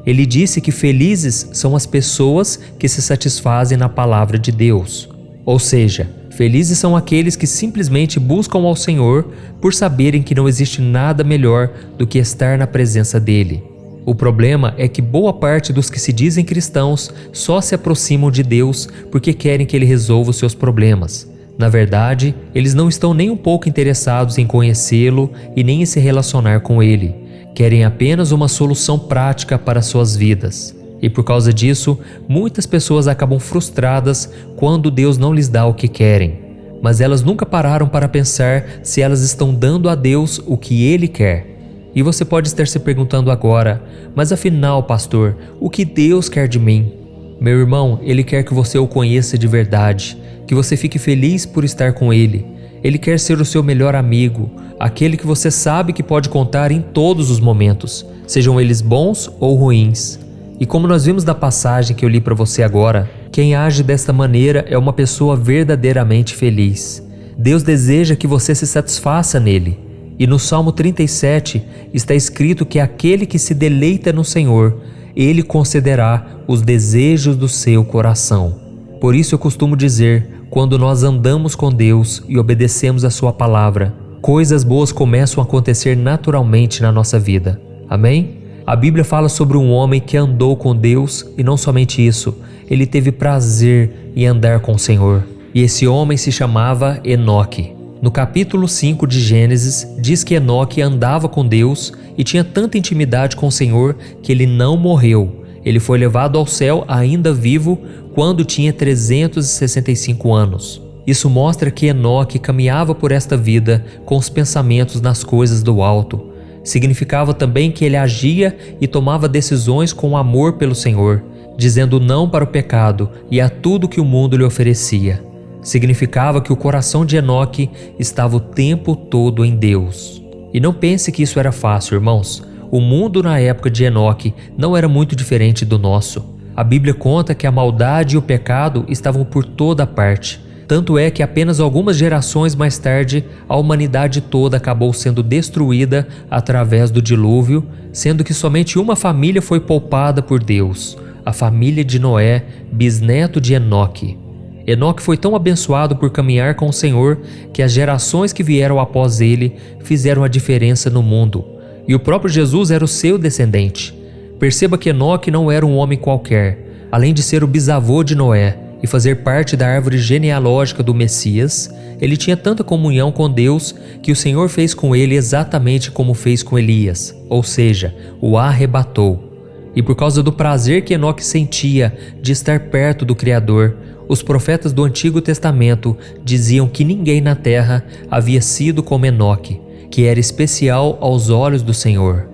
Ele disse que felizes são as pessoas que se satisfazem na palavra de Deus. Ou seja, felizes são aqueles que simplesmente buscam ao Senhor por saberem que não existe nada melhor do que estar na presença dEle. O problema é que boa parte dos que se dizem cristãos só se aproximam de Deus porque querem que Ele resolva os seus problemas. Na verdade, eles não estão nem um pouco interessados em conhecê-lo e nem em se relacionar com Ele. Querem apenas uma solução prática para suas vidas. E por causa disso, muitas pessoas acabam frustradas quando Deus não lhes dá o que querem. Mas elas nunca pararam para pensar se elas estão dando a Deus o que Ele quer. E você pode estar se perguntando agora, mas afinal, pastor, o que Deus quer de mim? Meu irmão, Ele quer que você o conheça de verdade, que você fique feliz por estar com Ele. Ele quer ser o seu melhor amigo, aquele que você sabe que pode contar em todos os momentos, sejam eles bons ou ruins. E como nós vimos da passagem que eu li para você agora, quem age desta maneira é uma pessoa verdadeiramente feliz. Deus deseja que você se satisfaça nele. E no Salmo 37 está escrito que aquele que se deleita no Senhor, Ele concederá os desejos do seu coração. Por isso eu costumo dizer, quando nós andamos com Deus e obedecemos a sua palavra, coisas boas começam a acontecer naturalmente na nossa vida. Amém? A Bíblia fala sobre um homem que andou com Deus e não somente isso, ele teve prazer em andar com o Senhor. E esse homem se chamava Enoque. No capítulo 5 de Gênesis, diz que Enoque andava com Deus e tinha tanta intimidade com o Senhor que ele não morreu. Ele foi levado ao céu ainda vivo quando tinha 365 anos. Isso mostra que Enoque caminhava por esta vida com os pensamentos nas coisas do alto. Significava também que ele agia e tomava decisões com amor pelo Senhor, dizendo não para o pecado e a tudo que o mundo lhe oferecia. Significava que o coração de Enoque estava o tempo todo em Deus. E não pense que isso era fácil, irmãos. O mundo na época de Enoque não era muito diferente do nosso. A Bíblia conta que a maldade e o pecado estavam por toda parte. Tanto é que apenas algumas gerações mais tarde, a humanidade toda acabou sendo destruída através do dilúvio, sendo que somente uma família foi poupada por Deus, a família de Noé, bisneto de Enoque. Enoque foi tão abençoado por caminhar com o Senhor que as gerações que vieram após ele fizeram a diferença no mundo. E o próprio Jesus era o seu descendente. Perceba que Enoque não era um homem qualquer. Além de ser o bisavô de Noé e fazer parte da árvore genealógica do Messias, ele tinha tanta comunhão com Deus que o Senhor fez com ele exatamente como fez com Elias, ou seja, o arrebatou. E por causa do prazer que Enoque sentia de estar perto do Criador, os profetas do Antigo Testamento diziam que ninguém na terra havia sido como Enoque, que era especial aos olhos do Senhor.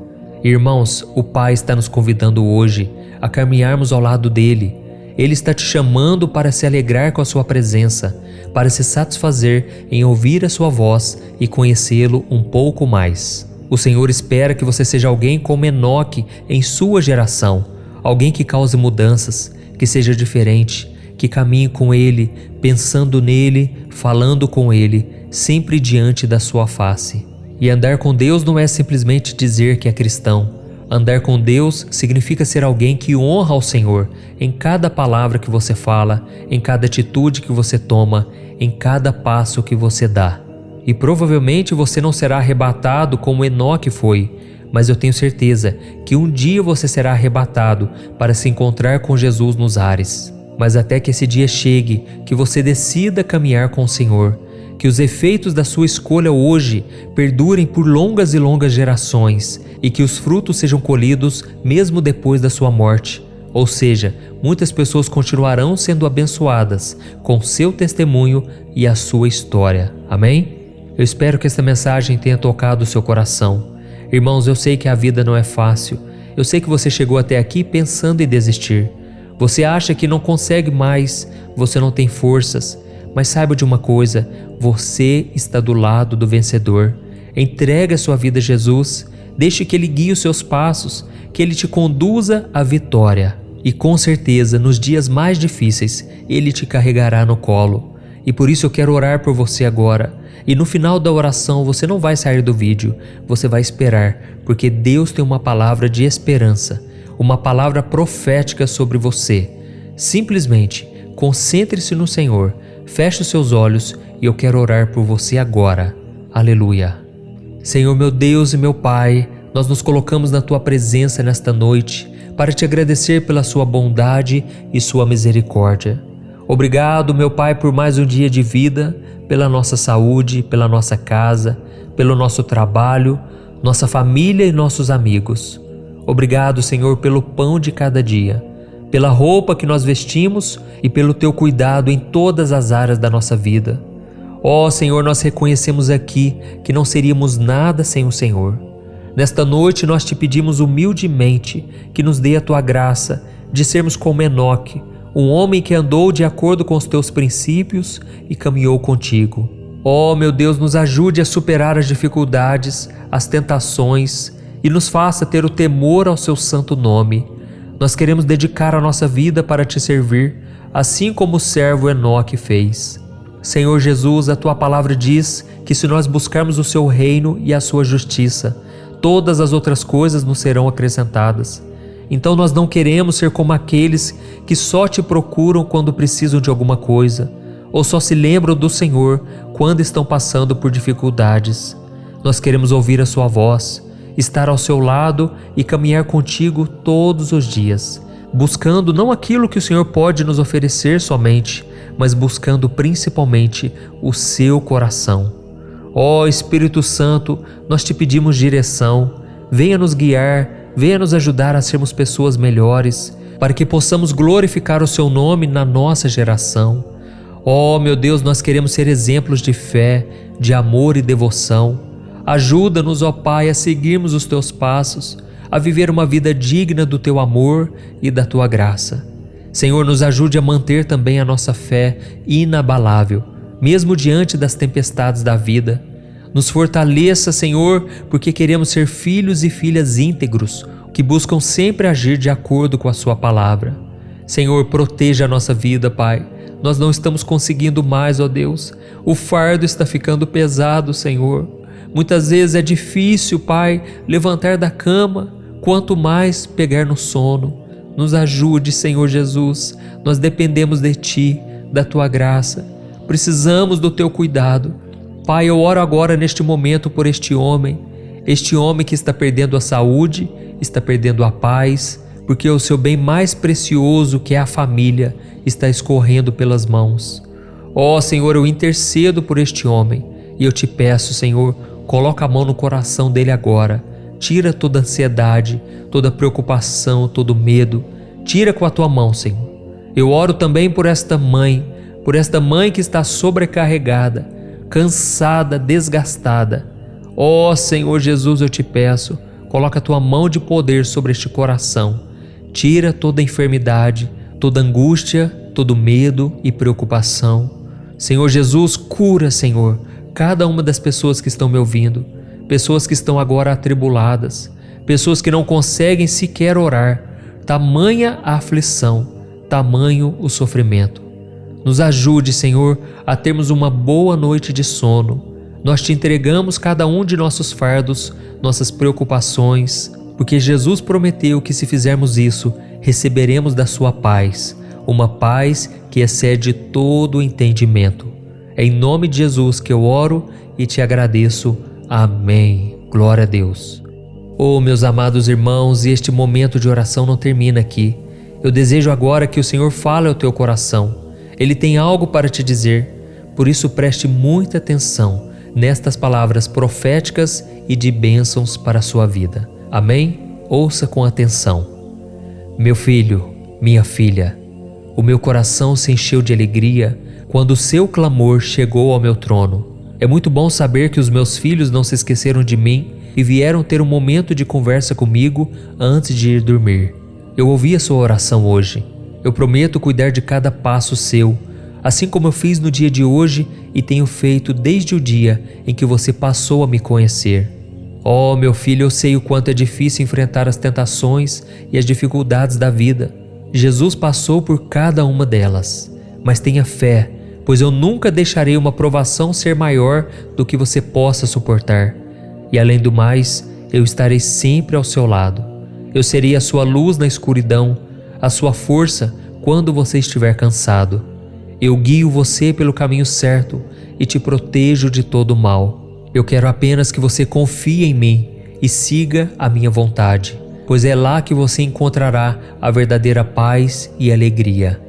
Irmãos, o Pai está nos convidando hoje a caminharmos ao lado dele. Ele está te chamando para se alegrar com a sua presença, para se satisfazer em ouvir a sua voz e conhecê-lo um pouco mais. O Senhor espera que você seja alguém como Enoque em sua geração, alguém que cause mudanças, que seja diferente, que caminhe com Ele, pensando nele, falando com Ele, sempre diante da sua face. E andar com Deus não é simplesmente dizer que é cristão. Andar com Deus significa ser alguém que honra ao Senhor em cada palavra que você fala, em cada atitude que você toma, em cada passo que você dá. E provavelmente você não será arrebatado como Enoque foi, mas eu tenho certeza que um dia você será arrebatado para se encontrar com Jesus nos ares. Mas até que esse dia chegue, que você decida caminhar com o Senhor, que os efeitos da sua escolha hoje perdurem por longas e longas gerações e que os frutos sejam colhidos mesmo depois da sua morte. Ou seja, muitas pessoas continuarão sendo abençoadas com seu testemunho e a sua história. Amém? Eu espero que esta mensagem tenha tocado o seu coração. Irmãos, eu sei que a vida não é fácil. Eu sei que você chegou até aqui pensando em desistir. Você acha que não consegue mais, você não tem forças. Mas saiba de uma coisa, você está do lado do vencedor. Entregue a sua vida a Jesus, deixe que Ele guie os seus passos, que Ele te conduza à vitória. E com certeza, nos dias mais difíceis, Ele te carregará no colo. E por isso eu quero orar por você agora. E no final da oração você não vai sair do vídeo, você vai esperar, porque Deus tem uma palavra de esperança, uma palavra profética sobre você. Simplesmente concentre-se no Senhor, feche os seus olhos e eu quero orar por você agora. Aleluia. Senhor meu Deus e meu Pai, nós nos colocamos na Tua presença nesta noite para Te agradecer pela Sua bondade e Sua misericórdia. Obrigado, meu Pai, por mais um dia de vida, pela nossa saúde, pela nossa casa, pelo nosso trabalho, nossa família e nossos amigos. Obrigado, Senhor, pelo pão de cada dia, pela roupa que nós vestimos e pelo Teu cuidado em todas as áreas da nossa vida. Ó Senhor, nós reconhecemos aqui que não seríamos nada sem o Senhor. Nesta noite nós Te pedimos humildemente que nos dê a Tua graça de sermos como Enoque, um homem que andou de acordo com os Teus princípios e caminhou contigo. Ó meu Deus, nos ajude a superar as dificuldades, as tentações e nos faça ter o temor ao Seu santo nome. Nós queremos dedicar a nossa vida para Te servir, assim como o servo Enoque fez. Senhor Jesus, a Tua palavra diz que se nós buscarmos o Seu reino e a Sua justiça, todas as outras coisas nos serão acrescentadas. Então nós não queremos ser como aqueles que só Te procuram quando precisam de alguma coisa. ou só se lembram do Senhor quando estão passando por dificuldades. Nós queremos ouvir a sua voz, estar ao seu lado e caminhar contigo todos os dias, buscando não aquilo que o Senhor pode nos oferecer somente, mas buscando principalmente o seu coração. Ó Espírito Santo, nós te pedimos direção, venha nos guiar, venha nos ajudar a sermos pessoas melhores, para que possamos glorificar o seu nome na nossa geração. Ó meu Deus, nós queremos ser exemplos de fé, de amor e devoção. Ajuda-nos, ó Pai, a seguirmos os teus passos, a viver uma vida digna do teu amor e da tua graça. Senhor, nos ajude a manter também a nossa fé inabalável, mesmo diante das tempestades da vida. Nos fortaleça, Senhor, porque queremos ser filhos e filhas íntegros, que buscam sempre agir de acordo com a sua palavra. Senhor, proteja a nossa vida, Pai. Nós não estamos conseguindo mais, ó Deus. O fardo está ficando pesado, Senhor. Muitas vezes é difícil, Pai, levantar da cama, quanto mais pegar no sono. Nos ajude, Senhor Jesus. Nós dependemos de Ti, da Tua graça. Precisamos do Teu cuidado. Pai, eu oro agora neste momento por este homem que está perdendo a saúde, está perdendo a paz, porque o seu bem mais precioso, que é a família, está escorrendo pelas mãos. Ó Senhor, eu intercedo por este homem e eu te peço, Senhor, coloca a mão no coração dele agora, tira toda a ansiedade, toda a preocupação, todo o medo, tira com a tua mão, Senhor. Eu oro também por esta mãe que está sobrecarregada, cansada, desgastada. Ó Senhor Jesus, eu te peço, coloca a tua mão de poder sobre este coração, tira toda a enfermidade, toda angústia, todo medo e preocupação. Senhor Jesus, cura, Senhor, cada uma das pessoas que estão me ouvindo, pessoas que estão agora atribuladas, pessoas que não conseguem sequer orar, tamanha a aflição, tamanho o sofrimento. Nos ajude, Senhor, a termos uma boa noite de sono. Nós te entregamos cada um de nossos fardos, nossas preocupações, porque Jesus prometeu que se fizermos isso, receberemos da sua paz, uma paz que excede todo o entendimento. É em nome de Jesus que eu oro e te agradeço. Amém. Glória a Deus. Oh, meus amados irmãos, e este momento de oração não termina aqui. Eu desejo agora que o Senhor fale ao teu coração. Ele tem algo para te dizer, por isso preste muita atenção nestas palavras proféticas e de bênçãos para a sua vida. Amém? Ouça com atenção. Meu filho, minha filha, o meu coração se encheu de alegria quando o seu clamor chegou ao meu trono. É muito bom saber que os meus filhos não se esqueceram de mim e vieram ter um momento de conversa comigo antes de ir dormir. Eu ouvi a sua oração hoje. Eu prometo cuidar de cada passo seu, assim como eu fiz no dia de hoje e tenho feito desde o dia em que você passou a me conhecer. Oh, meu filho, eu sei o quanto é difícil enfrentar as tentações e as dificuldades da vida. Jesus passou por cada uma delas. Mas tenha fé, pois eu nunca deixarei uma provação ser maior do que você possa suportar. E além do mais, eu estarei sempre ao seu lado. Eu serei a sua luz na escuridão, a sua força quando você estiver cansado. Eu guio você pelo caminho certo e te protejo de todo o mal. Eu quero apenas que você confie em mim e siga a minha vontade, pois é lá que você encontrará a verdadeira paz e alegria.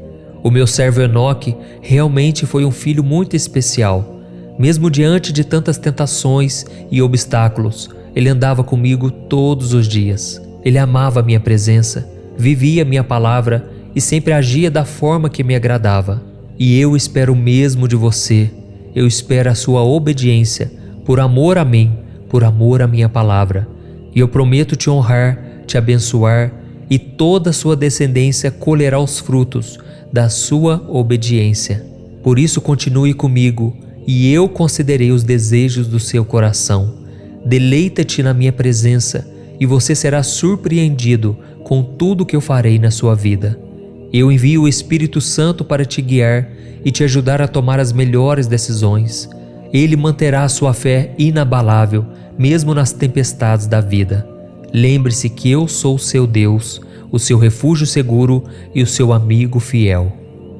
O meu servo Enoque realmente foi um filho muito especial. Mesmo diante de tantas tentações e obstáculos, ele andava comigo todos os dias. Ele amava a minha presença, vivia a minha palavra e sempre agia da forma que me agradava. E eu espero o mesmo de você. Eu espero a sua obediência, por amor a mim, por amor à minha palavra. E eu prometo te honrar, te abençoar, e toda a sua descendência colherá os frutos da sua obediência. Por isso continue comigo, e eu concederei os desejos do seu coração. Deleita-te na minha presença, e você será surpreendido com tudo que eu farei na sua vida. Eu envio o Espírito Santo para te guiar e te ajudar a tomar as melhores decisões. Ele manterá a sua fé inabalável, mesmo nas tempestades da vida. Lembre-se que eu sou o seu Deus, o seu refúgio seguro e o seu amigo fiel.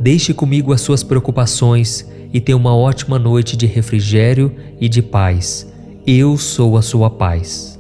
Deixe comigo as suas preocupações e tenha uma ótima noite de refrigério e de paz. Eu sou a sua paz.